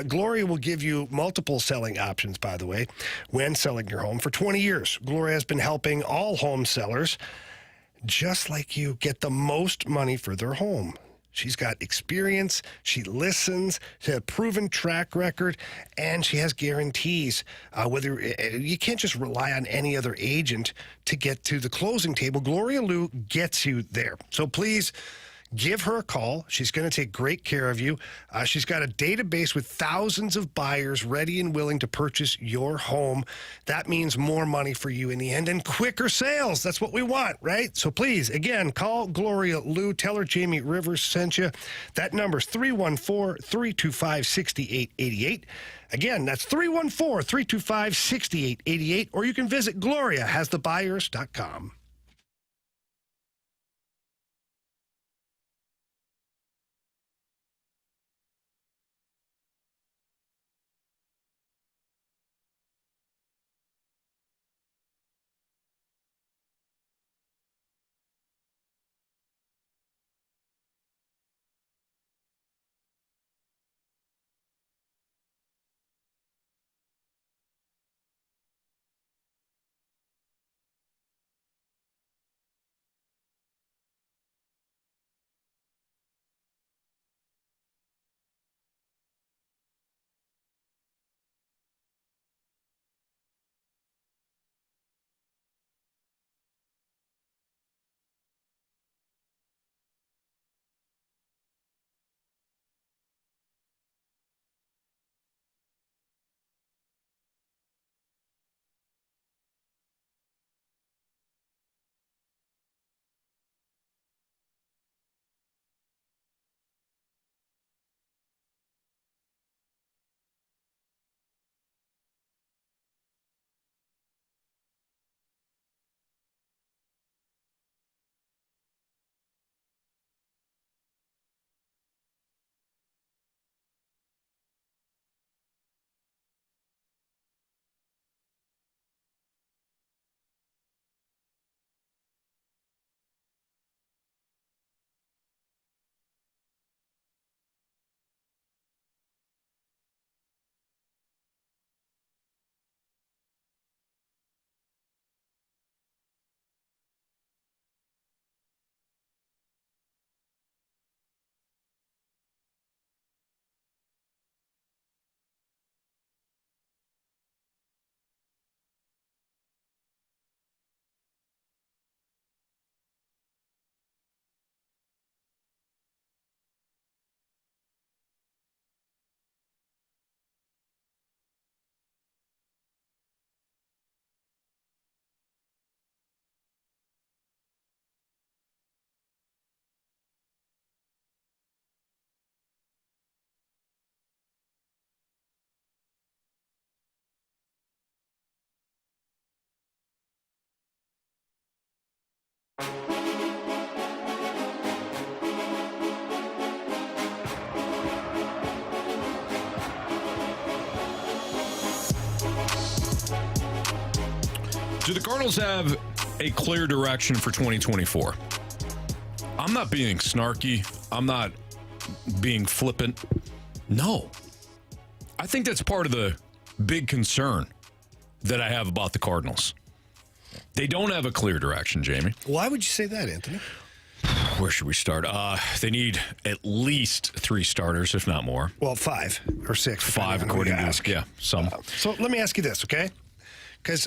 Gloria will give you multiple selling options, by the way, when selling your home. For 20 years, Gloria has been helping all home sellers just like you get the most money for their home. She's got experience, she listens, she has a proven track record, and she has guarantees. Whether you can't just rely on any other agent to get to the closing table. Gloria Lou gets you there. So please give her a call. She's going to take great care of you. She's got a database with thousands of buyers ready and willing to purchase your home. That means more money for you in the end and quicker sales. That's what we want, right? So please, again, call Gloria Lou. Tell her Jamie Rivers sent you. That number's 314-325-6888. Again, that's 314-325-6888. Or you can visit GloriaHasTheBuyers.com. Do the Cardinals have a clear direction for 2024? I'm not being snarky. I'm not being flippant. No. I think that's part of the big concern that I have about the Cardinals. They don't have a clear direction, Jamie. Why would you say that, Anthony? Where should we start? They need at least 3 starters, if not more. Well, 5 or 6. 5, according to this. Yeah, some. So let me ask you this, okay? Because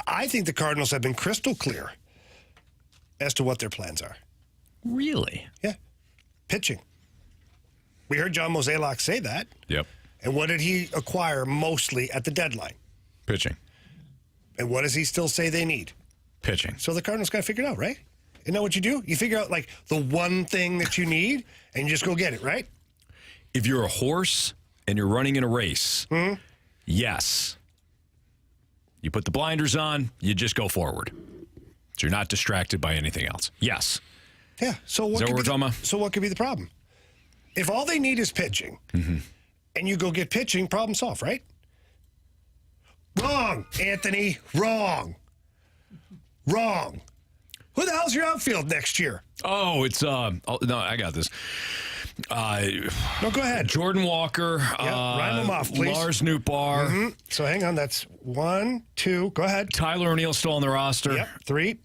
I think the Cardinals have been crystal clear as to what their plans are. Really? Yeah. Pitching. We heard John Mozeliak say that. Yep. And what did he acquire mostly at the deadline? Pitching. And what does he still say they need? Pitching. So the Cardinals got to figure it out, right? Isn't that what you do? You figure out, like, the one thing that you need, and you just go get it, right? If you're a horse and you're running in a race, yes. You put the blinders on, you just go forward. So you're not distracted by anything else. Yes. Yeah. So what, so what could be the problem? If all they need is pitching, and you go get pitching, problem solved, right? Wrong, Anthony. Wrong. Who the hell's your outfield next year? Oh, it's no, I got this. No, go ahead. Jordan Walker. Rhyme them off, please. Lars Nootbaar. So hang on. That's 1, 2. Go ahead. Tyler O'Neill's still on the roster. Yep. 3.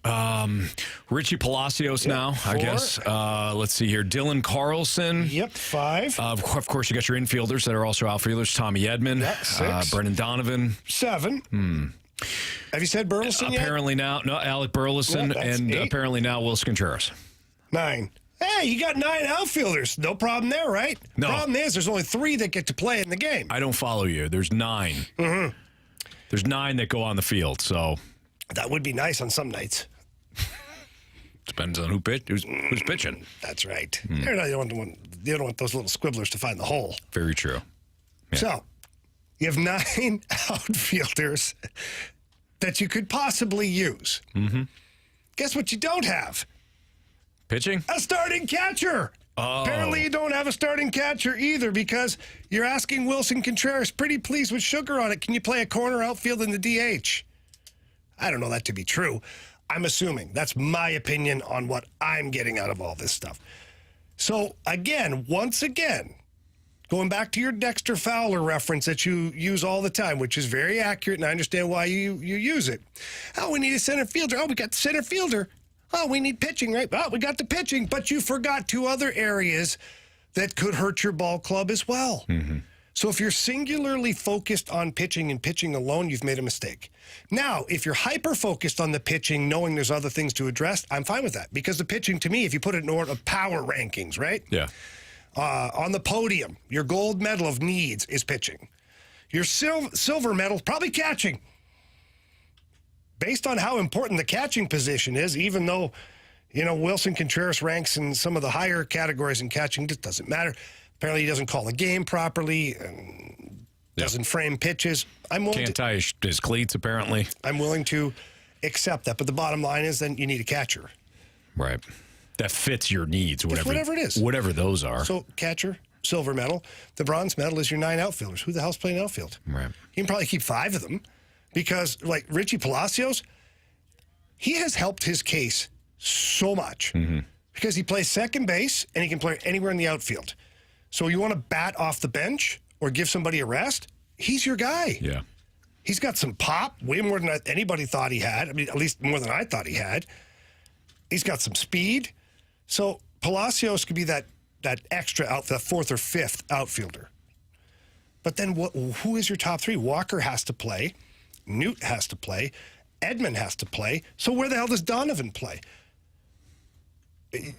Richie Palacios now, 4. I guess. Let's see here. Dylan Carlson. Yep. 5. Of course, you got your infielders that are also outfielders. Tommy Edman. Yep. 6. Brendan Donovan. 7. Have you said Burleson yet? Apparently now. No, Alec Burleson. Yeah, and 8. apparently now Wilson Contreras. 9. Hey, you got 9 outfielders. No problem there, right? No. Problem is there's only 3 that get to play in the game. I don't follow you. There's 9. There's 9 that go on the field, so. That would be nice on some nights. Depends on who's pitching. That's right. You don't want those little squibblers to find the hole. Very true. Yeah. So, you have 9 outfielders that you could possibly use. Guess what you don't have? Pitching? A starting catcher. Oh. Apparently you don't have a starting catcher either because you're asking Wilson Contreras, pretty please with sugar on it, can you play a corner outfield in the DH? I don't know that to be true. I'm assuming. That's my opinion on what I'm getting out of all this stuff. So, once again, going back to your Dexter Fowler reference that you use all the time, which is very accurate, and I understand why you use it. Oh, we need a center fielder. Oh, we got the center fielder. Oh, we need pitching, right? Oh, we got the pitching, but you forgot 2 other areas that could hurt your ball club as well. So if you're singularly focused on pitching and pitching alone, you've made a mistake. Now, if you're hyper-focused on the pitching, knowing there's other things to address, I'm fine with that. Because the pitching, to me, if you put it in order of power rankings, right? Yeah. On the podium, your gold medal of needs is pitching. Your silver medal, probably catching. Based on how important the catching position is, even though, Wilson Contreras ranks in some of the higher categories in catching, it doesn't matter. Apparently he doesn't call the game properly and doesn't frame pitches. Can't tie his cleats, apparently. I'm willing to accept that. But the bottom line is then you need a catcher. Right. That fits your needs, whatever it is. Whatever those are. So catcher, silver medal. The bronze medal is your 9 outfielders. Who the hell's playing outfield? Right. You can probably keep 5 of them. Because, like, Richie Palacios, he has helped his case so much. Because he plays second base, and he can play anywhere in the outfield. So you want to bat off the bench or give somebody a rest? He's your guy. Yeah. He's got some pop, way more than anybody thought he had. I mean, at least more than I thought he had. He's got some speed. So Palacios could be that extra that 4th or 5th outfielder. But then who is your top 3? Walker has to play. Newt has to play. Edman has to play. So where the hell does Donovan play?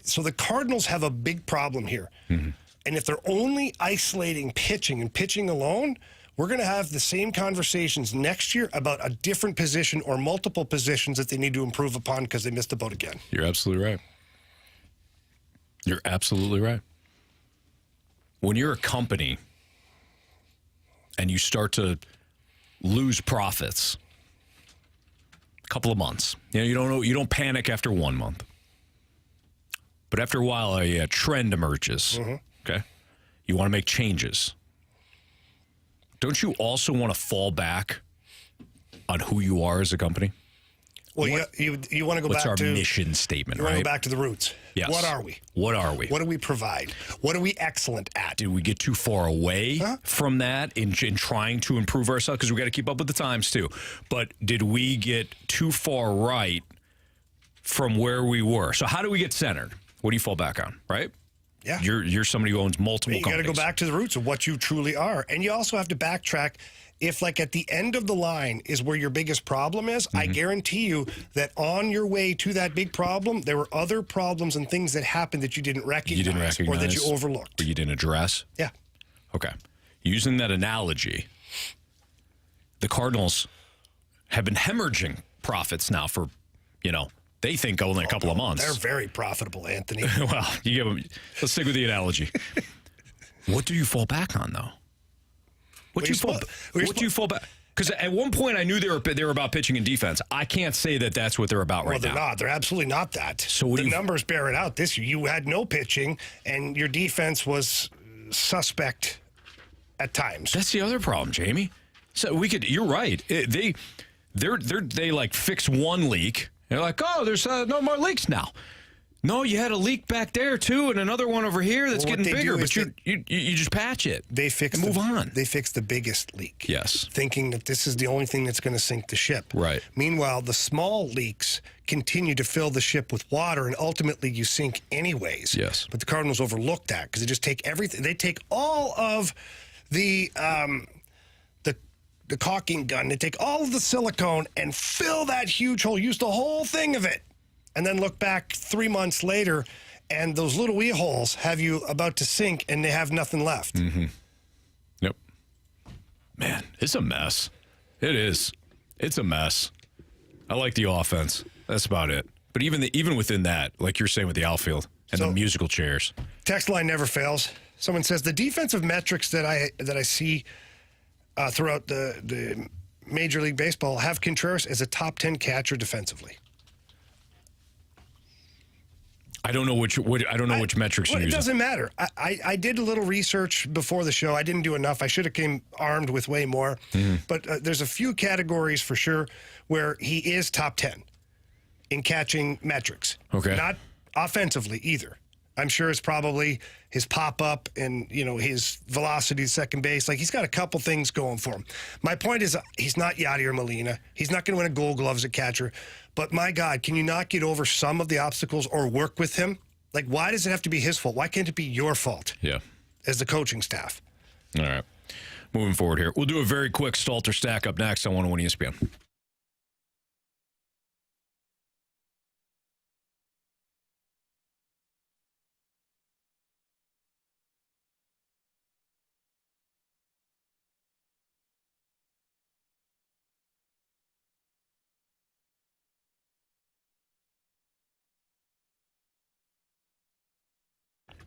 So the Cardinals have a big problem here. And if they're only isolating pitching and pitching alone, we're going to have the same conversations next year about a different position or multiple positions that they need to improve upon because they missed the boat again. You're absolutely right. You're absolutely right. When you're a company and you start to lose profits a couple of months, you don't panic after 1 month, but after a while a trend emerges. Okay, you want to make changes. Don't you also want to fall back on who you are as a company? Well, you want to go what's back to... What's our mission statement, you want right? to go back to the roots. Yes. What are we? What are we? What do we provide? What are we excellent at? Did we get too far away from that in trying to improve ourselves? Because we got to keep up with the times, too. But did we get too far right from where we were? So how do we get centered? What do you fall back on, right? Yeah. You're somebody who owns multiple companies. You got to go back to the roots of what you truly are. And you also have to backtrack. If, like, at the end of the line is where your biggest problem is, I guarantee you that on your way to that big problem, there were other problems and things that happened that you didn't recognize, or that you overlooked. Or you didn't address? Yeah. Okay. Using that analogy, the Cardinals have been hemorrhaging profits now for, they think only a couple of months. They're very profitable, Anthony. Well, you give them. Let's stick with the analogy. What do you fall back on, though? What do you fall back? Because at one point I knew they were about pitching and defense. I can't say that that's what they're about right now. Well, they're not. They're absolutely not that. So the numbers bear it out this year. You had no pitching, and your defense was suspect at times. That's the other problem, Jamie. So you're right. They like fix one leak. They're like, oh, there's no more leaks now. No, you had a leak back there too, and another one over here that's getting bigger. But you just patch it. They fix move on. They fix the biggest leak. Yes, thinking that this is the only thing that's going to sink the ship. Right. Meanwhile, the small leaks continue to fill the ship with water, and ultimately you sink anyways. Yes. But the Cardinals overlook that because they just take everything. They take all of the caulking gun. They take all of the silicone and fill that huge hole. Use the whole thing of it. And then look back 3 months later, and those little wee holes have you about to sink, and they have nothing left. Mm-hmm. Yep. Man, it's a mess. It is. It's a mess. I like the offense. That's about it. But even within that, like you're saying with the outfield and the musical chairs. Text line never fails. Someone says the defensive metrics that I see throughout the Major League Baseball have Contreras as a top 10 catcher defensively. I don't know which metrics you're using. It doesn't matter. I did a little research before the show. I didn't do enough. I should have came armed with way more. Mm-hmm. But there's a few categories for sure where he is top 10 in catching metrics. Okay. Not offensively either. I'm sure it's probably his pop-up and, his velocity to second base. Like, he's got a couple things going for him. My point is he's not Yadier Molina. He's not going to win a Gold Glove as a catcher. But, my God, can you not get over some of the obstacles or work with him? Like, why does it have to be his fault? Why can't it be your fault? Yeah. As the coaching staff. All right. Moving forward here. We'll do a very quick Stalter stack up next on 101 ESPN.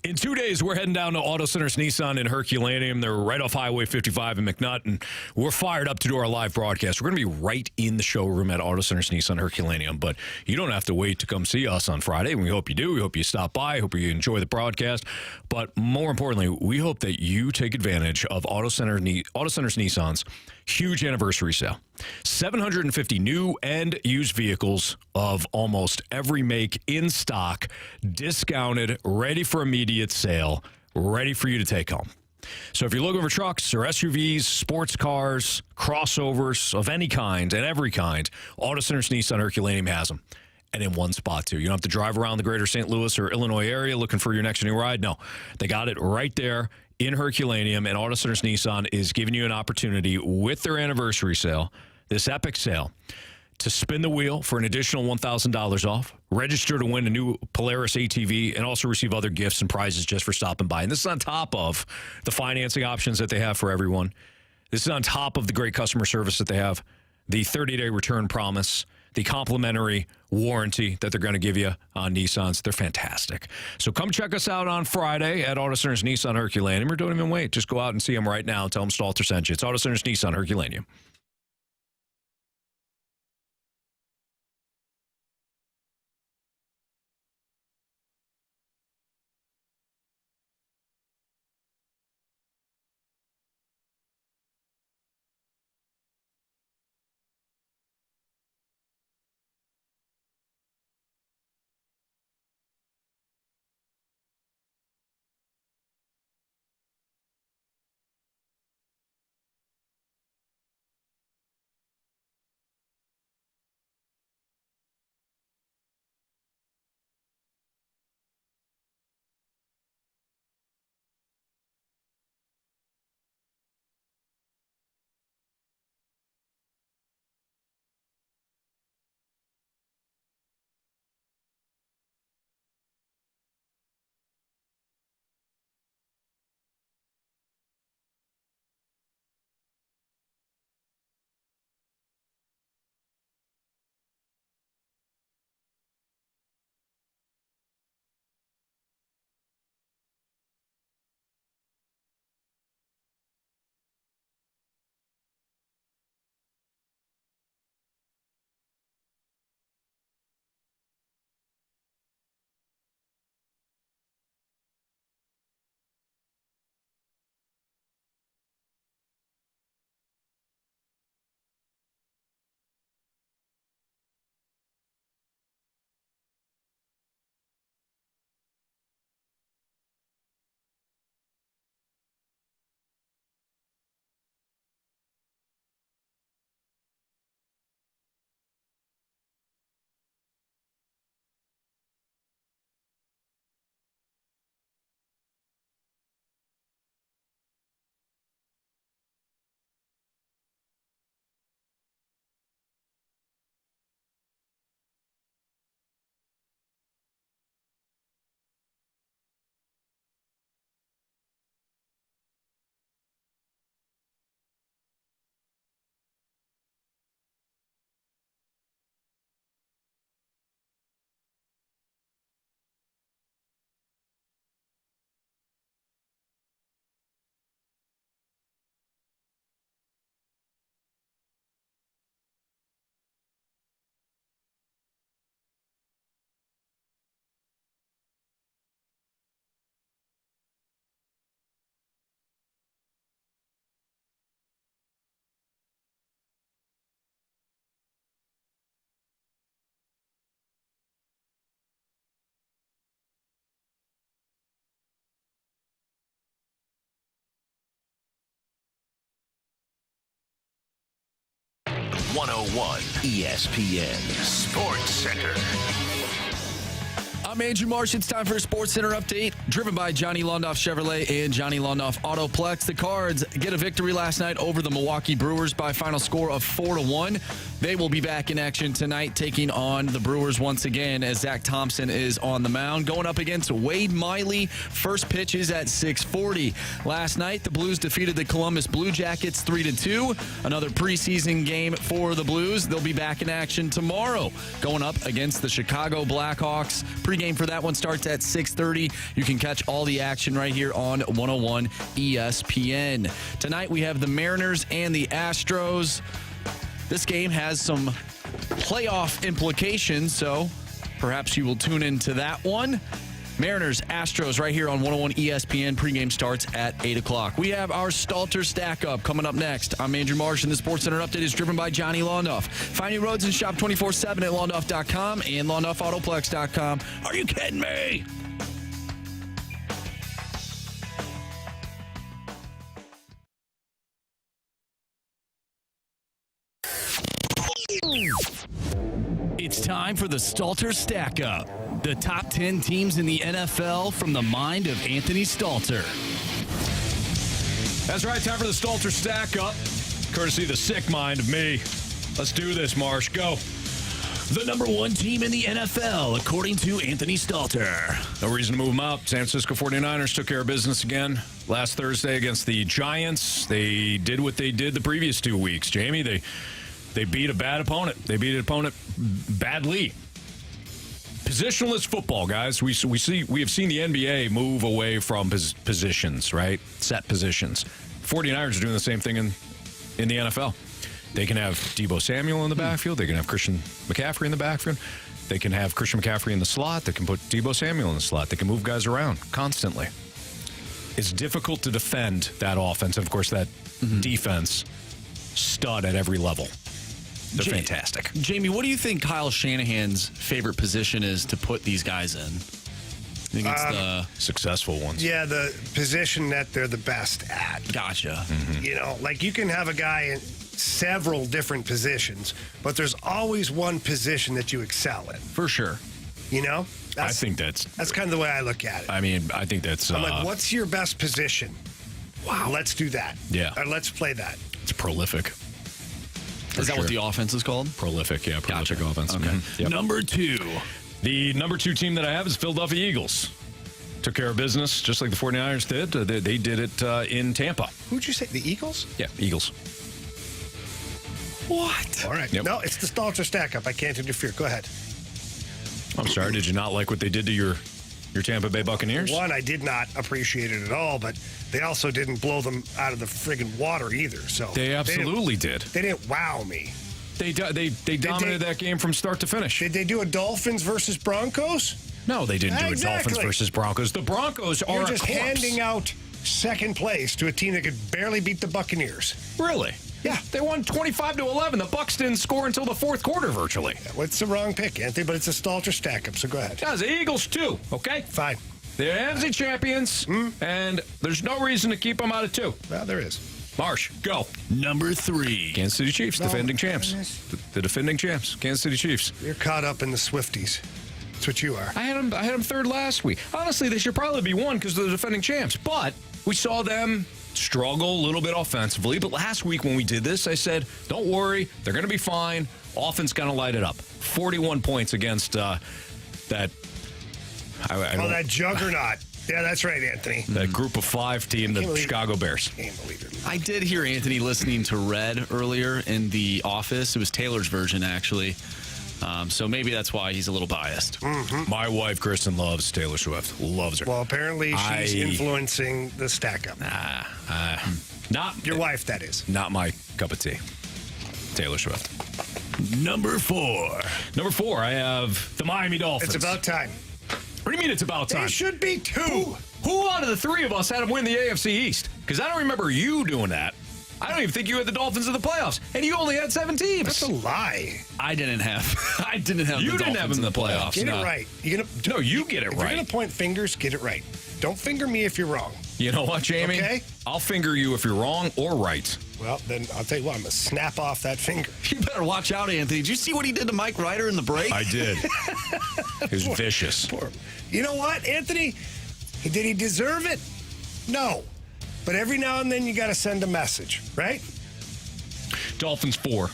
In 2 days, we're heading down to Auto Centers Nissan in Herculaneum. They're right off Highway 55 in McNutt, and we're fired up to do our live broadcast. We're going to be right in the showroom at Auto Centers Nissan Herculaneum, but you don't have to wait to come see us on Friday. We hope you do. We hope you stop by. Hope you enjoy the broadcast. But more importantly, we hope that you take advantage of Auto Centers Nissan's huge anniversary sale. 750 new and used vehicles of almost every make in stock, discounted, ready for immediate sale, ready for you to take home. So if you're looking for trucks or SUVs, sports cars, crossovers of any kind and every kind, Auto Centers Nissan Herculaneum has them. And in one spot, too. You don't have to drive around the greater St. Louis or Illinois area looking for your next new ride. No, they got it right there in Herculaneum, and Auto Centers Nissan is giving you an opportunity with their anniversary sale, this epic sale, to spin the wheel for an additional $1,000 off, register to win a new Polaris ATV, and also receive other gifts and prizes just for stopping by. And this is on top of the financing options that they have for everyone. This is on top of the great customer service that they have, the 30-day return promise, the complimentary warranty that they're going to give you on Nissans. They're fantastic. So come check us out on Friday at Auto Centers Nissan Herculaneum, or don't even wait. Just go out and see them right now and tell them Stalter sent you. It's Auto Centers Nissan Herculaneum. 101 ESPN Sports Center. I'm Andrew Marsh. It's time for a Sports Center update, driven by Johnny Londoff Chevrolet and Johnny Londoff Autoplex. The Cards get a victory last night over the Milwaukee Brewers by a final score of 4-1. They will be back in action tonight, taking on the Brewers once again as Zach Thompson is on the mound, going up against Wade Miley. First pitch is at 6:40. Last night, the Blues defeated the Columbus Blue Jackets 3-2. Another preseason game for the Blues. They'll be back in action tomorrow, going up against the Chicago Blackhawks. Game for that one starts at 6:30. You can catch all the action right here on 101 ESPN. Tonight we have the Mariners and the Astros. This game has some playoff implications, so perhaps you will tune into that one. Mariners, Astros right here on 101 ESPN. Pregame starts at 8 o'clock. We have our Stalter Stackup coming up next. I'm Andrew Marsh, and the Sports Center update is driven by Johnny Londoff. Find your roads and shop 24/7 at Londoff.com and LondoffAutoplex.com. Are you kidding me? It's time for the Stalter Stackup. The top 10 teams in the NFL from the mind of Anthony Stalter. That's right, time for the Stalter Stackup. Courtesy of the sick mind of me. Let's do this, Marsh. Go. The number one team in the NFL, according to Anthony Stalter. No reason to move them up. San Francisco 49ers took care of business again last Thursday against the Giants. They did what they did the previous 2 weeks, Jamie. They beat a bad opponent. They beat an opponent badly. Positionless football, guys. We have seen the NBA move away from positions, right? Set positions. 49ers are doing the same thing in the NFL. They can have Deebo Samuel in the backfield. They can have Christian McCaffrey in the backfield. They can have Christian McCaffrey in the slot. They can put Deebo Samuel in the slot. They can move guys around constantly. It's difficult to defend that offense. And, of course, that defense, stud at every level. They're fantastic. Jamie, what do you think Kyle Shanahan's favorite position is to put these guys in? I think it's the successful ones. Yeah, the position that they're the best at. Gotcha. Mm-hmm. You know, like you can have a guy in several different positions, but there's always one position that you excel in. For sure. You know? I think that's kind of the way I look at it. I mean, I think that's... I'm like, what's your best position? Wow. Let's do that. Yeah. Or let's play that. It's prolific. Is that what the offense is called? Prolific, yeah. Prolific offense. Okay. Mm-hmm. Yep. Number 2. The number 2 team that I have is Philadelphia Eagles. Took care of business just like the 49ers did. They did it in Tampa. Who'd you say? The Eagles? Yeah, Eagles. What? All right. Yep. No, it's the Stalter Stackup. I can't interfere. Go ahead. I'm sorry. Did you not like what they did to your Tampa Bay Buccaneers? One, I did not appreciate it at all, but they also didn't blow them out of the friggin' water either. So they absolutely did. They didn't wow me. They dominated that game from start to finish. Did they do a Dolphins versus Broncos? No, they didn't do a Dolphins versus Broncos. The Broncos are just handing out second place to a team that could barely beat the Buccaneers. Really? Yeah. They won 25-11. The Bucs didn't score until the fourth quarter, virtually. Yeah, well, it's the wrong pick, Anthony, but it's a Stalter Stackup, so go ahead. Yeah, the Eagles, too, okay? Fine. They're NFC champions, and there's no reason to keep them out of 2. Well, there is. Marsh, go. Number 3. Kansas City Chiefs, defending champs. The defending champs, Kansas City Chiefs. You're caught up in the Swifties. That's what you are. I had them third last week. Honestly, they should probably be 1 because they're the defending champs. But we saw them struggle a little bit offensively. But last week when we did this, I said, don't worry, they're going to be fine. Offense going to light it up. 41 points against that. That juggernaut. Yeah, that's right, Anthony. That group of 5 team, the Chicago Bears. Can't believe it. I did hear Anthony listening to Red earlier in the office. It was Taylor's version, actually. So maybe that's why he's a little biased. Mm-hmm. My wife, Kristen, loves Taylor Swift. Loves her. Well, apparently she's influencing the Stackup. Not your wife, that is. Not my cup of tea. Taylor Swift. Number 4. Number 4, I have the Miami Dolphins. It's about time. What do you mean it's about time? They should be 2. Who out of the 3 of us had them win the AFC East? Because I don't remember you doing that. I don't even think you had the Dolphins in the playoffs, and you only had 7 teams. That's a lie. I didn't have. You didn't have them in the playoffs. Get it right. You get it right. If you're gonna point fingers, get it right. Don't finger me if you're wrong. You know what, Jamie? Okay. I'll finger you if you're wrong or right. Well, then I'll tell you what, I'm going to snap off that finger. You better watch out, Anthony. Did you see what he did to Mike Ryder in the break? I did. He was vicious. You know what, Anthony? Did he deserve it? No. But every now and then you got to send a message, right? Dolphins 4.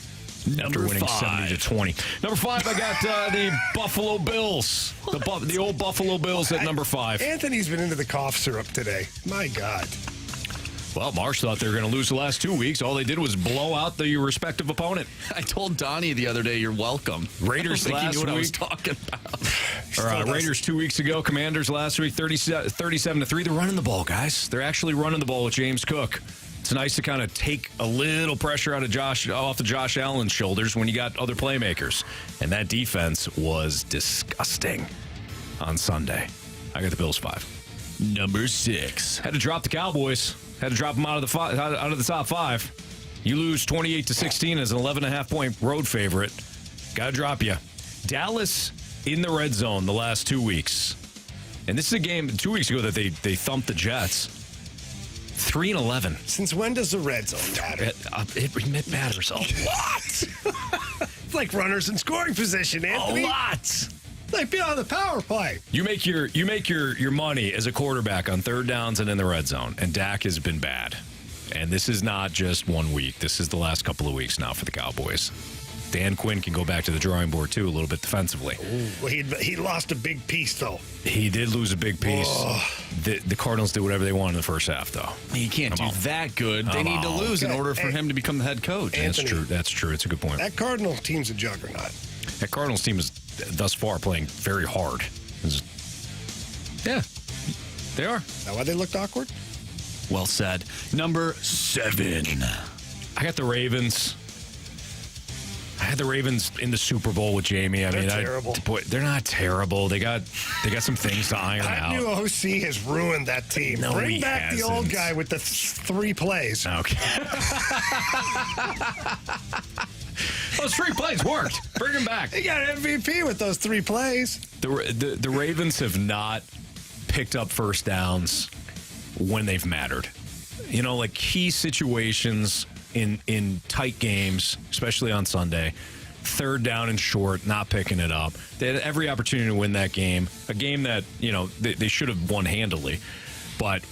After winning 70-20. Number 5, I got the Buffalo Bills. The old Buffalo Bills at number 5. Anthony's been into the cough syrup today. My God. Well, Marsh thought they were going to lose the last 2 weeks. All they did was blow out the respective opponent. I told Donnie the other day, you're welcome. Raiders last week. I was talking about. Raiders 2 weeks ago. Commanders last week, 37-3. They're running the ball, guys. They're actually running the ball with James Cook. It's nice to kind of take a little pressure off of Josh Allen's shoulders when you got other playmakers. And that defense was disgusting on Sunday. I got the Bills 5. Number 6. Had to drop the Cowboys. Had to drop them out of the top 5. You lose 28-16 as an 11.5-point road favorite. Got to drop you. Dallas in the red zone the last 2 weeks. And this is a game 2 weeks ago that they thumped the Jets. 3-11. Since when does the red zone matter? It matters a lot. It's like runners in scoring position, Anthony. A lot. It's like being on the power play. You make your money as a quarterback on third downs and in the red zone, and Dak has been bad. And this is not just 1 week. This is the last couple of weeks now for the Cowboys. Dan Quinn can go back to the drawing board, too, a little bit defensively. Well, he lost a big piece, though. He did lose a big piece. Oh. The Cardinals did whatever they wanted in the first half, though. He can't do that good. They need to lose in order for him to become the head coach. Anthony, That's true. It's a good point. That Cardinals team's a juggernaut. That Cardinals team is thus far playing very hard. Yeah, they are. Is that why they looked awkward? Well said. Number 7. I got the Ravens. I had the Ravens in the Super Bowl with Jamie. They're terrible. They're not terrible. They got some things to iron out. That new OC has ruined that team. No, Bring he back hasn't. the old guy with the 3 plays. Okay. Those 3 plays worked. Bring him back. He got an MVP with those 3 plays. The Ravens have not picked up first downs when they've mattered. You know, like key situations in tight games, especially on Sunday, third down and short, not picking it up. They had every opportunity to win that game, a game that, you know, they should have won handily. But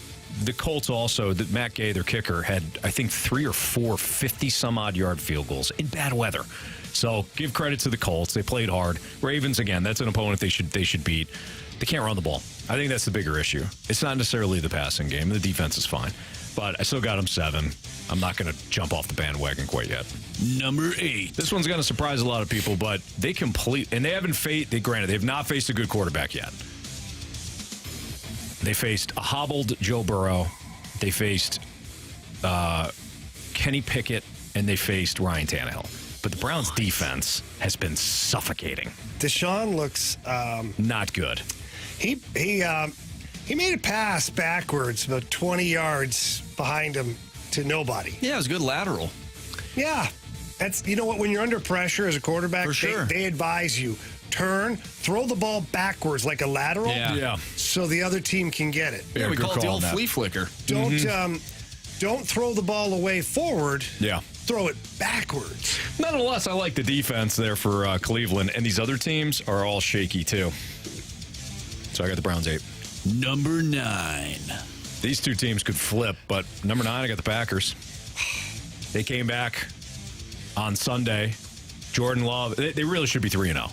the Colts also, Matt Gay, their kicker, had, I think, 3 or 4 50-some-odd yard field goals in bad weather. So give credit to the Colts. They played hard. Ravens, again, that's an opponent they should beat. They can't run the ball. I think that's the bigger issue. It's not necessarily the passing game. The defense is fine. But I still got them 7. I'm not going to jump off the bandwagon quite yet. Number 8. This one's going to surprise a lot of people, but they they've not faced a good quarterback yet. They faced a hobbled Joe Burrow. They faced Kenny Pickett, and they faced Ryan Tannehill. But the Browns' defense has been suffocating. Deshaun looks not good. He made a pass backwards about 20 yards behind him to nobody. Yeah, it was a good lateral. Yeah. That's, you know what, when you're under pressure as a quarterback, For sure. they advise you, turn, throw the ball backwards like a lateral so the other team can get it. Yeah, we call it the old flea flicker. Don't throw the ball away forward. Yeah. Throw it backwards. Nonetheless, I like the defense there for Cleveland, and these other teams are all shaky too. So I got the Browns 8. Number 9. These 2 teams could flip, but number 9, I got the Packers. They came back on Sunday. Jordan Love, they really should be 3-0.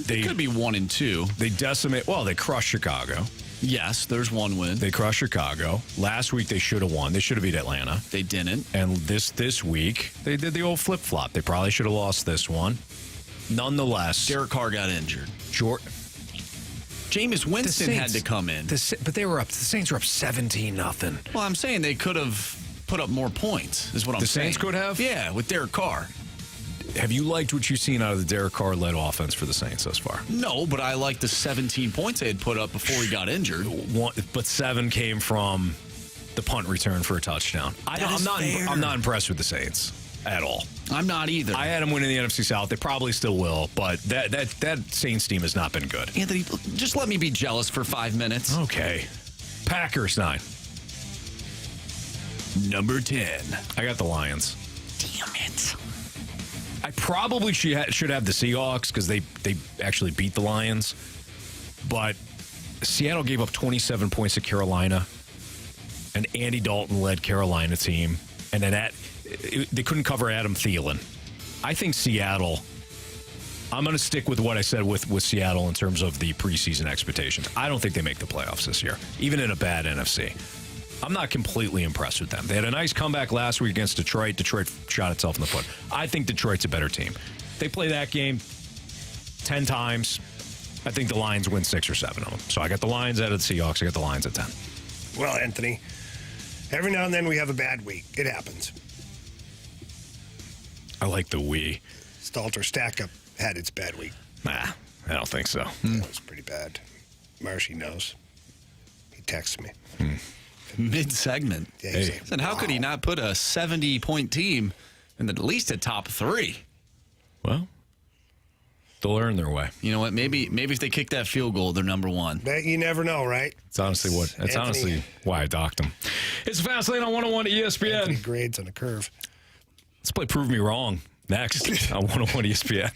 They could be 1-2. They crushed Chicago. Yes, there's 1 win. They crushed Chicago. Last week they should have won. They should have beat Atlanta. They didn't. And this week they did the old flip-flop. They probably should have lost this one. Nonetheless, Derek Carr got injured. Jameis Winston had to come in. But they were up. The Saints were up 17-0. Well, I'm saying they could have put up more points, is what I'm saying. The Saints could have? Yeah, with Derek Carr. Have you liked what you've seen out of the Derek Carr-led offense for the Saints thus far? No, but I like the 17 points they had put up before he got injured. But 7 came from the punt return for a touchdown. I'm not impressed with the Saints at all. I'm not either. I had them winning the NFC South. They probably still will, but that Saints team has not been good. Anthony, just let me be jealous for 5 minutes. Okay. Packers 9. Number 10. I got the Lions. Damn it. I probably should have the Seahawks because they actually beat the Lions. But Seattle gave up 27 points to Carolina. An Andy Dalton-led Carolina team. And then they couldn't cover Adam Thielen. I think Seattle... I'm going to stick with what I said with Seattle in terms of the preseason expectations. I don't think they make the playoffs this year, even in a bad NFC. I'm not completely impressed with them. They had a nice comeback last week against Detroit. Detroit shot itself in the foot. I think Detroit's a better team. They play that game 10 times. I think the Lions win 6 or 7 of them. So I got the Lions out of the Seahawks. I got the Lions at 10. Well, Anthony, every now and then we have a bad week. It happens. I like the we. Stalter Stackup had its bad week. Nah, I don't think so. That was pretty bad. Marshy knows. He texts me. Mid-segment. Yeah, he's like, And how could he not put a 70-point team in at least a top 3? Well, they'll earn their way. You know what? Maybe if they kick that field goal, they're number 1. You never know, right? It's honestly why I docked him. It's Fastlane on 101 ESPN. Anthony grades on a curve. Let's play Prove Me Wrong next on 101 ESPN.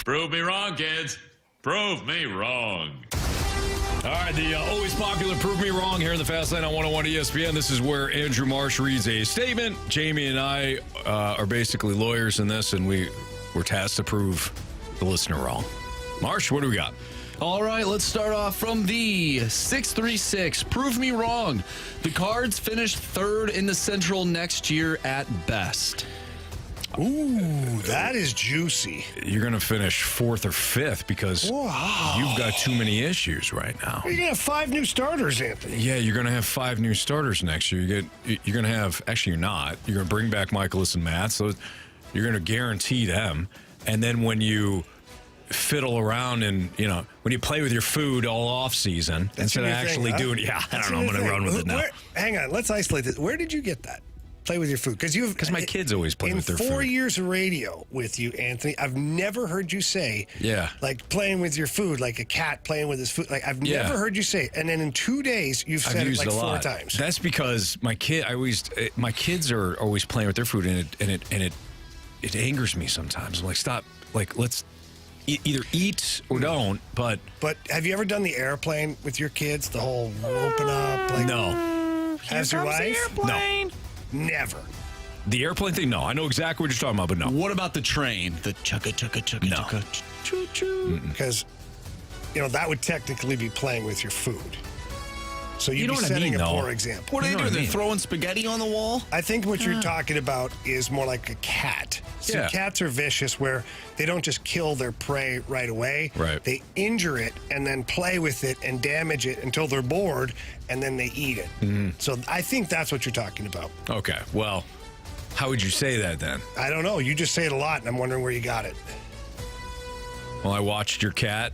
Prove me wrong, kids. Prove me wrong. All right, the always popular Prove Me Wrong here in the Fast Lane on 101 ESPN. This is where Andrew Marsh reads a statement. Jamie and I are basically lawyers in this, and we're tasked to prove the listener wrong. Marsh, what do we got? All right, let's start off from the 636. Prove me wrong. The Cards finish third in the Central next year at best. Ooh, that is juicy. You're going to finish fourth or fifth because you've got too many issues right now. You're going to have 5 new starters, Anthony. Yeah, you're going to have 5 new starters next year. You're going to have, actually you're not. You're going to bring back Mikolas and Matt, so you're going to guarantee them. And then when you fiddle around and, when you play with your food all off season, instead of actually doing, I don't know, I'm going to run with it now. Hang on, let's isolate this. Where did you get that? Play with your food, because my kids always play with their food. In 4 years of radio with you, Anthony, I've never heard you say, like playing with your food, like a cat playing with his food. Like I've never heard you say it. And then in 2 days, you've said it like 4 times. That's because my kids are always playing with their food, and it angers me sometimes. I'm like, stop, like let's either eat or don't. But have you ever done the airplane with your kids? The whole open up, like no. Has your wife? No. Never. The airplane thing? No. I know exactly what you're talking about, but no. What about the train? The chugga, chugga, chugga, chugga, choo-choo. Because, that would technically be playing with your food. So you'd be setting a poor example. What are they doing? They're throwing spaghetti on the wall? I think what you're talking about is more like a cat. So cats are vicious where they don't just kill their prey right away. Right. They injure it and then play with it and damage it until they're bored, and then they eat it. Mm-hmm. So I think that's what you're talking about. Okay. Well, how would you say that then? I don't know. You just say it a lot, and I'm wondering where you got it. Well, I watched your cat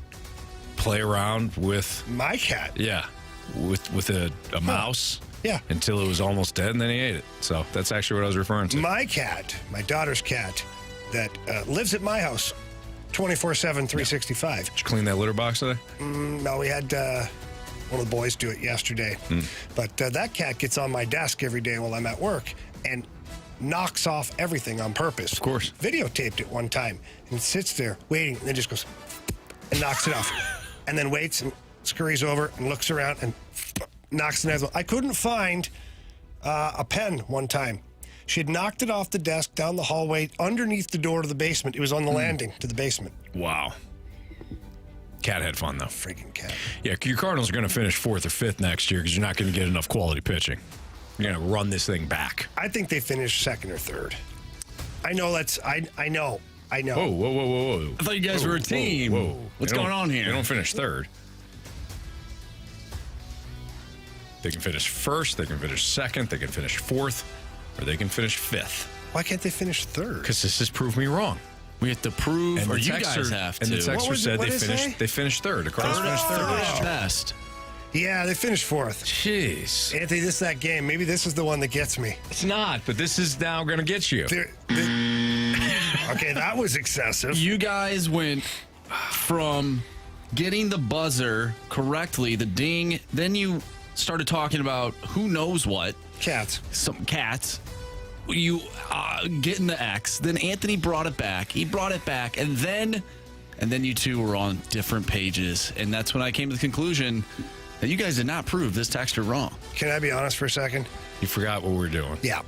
play around with... My cat? Yeah. With a mouse. Yeah. Until it was almost dead, and then he ate it. So that's actually what I was referring to. My cat, my daughter's cat, that lives at my house 24/7, 365. Did you clean that litter box today? No, we had one of the boys do it yesterday. But that cat gets on my desk every day while I'm at work and knocks off everything on purpose. Of course. Videotaped it one time and sits there waiting and then just goes and knocks it off. And then waits and scurries over and looks around and knocks it out. I couldn't find a pen one time. She had knocked it off the desk down the hallway underneath the door to the basement. It was on the landing to the basement. Wow. Cat had fun, though. Freaking cat. Yeah, your Cardinals are going to finish 4th or 5th next year because you're not going to get enough quality pitching. You're going to run this thing back. I think they finish 2nd or 3rd. I know that's... I know. Whoa. I thought you guys were a team. Whoa. What's going on here? They don't finish 3rd. They can finish 1st, they can finish 2nd, they can finish 4th, or they can finish 5th. Why can't they finish 3rd? Because this has proved me wrong. We have to prove, or you guys have to. And the texter said they finished 3rd. The Cardinals finished 3rd. Best. Yeah, they finished 4th. Jeez. Anthony, this is that game. Maybe this is the one that gets me. It's not, but this is now going to get you. Okay, that was excessive. You guys went from getting the buzzer correctly, the ding, then you started talking about who knows what. Cats. Some cats. You getting the X. Then Anthony brought it back. He brought it back. And then you two were on different pages. And that's when I came to the conclusion that you guys did not prove this texter wrong. Can I be honest for a second? You forgot what we're doing. Yeah.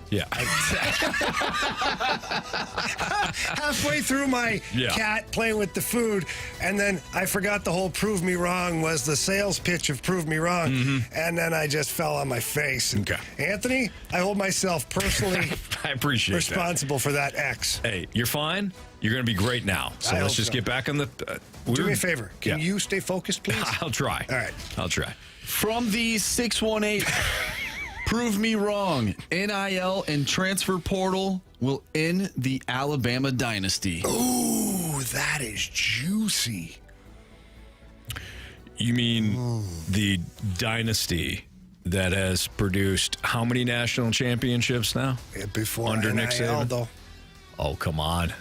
Halfway through my cat playing with the food, and then I forgot the whole prove me wrong was the sales pitch of prove me wrong, and then I just fell on my face. Okay. Anthony, I hold myself personally I appreciate responsible for that X. Hey, you're fine. You're going to be great now. So let's just get back on the... Do me a favor. Can you stay focused, please? I'll try. All right. I'll try. From the 618... Prove me wrong. NIL and transfer portal will end the Alabama dynasty. Ooh, that is juicy. You mean the dynasty that has produced how many national championships now? Yeah, before under NIL, Nick Saban? though. Oh, come on.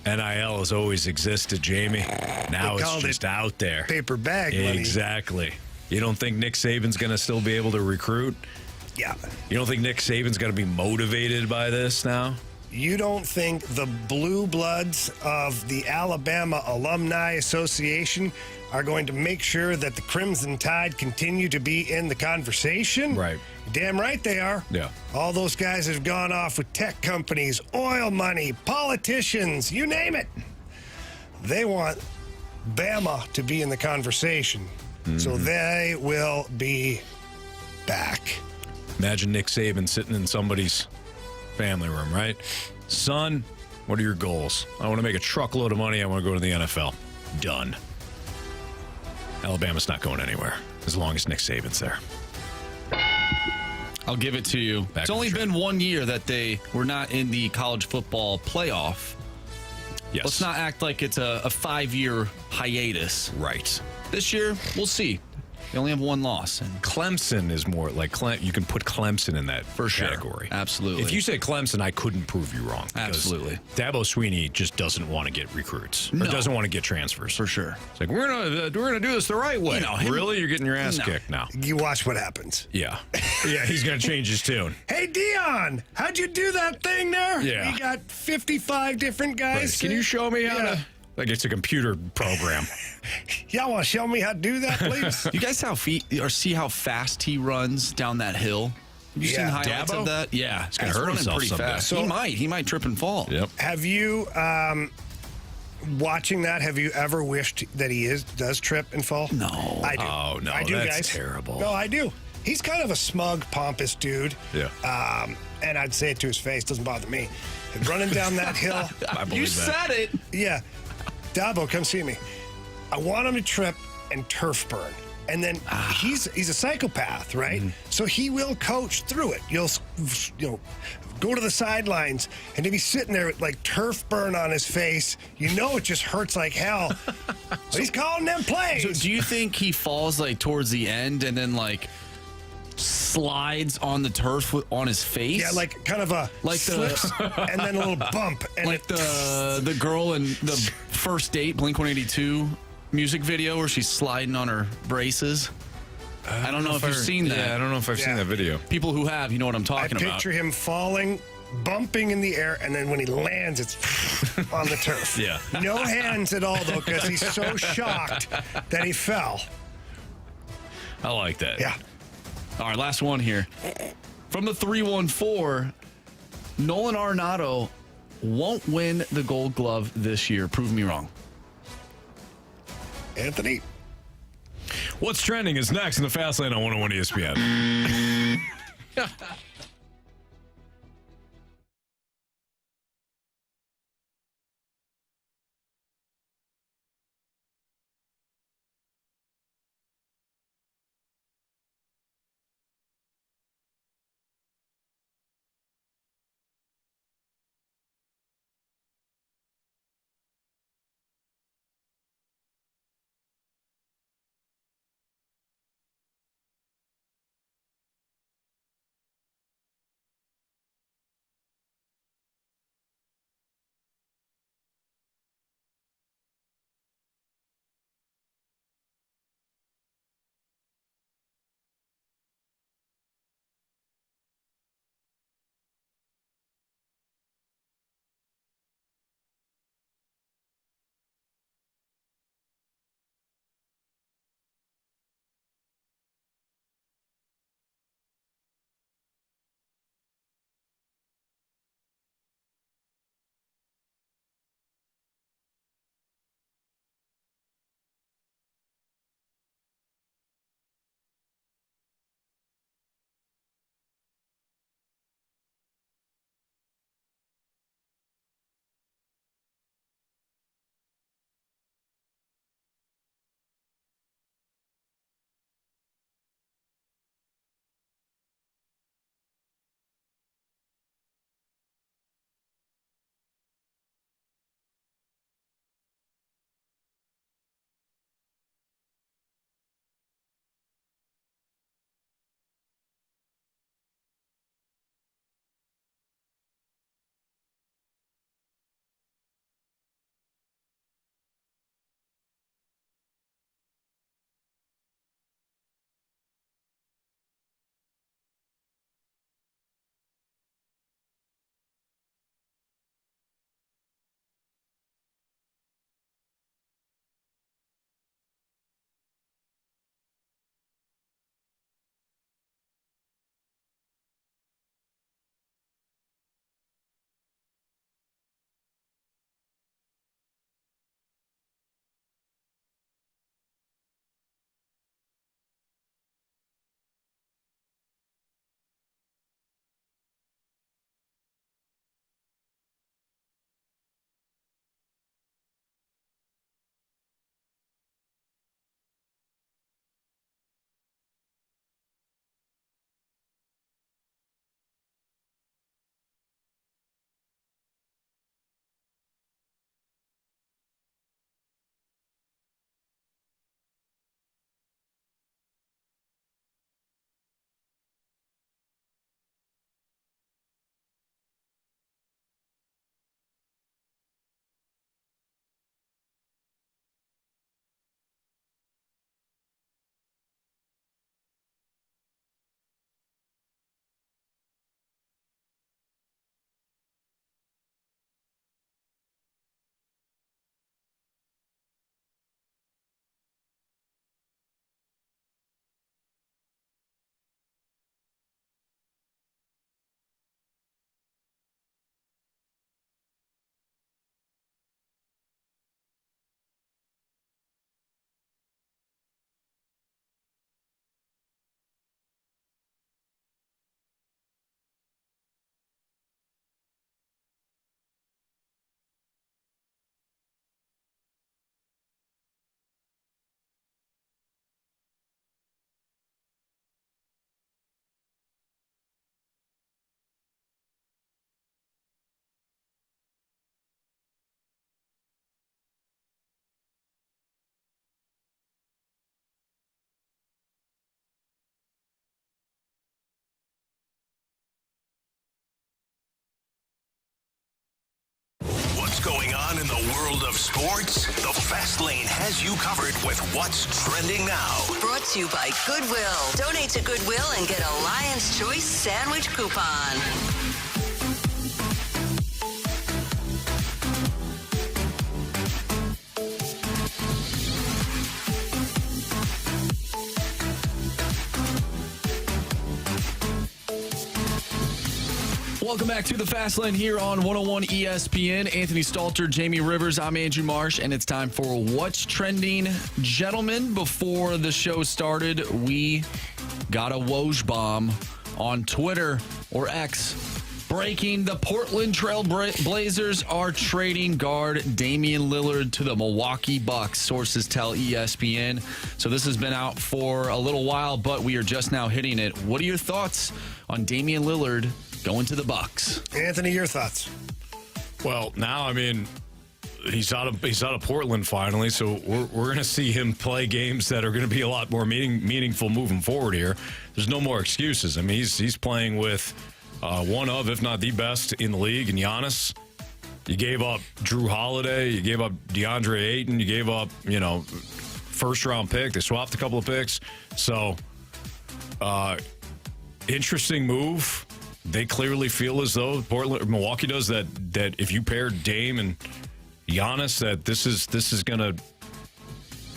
NIL has always existed, Jamie. Now it's just out there. Paper bag money. Exactly. You don't think Nick Saban's going to still be able to recruit? Yeah. You don't think Nick Saban's going to be motivated by this now? you don't think the blue bloods of the Alabama Alumni Association are going to make sure that the Crimson Tide continue to be in the conversation? Right. Damn right they are. Yeah. All those guys have gone off with tech companies, oil money, politicians, you name it. They want Bama to be in the conversation. So they will be back. Imagine Nick Saban sitting in somebody's family room, right? Son, what are your goals? I want to make a truckload of money. I want to go to the NFL. Done. Alabama's not going anywhere as long as Nick Saban's there. I'll give it to you. It's only been 1 year that they were not in the college football playoff. Yes. Let's not act like it's a 5-year hiatus. Right. This year, we'll see. They only have one loss. And Clemson is more like you can put Clemson in that category. Absolutely. If you say Clemson, I couldn't prove you wrong. Absolutely. Dabo Swinney just doesn't want to get recruits or doesn't want to get transfers. For sure. It's like we're gonna do this the right way. Really, you're getting your ass kicked now. You watch what happens. Yeah, yeah. He's gonna change his tune. Hey, Dion, how'd you do that thing there? Yeah. We got 55 different guys. Right. Can you show me how to? Like it's a computer program. Y'all want to show me how to do that, please? You guys see how fast he runs down that hill? Have you seen highlights of that? Yeah, he's gonna hurt himself pretty someday. fast. He might trip and fall. Yep. Have you, watching that, have you ever wished that he does trip and fall? No. I do. Oh, no, I do, that's guys. terrible. No, I do. He's kind of a smug, pompous dude. Yeah. And I'd say it to his face. Doesn't bother me. Running down that hill. I believe You that. said it. Yeah. Dabo, come see me. I want him to trip and turf burn. And then he's a psychopath, right? So he will coach through it. You'll go to the sidelines, and if he's sitting there with like turf burn on his face, you know it just hurts like hell. So he's calling them plays. So do you think he falls like towards the end and then like slides on the turf on his face? Yeah, like kind of a slips and then a little bump. And like the girl in the First Date Blink-182 music video where she's sliding on her braces. I don't know if you've seen that. Yeah, I don't know if I've seen that video. People who have, you know what I'm talking about. I picture him falling, bumping in the air, and then when he lands, it's on the turf. Yeah. No hands at all, though, because he's so shocked that he fell. I like that. Yeah. All right, last one here. From the 314, Nolan Arenado won't win the Gold Glove this year. Prove me wrong. Anthony? What's trending is next in the Fast Lane on 101 ESPN. world of sports, the Fast Lane has you covered with what's trending now. Brought to you by Goodwill. Donate to Goodwill and get a Lion's Choice sandwich coupon. Welcome back to the Fast Lane here on 101 ESPN. Anthony Stalter, Jamie Rivers, I'm Andrew Marsh, and it's time for What's Trending. Gentlemen, before the show started, we got a Woj bomb on Twitter or X. Breaking, the Portland Trail Blazers are trading guard Damian Lillard to the Milwaukee Bucks, sources tell ESPN. So this has been out for a little while, but we are just now hitting it. What are your thoughts on Damian Lillard going to the Bucks? Anthony, your thoughts? Well, now, I mean, he's out of Portland finally, so we're going to see him play games that are going to be a lot more meaningful moving forward here. There's no more excuses. I mean, he's playing with one of, if not the best in the league, and Giannis. You gave up Drew Holiday, you gave up DeAndre Ayton, you gave up, first-round pick. They swapped a couple of picks. So, interesting move. They clearly feel as though Milwaukee does that if you pair Dame and Giannis, that this is going to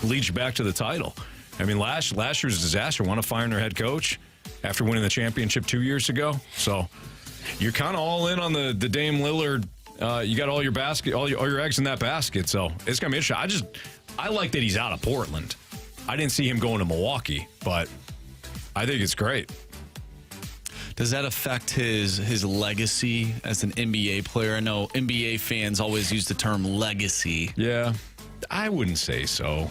lead you back to the title. I mean, last year's disaster. Want to fire their head coach after winning the championship 2 years ago. So you're kind of all in on the Dame Lillard. You got all your eggs in that basket. So it's going to be interesting. I like that he's out of Portland. I didn't see him going to Milwaukee, but I think it's great. Does that affect his legacy as an NBA player? I know NBA fans always use the term legacy. Yeah, I wouldn't say so.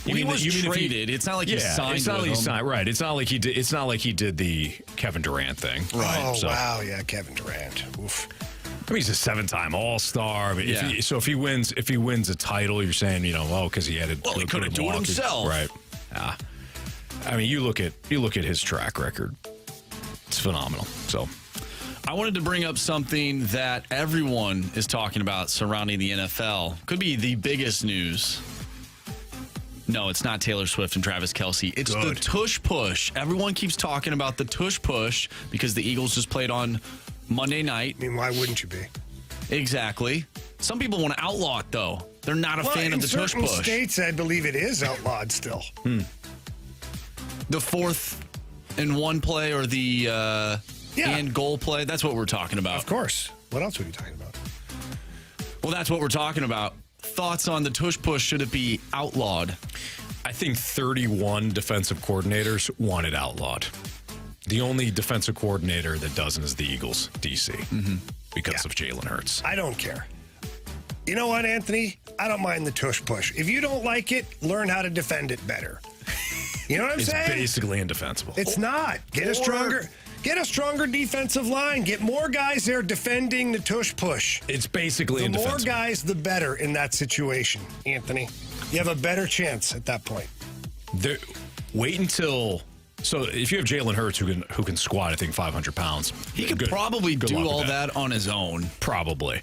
He was traded. It's not like he signed. It's not like he signed. Right. It's not like he did. It's not like he did the Kevin Durant thing. Right. Oh wow, yeah, Kevin Durant. Oof. I mean, he's a 7-time All-Star. I mean, if he wins a title, you're saying, because he had it. Well, he couldn't do it himself. Right. Yeah. I mean, you look at his track record. It's phenomenal. So, I wanted to bring up something that everyone is talking about surrounding the NFL. Could be the biggest news. No, it's not Taylor Swift and Travis Kelce. It's the tush push. Everyone keeps talking about the tush push because the Eagles just played on Monday night. I mean, why wouldn't you be? Exactly. Some people want to outlaw it, though. They're not a fan of the tush push. In certain states, I believe it is outlawed still. The 4th and 1 play or the and goal play, that's what we're talking about. Of course. What else are you talking about? Well, that's what we're talking about. Thoughts on the tush push? Should it be outlawed? I think 31 defensive coordinators want it outlawed. The only defensive coordinator that doesn't is the Eagles, DC, because of Jalen Hurts. I don't care. You know what, Anthony? I don't mind the tush push. If you don't like it, learn how to defend it better. You know what I'm saying? It's basically indefensible. It's not. Get a stronger defensive line. Get more guys there defending the tush push. It's basically indefensible. The more guys, the better in that situation, Anthony. You have a better chance at that point. Wait until. So if you have Jalen Hurts who can squat, I think 500 pounds, he could probably do all that on his own. Probably.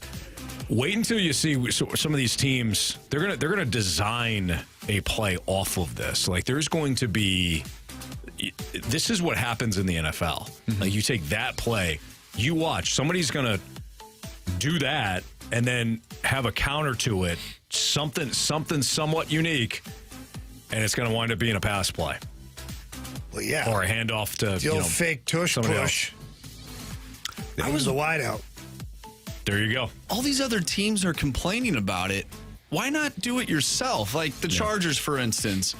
Wait until you see some of these teams. They're gonna design a play off of this. Like there's going to be. This is what happens in the NFL. Like you take that play, you watch. Somebody's gonna do that and then have a counter to it, something somewhat unique, and it's gonna wind up being a pass play. Well, yeah, or a handoff to the old fake tush push. That was a wideout. There you go. All these other teams are complaining about it. Why not do it yourself? Like the Chargers, for instance.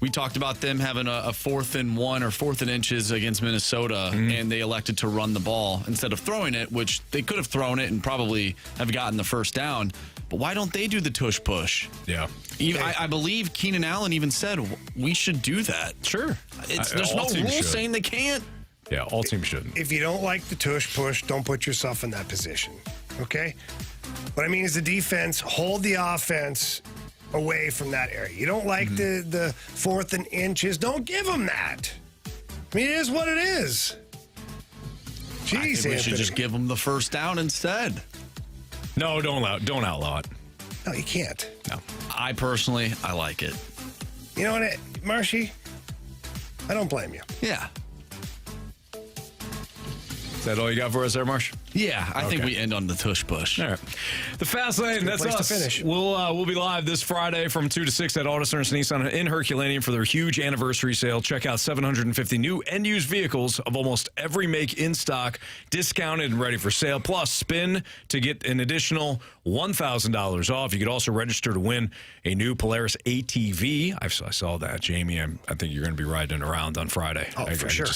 We talked about them having a 4th and 1 or 4th and inches against Minnesota, and they elected to run the ball instead of throwing it, which they could have thrown it and probably have gotten the first down. But why don't they do the tush push? Yeah. I believe Keenan Allen even said we should do that. Sure. There's no rule saying they can't. Yeah, all teams shouldn't. If you don't like the tush push, don't put yourself in that position. Okay? What I mean is the defense, hold the offense away from that area. You don't like the 4th and inches, don't give them that. I mean, it is what it is. Jeez, I think we should just give them the first down instead. No, don't outlaw it. No, you can't. No. I personally, I like it. You know what, Marshy? I don't blame you. Yeah. Is that all you got for us there, Marsh? Yeah, I think we end on the tush push. All right. The Fast Lane, that's place to us. finish. We'll be live this Friday from 2 to 6 at Auto Centers Nissan in Herculaneum for their huge anniversary sale. Check out 750 new and used vehicles of almost every make in stock, discounted and ready for sale. Plus, spin to get an additional $1,000 off. You could also register to win a new Polaris ATV. I saw that, Jamie. I think you're going to be riding around on Friday. Oh, for sure.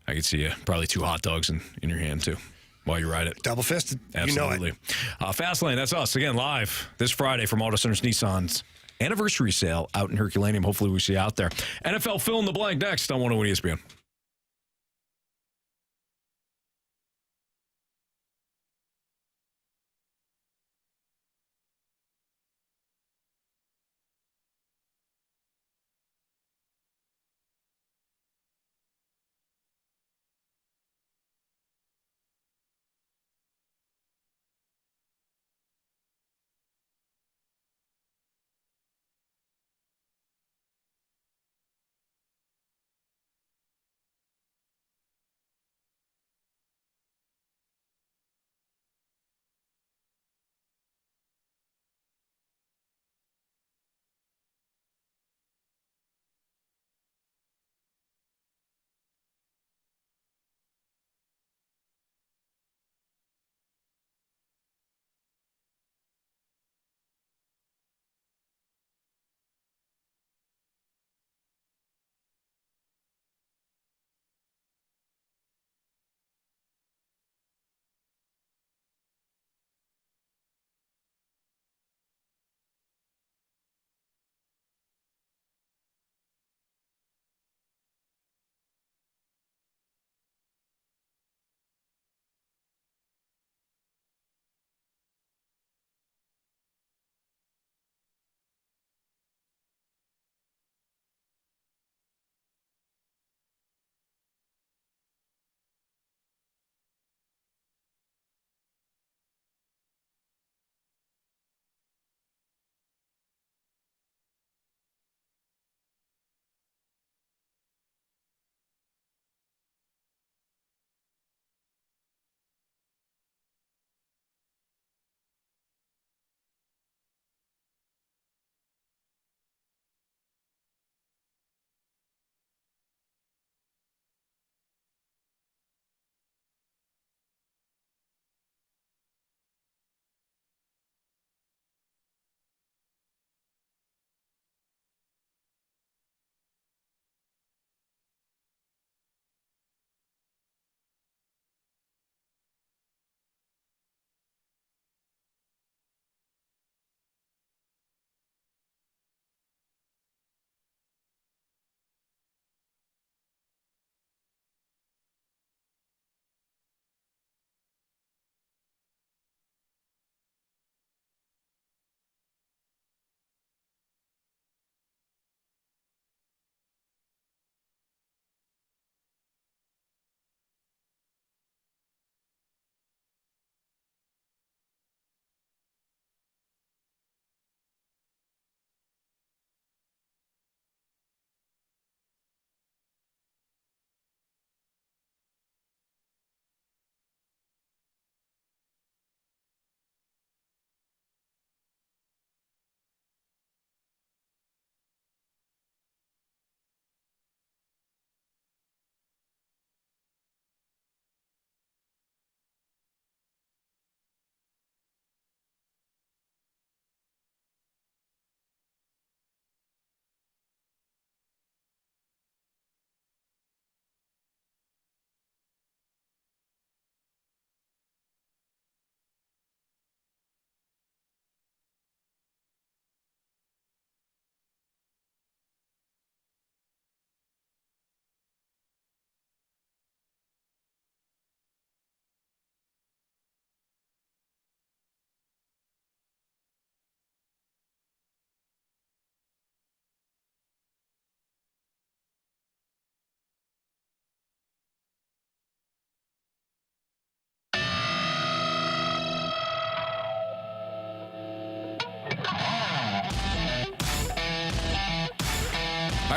I could see you probably 2 hot dogs in your hand, too, while you ride it. Double fisted. Absolutely. You know it. Fast Lane, that's us. Again, live this Friday from Auto Centers Nissan's anniversary sale out in Herculaneum. Hopefully we see you out there. NFL Fill in the Blank next on 101 ESPN.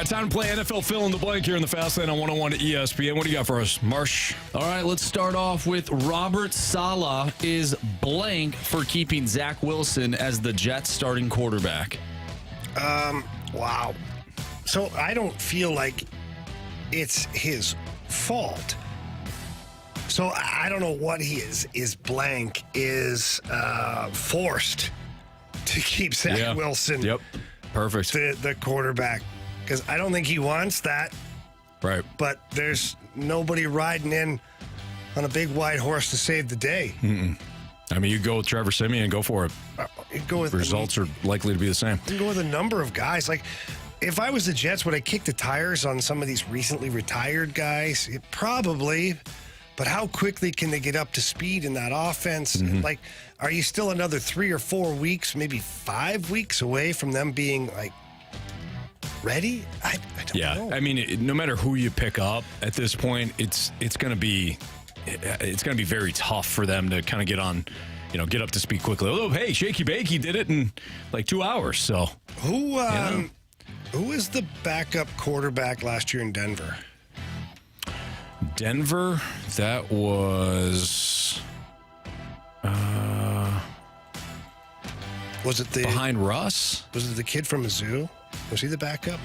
Time to play NFL Fill in the Blank here in the Fast Lane on 101 to ESPN. What do you got for us, Marsh? All right, let's start off with Robert Saleh is blank for keeping Zach Wilson as the Jets starting quarterback. Wow. So I don't feel like it's his fault. So I don't know what he is. Is blank is forced to keep Zach Wilson. Yep. Perfect. The quarterback. Because I don't think he wants that. Right. But there's nobody riding in on a big white horse to save the day. Mm-mm. I mean, you go with Trevor Siemian and go for it. Results are likely to be the same. You can go with a number of guys. Like, if I was the Jets, would I kick the tires on some of these recently retired guys? Probably. But how quickly can they get up to speed in that offense? Mm-hmm. Like, are you still another 3 or 4 weeks, maybe 5 weeks away from them being, like, ready? I don't know. I mean, no matter who you pick up at this point, it's going to be very tough for them to kind of get on, get up to speed quickly. Although, hey, Shaky Bakey did it in like 2 hours. So who is the backup quarterback last year in Denver? Denver, that was was it behind Russ? Was it the kid from Mizzou? Was he the backup?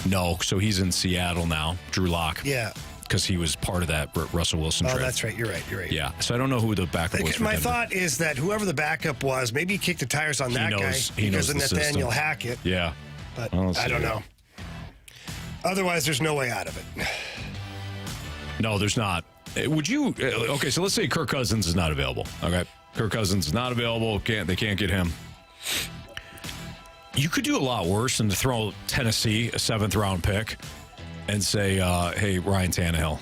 No, so he's in Seattle now, Drew Lock. Yeah. Because he was part of that Russell Wilson trade. Oh, that's right. You're right. Yeah, so I don't know who the backup was for My Denver. thought is that whoever the backup was, maybe he kicked the tires on that guy because of Nathaniel Hackett. Yeah. But I don't know. Otherwise, there's no way out of it. No, there's not. Would you? Okay, so let's say Kirk Cousins is not available. Okay, Kirk Cousins is not available. They can't get him. You could do a lot worse than to throw Tennessee a 7th-round pick and say, "Hey, Ryan Tannehill,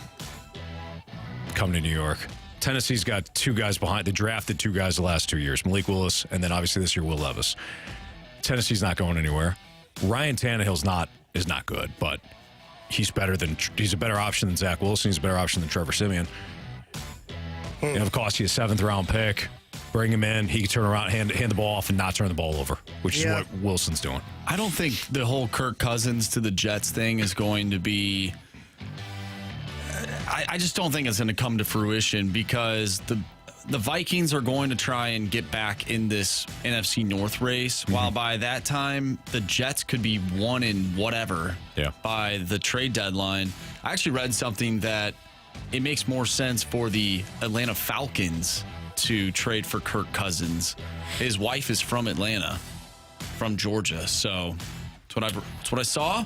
come to New York." Tennessee's got 2 guys behind. They drafted 2 guys the last 2 years: Malik Willis, and then obviously this year Will Levis. Tennessee's not going anywhere. Ryan Tannehill's is not good, but he's a better option than Zach Wilson. He's a better option than Trevor Siemian. It'll cost you a 7th-round pick. Bring him in. He can turn around, hand the ball off, and not turn the ball over, which is what Wilson's doing. I don't think the whole Kirk Cousins to the Jets thing is going to be. I just don't think it's going to come to fruition because the Vikings are going to try and get back in this NFC North race. Mm-hmm. While by that time, the Jets could be 1 in whatever by the trade deadline. I actually read something that it makes more sense for the Atlanta Falcons to trade for Kirk Cousins. His wife is from Atlanta, from Georgia. So that's what I saw.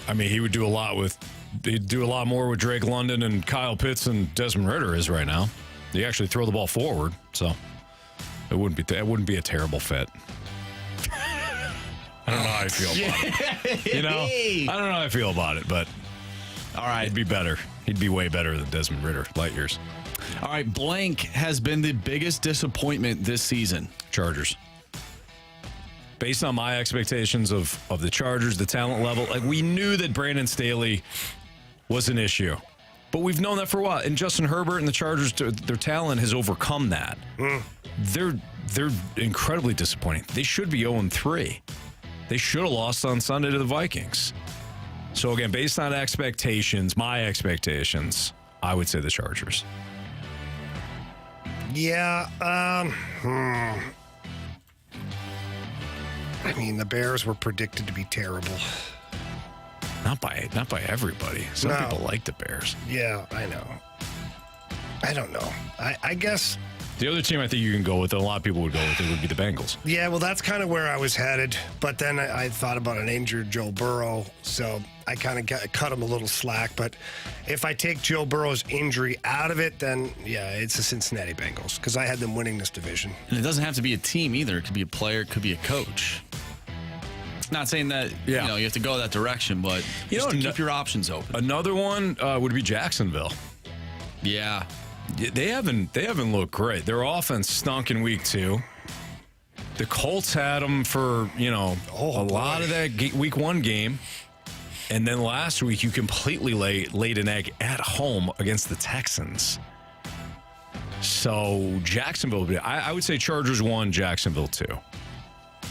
I mean, he'd do a lot more with Drake London and Kyle Pitts and Desmond Ridder is right now. They actually throw the ball forward, so it wouldn't be a terrible fit. I don't know how I feel about it. I don't know how I feel about it, but all right, it'd be better. He'd be way better than Desmond Ridder, light years. All right, blank has been the biggest disappointment this season. Chargers. Based on my expectations of the Chargers, the talent level, like we knew that Brandon Staley was an issue. But we've known that for a while. And Justin Herbert and the Chargers, their talent has overcome that. They're incredibly disappointing. They should be 0-3. They should have lost on Sunday to the Vikings. So again, based on expectations, my expectations, I would say the Chargers. Yeah. I mean, the Bears were predicted to be terrible. Not by everybody. Some people like the Bears. Yeah, I know. I don't know. I guess the other team I think you can go with, and a lot of people would go with, it would be the Bengals. Yeah, well, that's kind of where I was headed. But then I thought about an injured Joe Burrow, so I kind of cut him a little slack. But if I take Joe Burrow's injury out of it, then, yeah, it's the Cincinnati Bengals because I had them winning this division. And it doesn't have to be a team either. It could be a player. It could be a coach. Not saying that you have to go that direction, but just to keep your options open. Another one would be Jacksonville. Yeah. They haven't looked great. Their offense stunk in week 2. The Colts had them for, a lot of that week 1 game. And then last week, you completely laid an egg at home against the Texans. So Jacksonville, I would say Chargers 1, Jacksonville 2.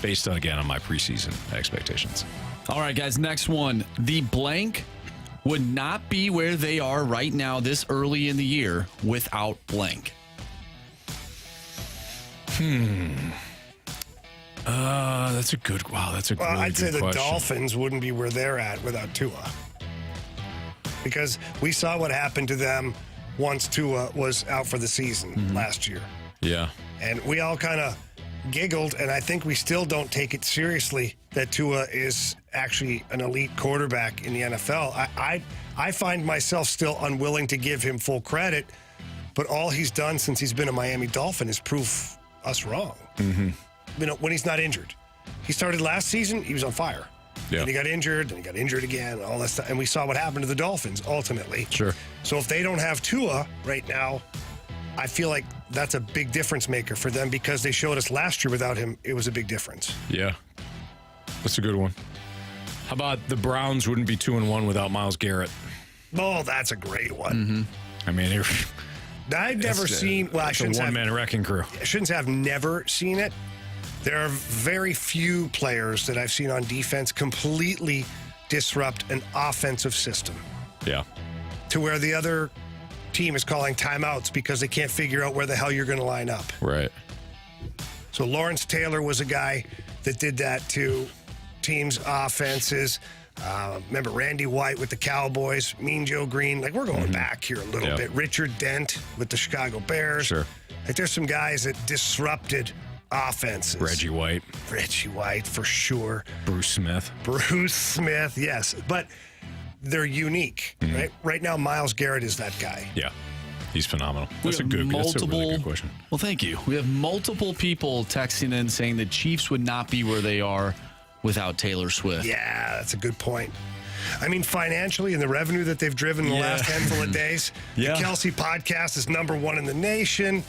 Based on, again, on my preseason expectations. All right, guys, next one. The blank would not be where they are right now this early in the year without blank. That's a good. Wow, that's a really I'd say good the question. Dolphins wouldn't be where they're at without Tua, because we saw what happened to them once Tua was out for the season last year, Yeah. and we all kind of giggled, and I think we still don't take it seriously that Tua is actually an elite quarterback in the NFL. I find myself still unwilling to give him full credit, but all he's done since he's been a Miami Dolphin is prove us wrong. Mm-hmm. You know, when he's not injured. He started last season, he was on fire. Yeah. And he got injured, and he got injured again, and all that stuff. And we saw what happened to the Dolphins, ultimately. Sure. So if they don't have Tua right now, I feel like that's a big difference maker for them, because they showed us last year without him, it was a big difference. Yeah. That's a good one. How about the Browns wouldn't be 2-1 without Miles Garrett? Oh, that's a great one. I mean, I've never seen, well, I it's a shouldn't have, one-man wrecking crew. I shouldn't have never seen it. There are very few players that I've seen on defense completely disrupt an offensive system Yeah. to where the other team is calling timeouts because they can't figure out where the hell you're going to line up. Right. So Lawrence Taylor was a guy that did that to teams' offenses. Remember Randy White with the Cowboys, Mean Joe Green. Like, we're going back here a little bit. Richard Dent with the Chicago Bears. Sure. Like, there's some guys that disrupted offenses. Reggie White, for sure. Bruce Smith, yes. But they're unique, right? Right now, Miles Garrett is that guy. Yeah. He's phenomenal. We That's a have really good question. Well, thank you. We have multiple people texting in saying the Chiefs would not be where they are without Taylor Swift. Yeah, that's a good point. I mean, financially and the revenue that they've driven in the last handful of days, the Kelsey podcast is #1 in the nation.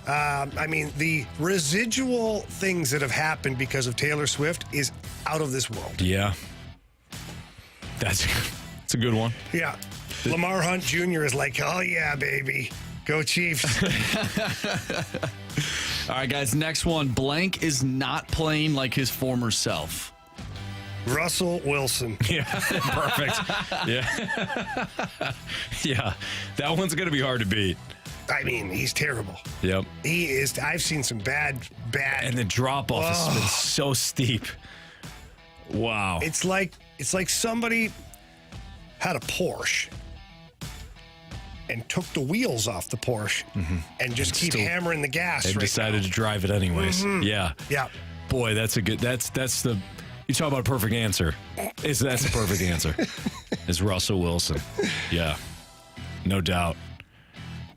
I mean, the residual things that have happened because of Taylor Swift is out of this world. Yeah. That's a good one. Yeah. Lamar Hunt Jr. is like, oh, yeah, baby. Go Chiefs. All right, guys, next one. Blank is not playing like his former self. Russell Wilson. Yeah, perfect. Yeah. Yeah. That one's going to be hard to beat. I mean, he's terrible. Yep. He is. I've seen some bad. And the drop-off has been so steep. Wow. It's like somebody had a Porsche and took the wheels off the Porsche and just keep hammering the gas. They decided to drive it anyways. Yeah. Yeah. Boy, that's the you talk about a perfect answer. That's a perfect answer. Is Russell Wilson. Yeah. No doubt.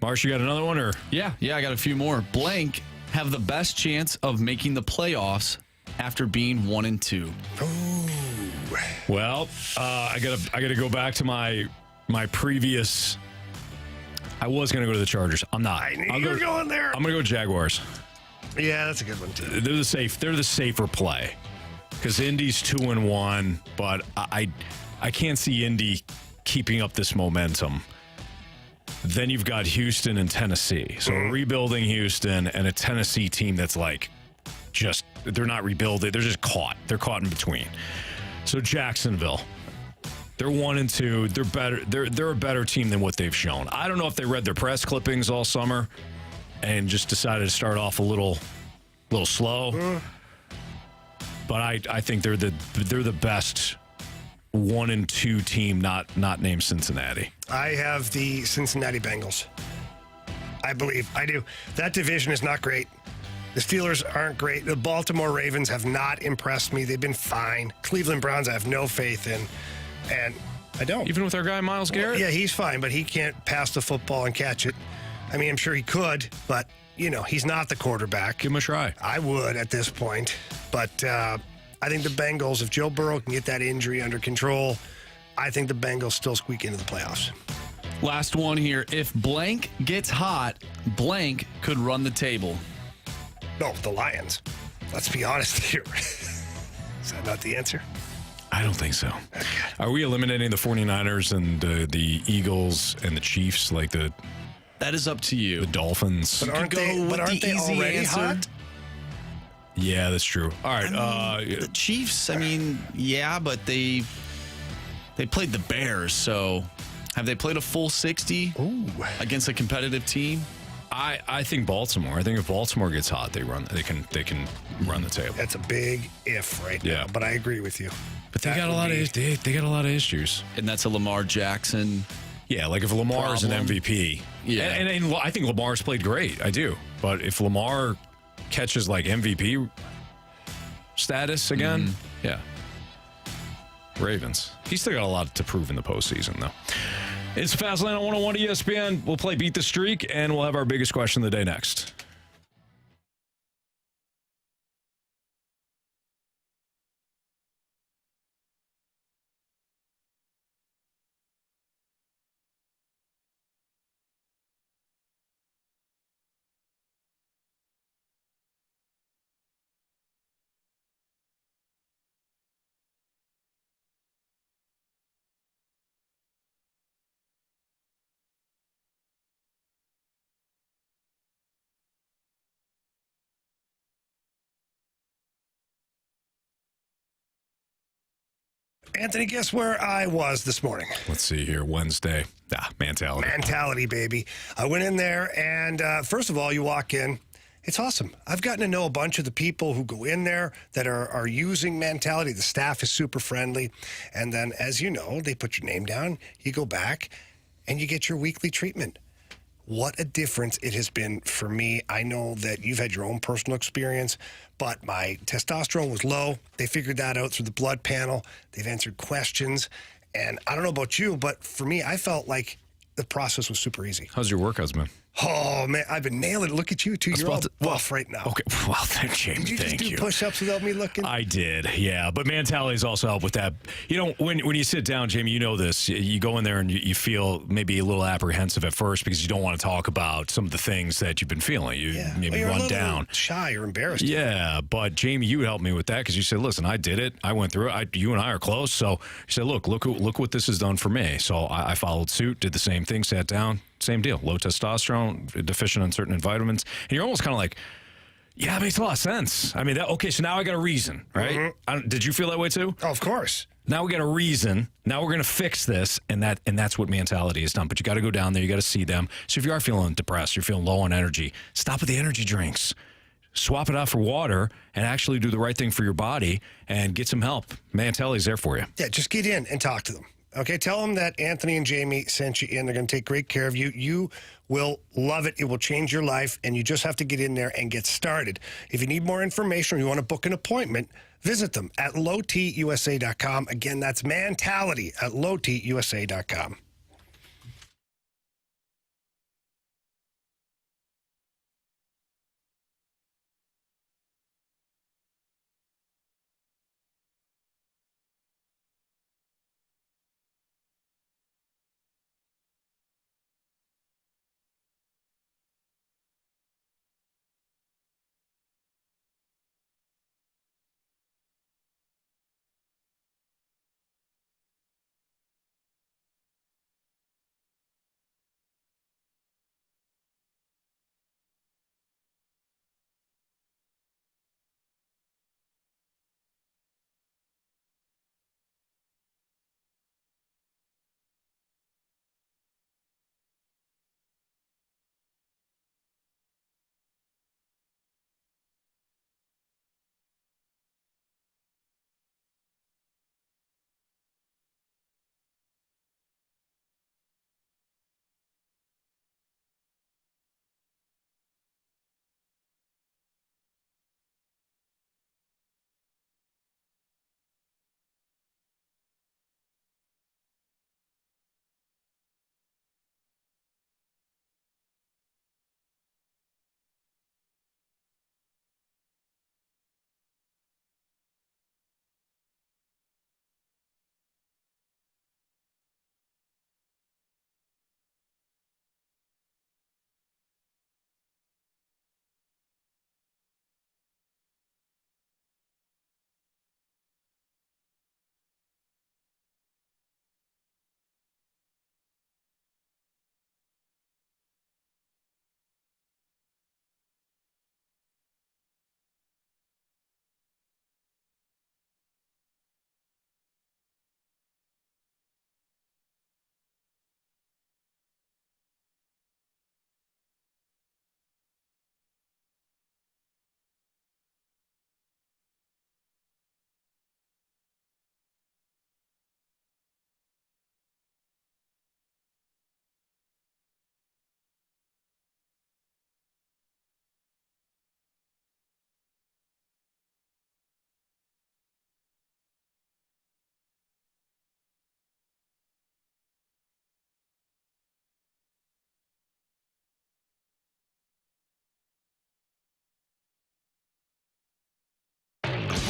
Marsh, you got another one, or? Yeah, I got a few more. Blank have the best chance of making the playoffs after being 1-2. Ooh. Well, I gotta go back to my previous. I was gonna go to the Chargers. I'm not. I knew you were going there. I'm gonna go Jaguars. Yeah, that's a good one too. They're the safer play because Indy's 2-1, but I can't see Indy keeping up this momentum. Then you've got Houston and Tennessee. So rebuilding Houston and a Tennessee team that's like they're not rebuilding. They're just caught. They're caught in between. So Jacksonville, they're 1-2. They're better. They're a better team than what they've shown. I don't know if they read their press clippings all summer and just decided to start off a little slow. But I think they're the best 1-2 team, not named Cincinnati. I have the Cincinnati Bengals. I believe. I do. That division is not great. The Steelers aren't great. The Baltimore Ravens have not impressed me. They've been fine. Cleveland Browns I have no faith in. And I don't. Even with our guy Miles Garrett? Yeah, he's fine, but he can't pass the football and catch it. I mean, I'm sure he could, but, he's not the quarterback. Give him a try. I would at this point. But I think the Bengals, if Joe Burrow can get that injury under control, I think the Bengals still squeak into the playoffs. Last one here. If blank gets hot, blank could run the table. No, the Lions. Let's be honest here. Is that not the answer? I don't think so. Okay. Are we eliminating the 49ers and the Eagles and the Chiefs? That is up to you. The Dolphins. But aren't they already hot? Yeah, that's true. All right. The Chiefs, yeah, but they played the Bears, so have they played a full 60 against a competitive team? I think Baltimore. I think if Baltimore gets hot, they can run the table. That's a big if right now, but I agree with you. But they got a lot of issues. And that's a Lamar Jackson. Yeah, like if Lamar's an MVP. Yeah. And I think Lamar's played great. I do. But if Lamar catches like MVP status again, yeah. Ravens. He's still got a lot to prove in the postseason, though. It's Fastlane on 101 ESPN. We'll play Beat the Streak, and we'll have our biggest question of the day next. Anthony, guess where I was this morning? Let's see here. Wednesday. Mentality. Mentality, baby. I went in there, and first of all, you walk in. It's awesome. I've gotten to know a bunch of the people who go in there that are using Mentality. The staff is super friendly. And then, as you know, they put your name down. You go back, and you get your weekly treatment. What a difference it has been for me. I know that you've had your own personal experience, but my testosterone was low. They figured that out through the blood panel. They've answered questions. And I don't know about you, but for me, I felt like the process was super easy. How's your workouts been? Oh, man, I've been nailing it. Look at you, too. You're all buff right now. Okay, well, Jamie, did you just do push-ups without me looking? I did, yeah. But Mentality's also helped with that. You know, when you sit down, Jamie, you know this. You go in there and you feel maybe a little apprehensive at first because you don't want to talk about some of the things that you've been feeling. You maybe you're run a little down. Shy or embarrassed. Yeah, but Jamie, you helped me with that because you said, listen, I did it. I went through it. You and I are close. So you said, look what this has done for me. So I followed suit, did the same thing, sat down. Same deal. Low testosterone, deficient in certain vitamins. And you're almost kind of like, yeah, it makes a lot of sense. I mean, so now I got a reason, right? Did you feel that way too? Oh, of course. Now we got a reason. Now we're going to fix this. And that's what Mentality has done. But you got to go down there. You got to see them. So if you are feeling depressed, you're feeling low on energy, stop with the energy drinks. Swap it out for water and actually do the right thing for your body and get some help. Mentality's there for you. Yeah, just get in and talk to them. Okay, tell them that Anthony and Jamie sent you in. They're going to take great care of you. You will love it. It will change your life, and you just have to get in there and get started. If you need more information or you want to book an appointment, visit them at lowtusa.com. Again, that's Mentality at lowtusa.com.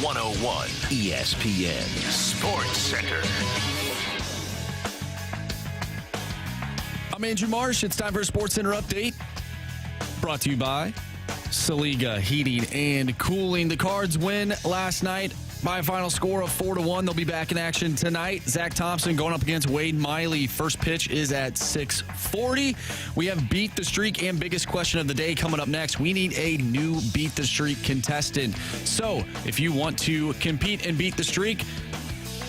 101 ESPN Sports Center. I'm Andrew Marsh. It's time for a Sports Center update. Brought to you by Saliga Heating and Cooling. The Cards win last night by a final score of 4-1. They'll be back in action tonight. Zach Thompson going up against Wade Miley. First pitch is at 6:40. We have Beat the Streak and Biggest Question of the Day coming up next. We need a new Beat the Streak contestant. So if you want to compete and beat the streak,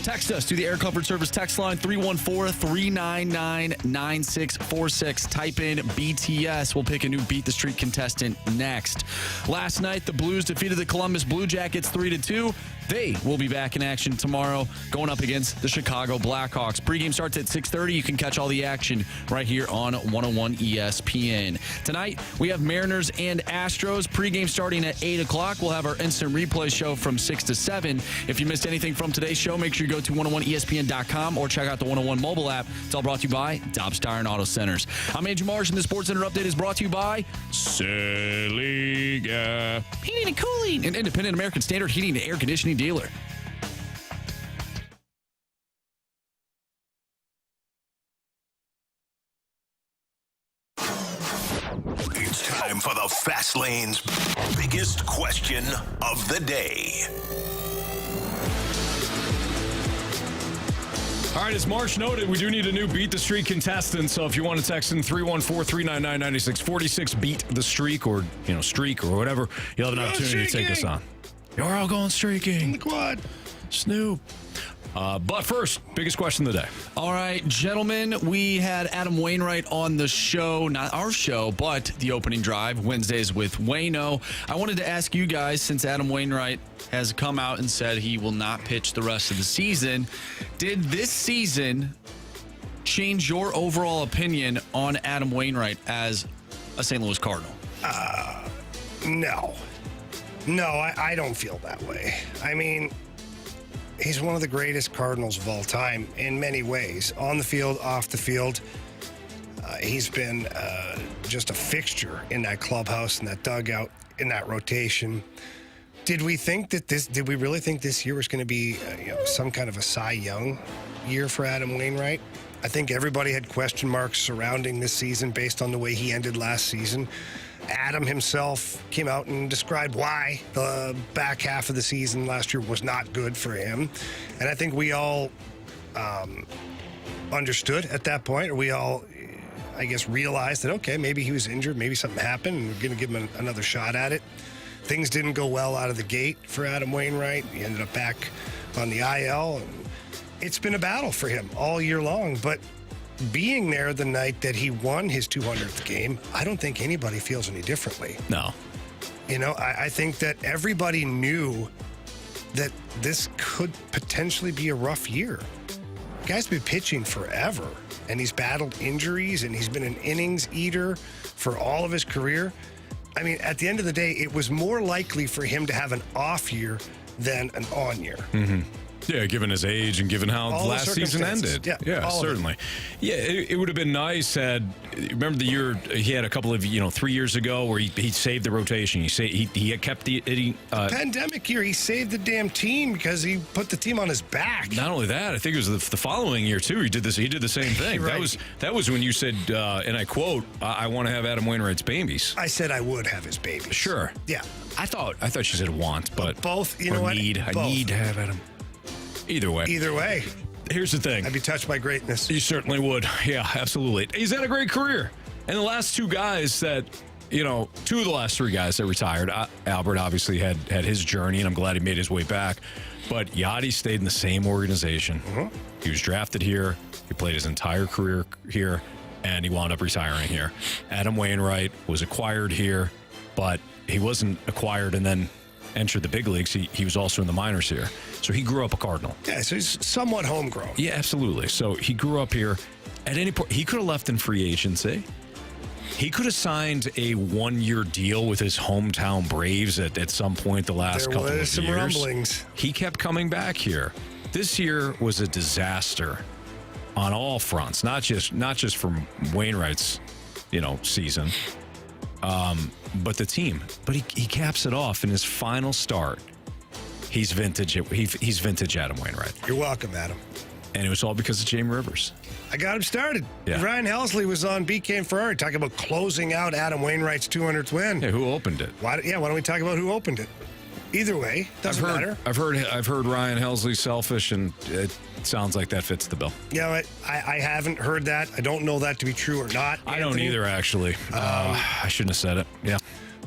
text us to the Air Comfort Service text line 314-399-9646. Type in BTS. We'll pick a new Beat the Streak contestant next. Last night, the Blues defeated the Columbus Blue Jackets 3-2. They will be back in action tomorrow going up against the Chicago Blackhawks. Pregame starts at 6:30. You can catch all the action right here on 101 ESPN. Tonight, we have Mariners and Astros. Pregame starting at 8 o'clock. We'll have our instant replay show from 6 to 7. If you missed anything from today's show, make sure you go to 101ESPN.com or check out the 101 mobile app. It's all brought to you by Dobbs Tire and Auto Centers. I'm Andrew Marsh, and the Sports Center update is brought to you by Saliga Heating and Cooling, an independent American Standard heating and air conditioning dealer. It's time for the Fast Lane's biggest question of the day. All right, as Marsh noted, we do need a new Beat the Streak contestant. So if you want to text in 314-399-9646, Beat the Streak or, streak or whatever, you'll have an opportunity to take us on. You're all going streaking. In the quad. Snoop. But first, biggest question of the day. All right, gentlemen, we had Adam Wainwright on the show, not our show, but the opening drive, Wednesdays with Wayno. I wanted to ask you guys, since Adam Wainwright has come out and said he will not pitch the rest of the season, did this season change your overall opinion on Adam Wainwright as a St. Louis Cardinal? No. No, I don't feel that way. I mean, he's one of the greatest Cardinals of all time in many ways. On the field, off the field. He's been just a fixture in that clubhouse, in that dugout, in that rotation. Did we really think this year was going to be some kind of a Cy Young year for Adam Wainwright? I think everybody had question marks surrounding this season based on the way he ended last season. Adam himself came out and described why the back half of the season last year was not good for him. And I think we all understood at that point, or we all, I guess, realized that, okay, maybe he was injured, maybe something happened, and we're going to give him another shot at it. Things didn't go well out of the gate for Adam Wainwright. He ended up back on the IL. And it's been a battle for him all year long, but being there the night that he won his 200th game, I don't think anybody feels any differently. No. I think that everybody knew that this could potentially be a rough year. The guy's been pitching forever, and he's battled injuries, and he's been an innings eater for all of his career. I mean, at the end of the day, it was more likely for him to have an off year than an on year. Mm-hmm. Yeah, given his age and given how all last season ended. Yeah, certainly. Yeah, it would have been nice remember the year he had a couple of, 3 years ago where he saved the rotation. He kept the pandemic year, he saved the damn team because he put the team on his back. Not only that, I think it was the following year too. He did the same thing. Right. That was when you said, and I quote, I want to have Adam Wainwright's babies. I said I would have his babies. Sure. Yeah. I thought she said want, but both. I need to have Adam. Either way. Here's the thing. I'd be touched by greatness. You certainly would. Yeah, absolutely. He's had a great career. And the last two guys that, two of the last three guys that retired, Albert obviously had his journey, and I'm glad he made his way back. But Yachty stayed in the same organization. Mm-hmm. He was drafted here. He played his entire career here, and he wound up retiring here. Adam Wainwright was acquired here, but he wasn't acquired and then entered the big leagues. He was also in the minors here. So he grew up a Cardinal. Yeah, so he's somewhat homegrown. Yeah, absolutely. So he grew up here. At any point, he could have left in free agency. He could have signed a one-year deal with his hometown Braves at some point the last couple of years. There was some rumblings. He kept coming back here. This year was a disaster on all fronts, not just from Wainwright's, season, but the team. But he caps it off in his final start. He's vintage. He's vintage Adam Wainwright. You're welcome, Adam. And it was all because of Jamie Rivers. I got him started. Yeah. Ryan Helsley was on BK and Ferrari talking about closing out Adam Wainwright's 200th win. Yeah, who opened it? Why don't we talk about who opened it? Either way, doesn't matter. I've heard Ryan Helsley selfish, and it sounds like that fits the bill. Yeah, I haven't heard that. I don't know that to be true or not. I don't either, actually. I shouldn't have said it. Yeah.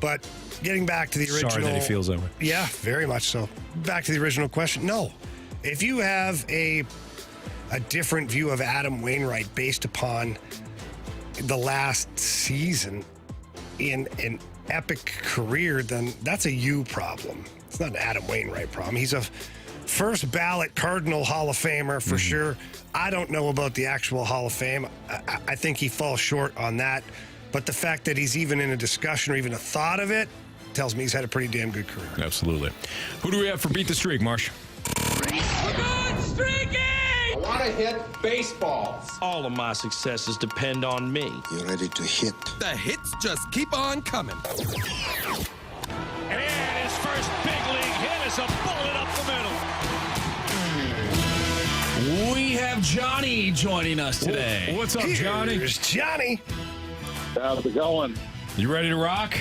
But getting back to the original... Sorry that he feels that way. Yeah, very much so. Back to the original question. No. If you have a different view of Adam Wainwright based upon the last season in an epic career, then that's a you problem. It's not an Adam Wainwright problem. He's a first ballot Cardinal Hall of Famer for sure. I don't know about the actual Hall of Fame. I think he falls short on that. But the fact that he's even in a discussion or even a thought of it tells me he's had a pretty damn good career. Absolutely. Who do we have for Beat the Streak, Marsh? We're good streaking! I want to hit baseballs. All of my successes depend on me. You're ready to hit. The hits just keep on coming. And his first big league hit is a bullet up the middle. We have Johnny joining us today. What's up, Johnny? Here's Johnny. How's it going? You ready to rock?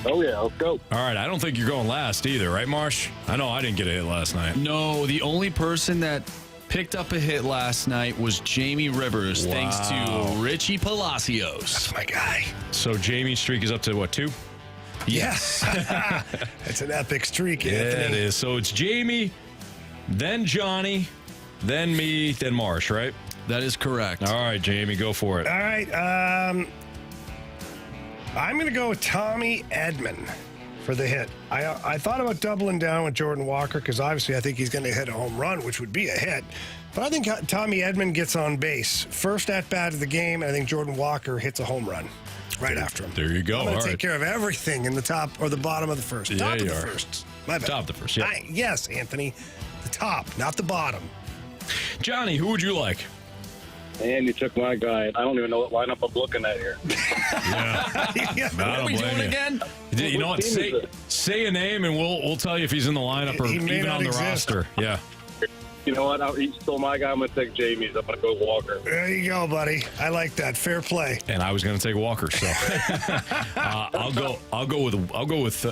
Oh, yeah, let's go. All right, I don't think you're going last either, right, Marsh? I know I didn't get a hit last night. No, the only person that picked up a hit last night was Jamie Rivers, thanks to Richie Palacios. That's my guy. So Jamie's streak is up to, what, 2? Yes. It's an epic streak, Anthony. Yeah, it is. So it's Jamie, then Johnny, then me, then Marsh, right? That is correct. All right, Jamie, go for it. All right. I'm going to go with Tommy Edman for the hit. I thought about doubling down with Jordan Walker because obviously I think he's going to hit a home run, which would be a hit. But I think Tommy Edman gets on base. First at-bat of the game, and I think Jordan Walker hits a home run right after him. There you go. I'm going to take care of everything in the top or the bottom of the first. Yeah, Top of you the are. first. My bad. Top of the first, yeah. Yes, Anthony. The top, not the bottom. Johnny, who would you like? And you took my guy. I don't even know what lineup I'm looking at here. Yeah. What are we doing again? You know what? Say a name, and we'll tell you if he's in the lineup or even on the roster. Yeah. You know what? He stole my guy. I'm going to take Jamie's. I'm going to go Walker. There you go, buddy. I like that. Fair play. And I was going to take Walker, so I'll go with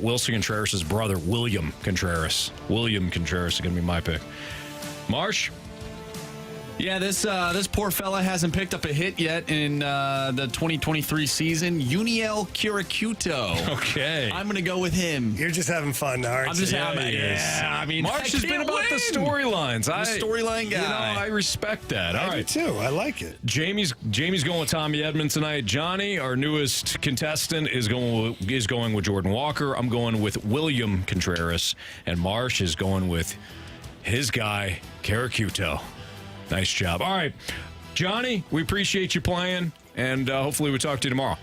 Wilson Contreras' brother, William Contreras. William Contreras is going to be my pick. Marsh. Yeah, this poor fella hasn't picked up a hit yet in the 2023 season. Uniel Kiricuto. Okay. I'm going to go with him. You're just having fun now, aren't you? I'm just having Yeah, I mean, Marsh has been about the storylines. The storyline guy. You know, I respect that. All I right. do too. I like it. Jamie's going with Tommy Edman tonight. Johnny, our newest contestant, is going with Jordan Walker. I'm going with William Contreras, and Marsh is going with his guy, Kiricuto. Nice job. All right, Johnny, we appreciate you playing, and hopefully we talk to you tomorrow.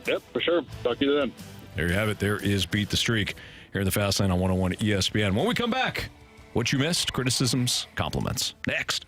Yep, for sure. Talk to you then. There you have it. There is Beat the Streak here in the Fast Lane on 101 ESPN. When we come back, what you missed, criticisms, compliments. Next.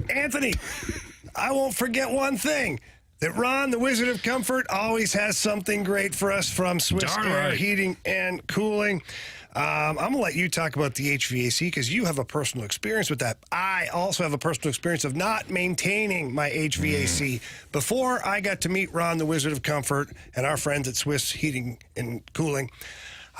Anthony, I won't forget one thing. That Ron, the Wizard of Comfort, always has something great for us from Swiss Darn Air right. Heating and Cooling. I'm going to let you talk about the HVAC because you have a personal experience with that. I also have a personal experience of not maintaining my HVAC. Before I got to meet Ron, the Wizard of Comfort, and our friends at Swiss Heating and Cooling,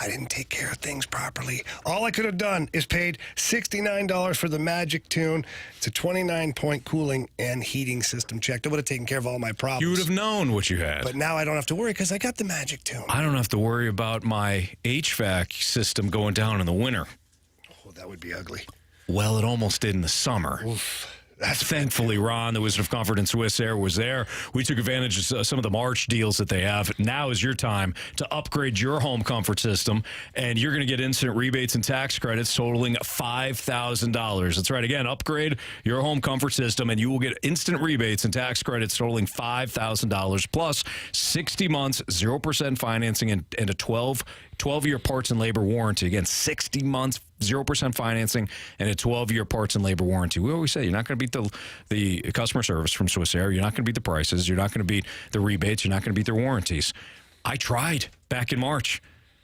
I didn't take care of things properly. All I could have done is paid $69 for the Magic Tune. It's a 29-point cooling and heating system check. That would have taken care of all my problems. You would have known what you had. But now I don't have to worry because I got the Magic Tune. I don't have to worry about my HVAC system going down in the winter. Oh, that would be ugly. Well, it almost did in the summer. Oof. Thankfully, Ron, the Wizard of Comfort and Swiss Air, was there. We took advantage of some of the March deals that they have. Now is your time to upgrade your home comfort system, and you're going to get instant rebates and tax credits totaling $5,000. That's right. Again, upgrade your home comfort system, and you will get instant rebates and tax credits totaling $5,000 plus 60 months, 0% financing, and a 12-year parts and labor warranty. Again, 60 months, 0% financing, and a 12-year parts and labor warranty. We always say you're not going to beat the customer service from Swiss Air. You're not going to beat the prices. You're not going to beat the rebates. You're not going to beat their warranties. I tried back in March.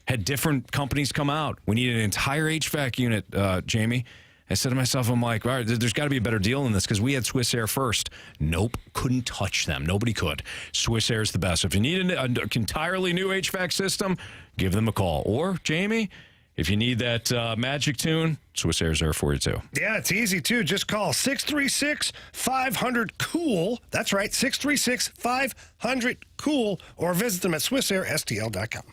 Had different companies come out. We needed an entire HVAC unit, Jamie. I said to myself, I'm like, all right, there's got to be a better deal than this because we had Swiss Air first. Nope, couldn't touch them. Nobody could. Swiss Air is the best. If you need an entirely new HVAC system, give them a call. Or, Jamie, if you need that magic tune, Swiss Air's there for you, too. Yeah, it's easy, too. Just call 636-500-COOL. That's right, 636-500-COOL. Or visit them at SwissAirSTL.com.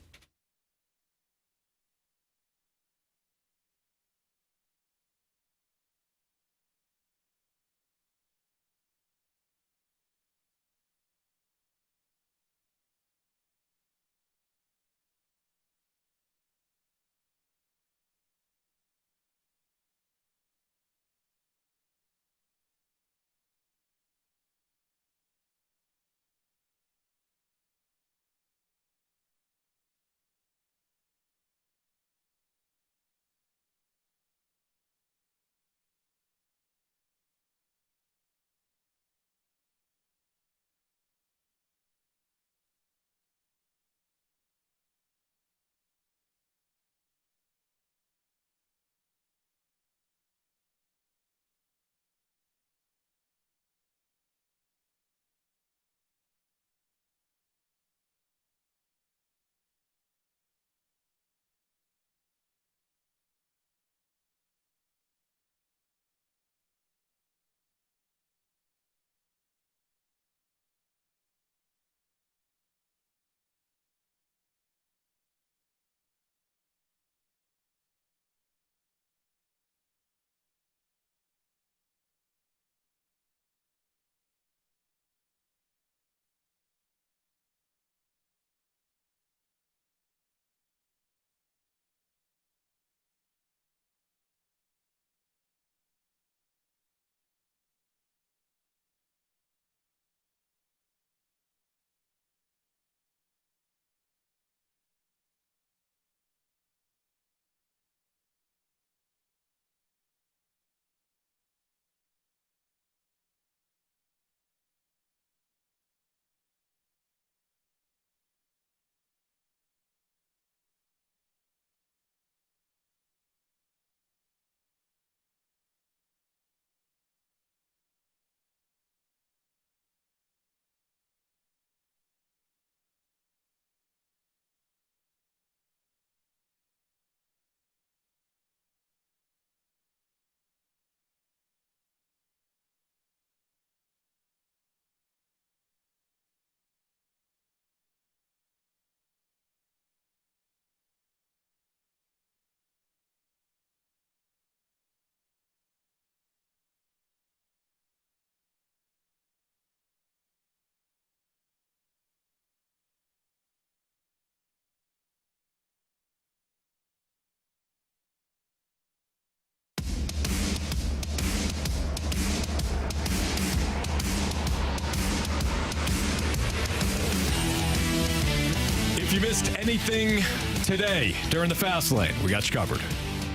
If you missed anything today during the Fast Lane, we got you covered.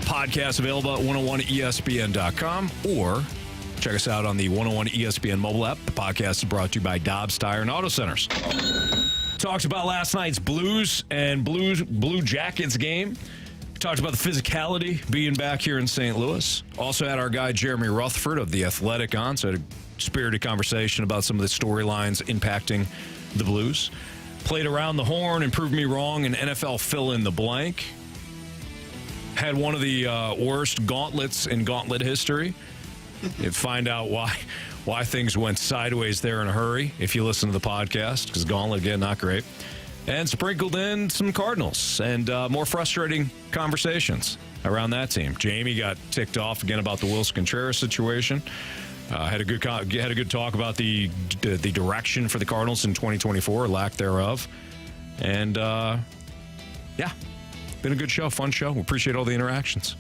Podcast available at 101ESPN.com or check us out on the 101 ESPN mobile app. The podcast is brought to you by Dobbs Tire and Auto Centers. Talked about last night's Blues and Blue Jackets game. Talked about the physicality being back here in St. Louis. Also had our guy Jeremy Rutherford of The Athletic on, so had a spirited conversation about some of the storylines impacting the Blues. Played around the horn and proved me wrong in NFL fill in the blank. Had one of the worst gauntlets in Gauntlet history. You find out why things went sideways there in a hurry if you listen to the podcast, because Gauntlet, again, not great. And sprinkled in some Cardinals and more frustrating conversations around that team. Jamie got ticked off again about the Wilson Contreras situation. Had a good talk about the direction for the Cardinals in 2024, lack thereof. And, been a good show, fun show. We appreciate all the interactions.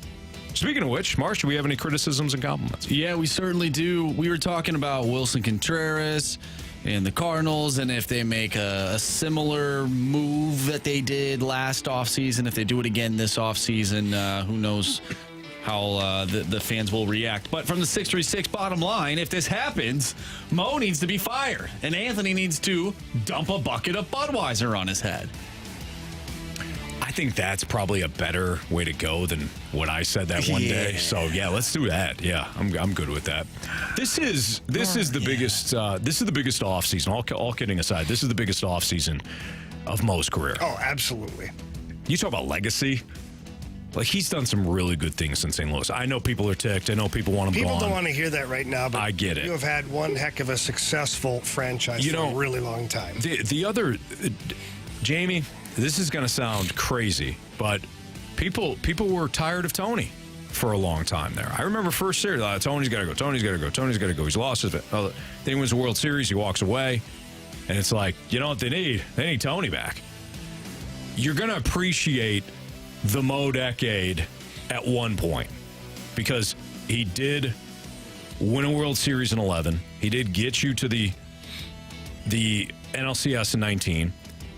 Speaking of which, Marsh, do we have any criticisms and compliments? Yeah, we certainly do. We were talking about Wilson Contreras and the Cardinals, and if they make a similar move that they did last offseason, if they do it again this offseason, who knows how the fans will react. But from the 636 bottom line, if this happens, Mo needs to be fired, and Anthony needs to dump a bucket of Budweiser on his head. I think that's probably a better way to go than what I said that one day. So let's do that. Yeah, I'm good with that. This is the biggest. This is the biggest offseason. All kidding aside, this is the biggest offseason of Mo's career. Oh, absolutely. You talk about legacy. Like, he's done some really good things in St. Louis. I know people are ticked. I know people want him gone. People don't want to hear that right now, but I get it. You have had one heck of a successful franchise for a really long time. The other, Jamie, this is going to sound crazy, but people were tired of Tony for a long time there. I remember first series, Tony's got to go, Tony's got to go, Tony's got to go. He's lost his. Then he wins the World Series, he walks away, and it's like, you know what they need? They need Tony back. You're going to appreciate the Mo decade at one point, because he did win a World Series in 11. He did get you to the NLCS in 19.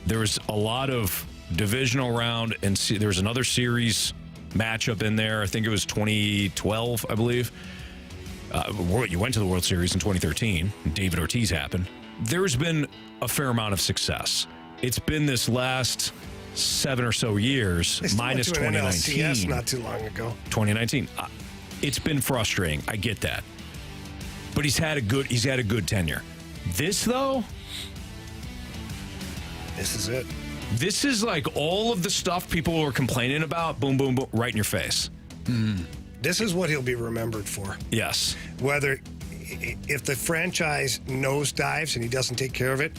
There was a lot of divisional round, and there was another series matchup in there. I think it was 2012, I believe. You went to the World Series in 2013. David Ortiz happened. There's been a fair amount of success. It's been this last 7 or so years, minus 2019. NLCS not too long ago. 2019. It's been frustrating. I get that, but he's had a good tenure. This though, this is it. This is like all of the stuff people were complaining about. Boom, boom, boom, right in your face. This is what he'll be remembered for. Yes. If the franchise nosedives and he doesn't take care of it,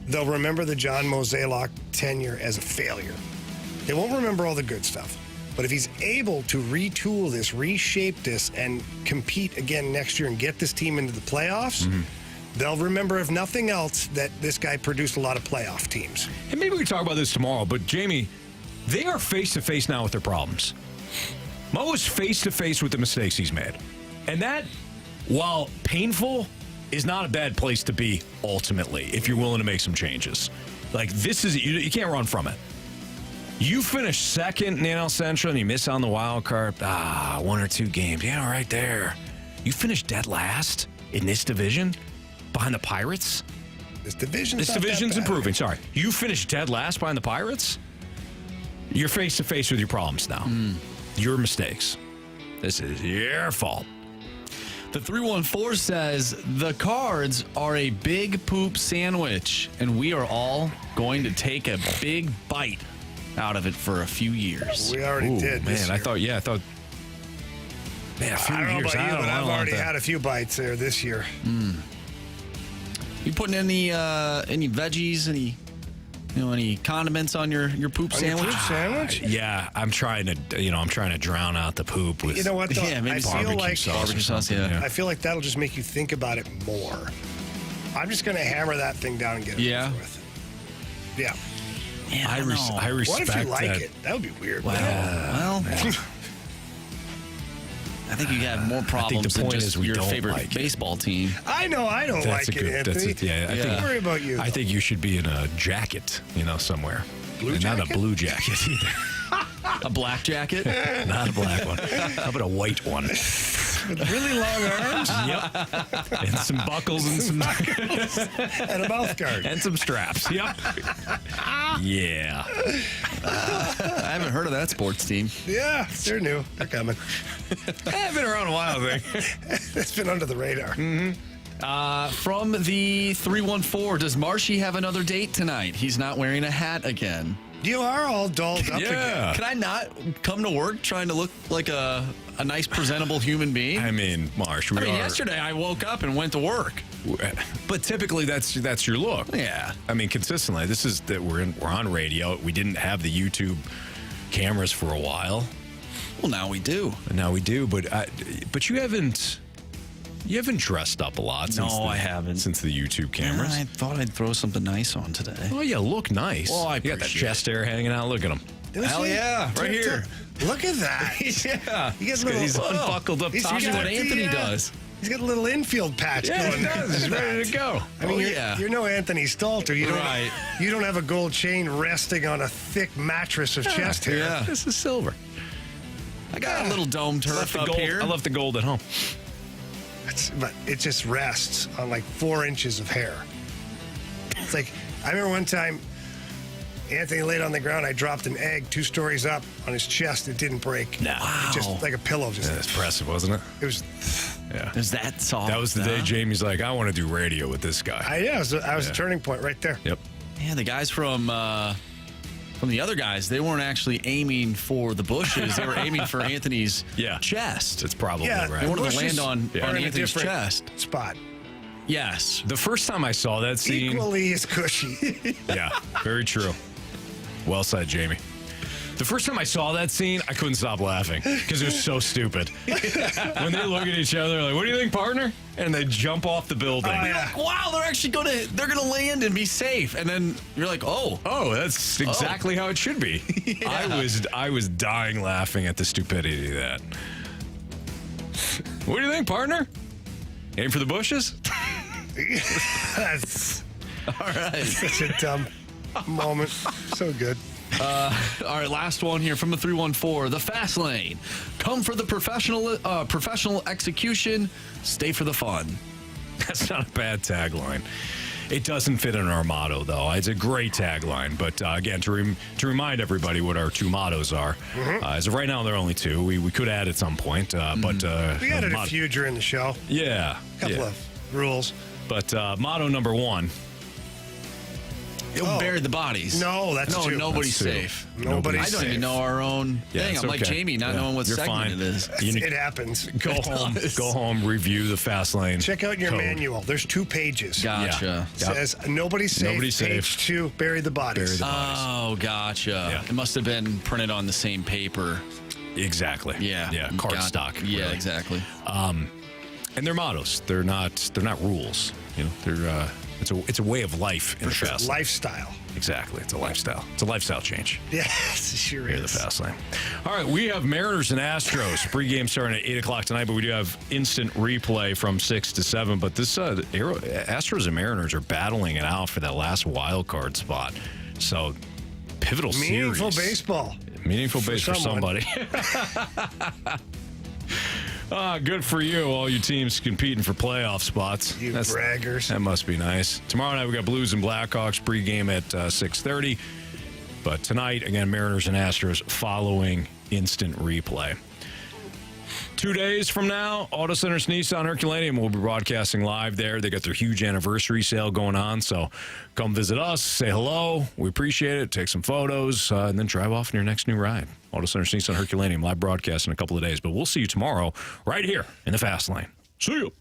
they'll remember the John Mozeliak tenure as a failure. They won't remember all the good stuff. But if he's able to retool this, reshape this, and compete again next year and get this team into the playoffs, they'll remember, if nothing else, that this guy produced a lot of playoff teams. And maybe we can talk about this tomorrow, but Jamie, they are face-to-face now with their problems. Mo is face-to-face with the mistakes he's made. And that, while painful, is not a bad place to be ultimately if you're willing to make some changes. Like, this is, you can't run from it. You finish second in the NL Central and you miss on the wild card. 1 or 2 games. Yeah, right there. You finish dead last in this division behind the Pirates. This division's improving. Sorry. You finish dead last behind the Pirates. You're face to face with your problems now. Your mistakes. This is your fault. The 314 says, the Cards are a big poop sandwich, and we are all going to take a big bite out of it for a few years. We already did. Man, I thought, man, a few years. I don't know about you, but I've already had a few bites there this year. You putting any veggies, any condiments on your poop sandwich? Poop sandwich? Yeah, I'm trying to drown out the poop with. You know what? Though? Yeah, maybe barbecue sauce. Yeah. I feel like that'll just make you think about it more. I'm just going to hammer that thing down and get it over with. Yeah. Yeah, I respect what if you like that. it? That would be weird. Well, I think you have more problems than just your favorite baseball team. I know I don't like it, Anthony. Don't worry about you. I think you should be in a jacket, somewhere. Blue jacket? Not a blue jacket either. A black jacket? Not a black one. How about a white one? With really long arms? Yep. And some buckles and some... and a mouth guard. And some straps. Yep. Yeah. I haven't heard of that sports team. Yeah, they're new. They're coming. I've been around a while, I think. It's been under the radar. From the 314, does Marshy have another date tonight? He's not wearing a hat again. You are all dolled up again. Can I not come to work trying to look like a nice, presentable human being? I mean, Marsh, yesterday I woke up and went to work. But typically that's your look. Yeah. I mean, consistently. This is that we're on radio. We didn't have the YouTube cameras for a while. Well, now we do. But you haven't. You haven't dressed up a lot I haven't. Since the YouTube cameras. I thought I'd throw something nice on today. Oh, you look nice. Well, I you got that chest hair hanging out. Look at him. Hell yeah, right here. Look at that. Yeah. He's unbuckled up top. What Anthony does. He's got a little infield patch going. He does. He's ready to go. I mean, you're no Anthony Stalter. You don't have a gold chain resting on a thick mattress of chest hair. Yeah. This is silver. I got a little dome turf up here. I left the gold at home. But it just rests on like 4 inches of hair. It's like, I remember one time, Anthony laid on the ground. I dropped an egg 2 stories up on his chest. It didn't break. No. It just like a pillow. That's impressive, wasn't it? It was. Yeah. It was that soft. That was the day Jamie's like, I want to do radio with this guy. I was a turning point right there. Yep. Yeah, the guys from the other guys, they weren't actually aiming for the bushes. They were aiming for Anthony's chest. That's probably right. They wanted to land on in Anthony's a chest. Spot. Yes. The first time I saw that scene. Equally as cushy. Yeah, very true. Well said, Jamie. The first time I saw that scene, I couldn't stop laughing because it was so stupid. When they look at each other, like, "What do you think, partner?" And they jump off the building. You're like, wow, they're actually gonna land and be safe. And then you're like, oh, that's exactly how it should be. Yeah. I was dying laughing at the stupidity of that. What do you think, partner? Aim for the bushes? That's all right. Such a dumb moment. So good. All right, last one here from the 314. The Fast Lane. Come for the professional execution. Stay for the fun. That's not a bad tagline. It doesn't fit in our motto, though. It's a great tagline. But again, to remind everybody what our 2 mottos are. As of right now, there are only 2. We could add at some point. But we added a few during the show. Yeah. A couple of rules. But motto number 1. You'll bury the bodies. No, that's no, true. nobody's That's safe. Nobody's I don't safe. even know our own thing. I'm like Jamie, not knowing what segment it is. It happens. Go home, review the Fast Lane. Check out your code. manual. There's 2 pages. Gotcha. It says nobody's safe. Nobody's Page safe. 2, bury the bodies. Oh, gotcha. Yeah. It must have been printed on the same paper. Exactly. Yeah. Yeah. Cardstock. Yeah, really. exactly. And they're mottos. They're not rules. You know, they're it's a way of life in the Fast Lane. Lifestyle. Exactly. It's a lifestyle. It's a lifestyle change. Yes, it sure Here is. the Fast Lane. All right, we have Mariners and Astros pregame starting at 8 o'clock tonight, but we do have instant replay from 6 to 7. But this Astros and Mariners are battling it out for that last wild card spot. So pivotal Meaningful series. baseball. Meaningful base for somebody. Good for you, all you teams competing for playoff spots. You braggers. That must be nice. Tomorrow night we got Blues and Blackhawks pregame at 6:30. But tonight, again, Mariners and Astros following instant replay. 2 days from now, Auto Center's Nissan Herculaneum will be broadcasting live there. They got their huge anniversary sale going on, so come visit us, say hello. We appreciate it. Take some photos, and then drive off in your next new ride. Auto Center's Nissan Herculaneum live broadcast in a couple of days, but we'll see you tomorrow right here in the Fast Lane. See you.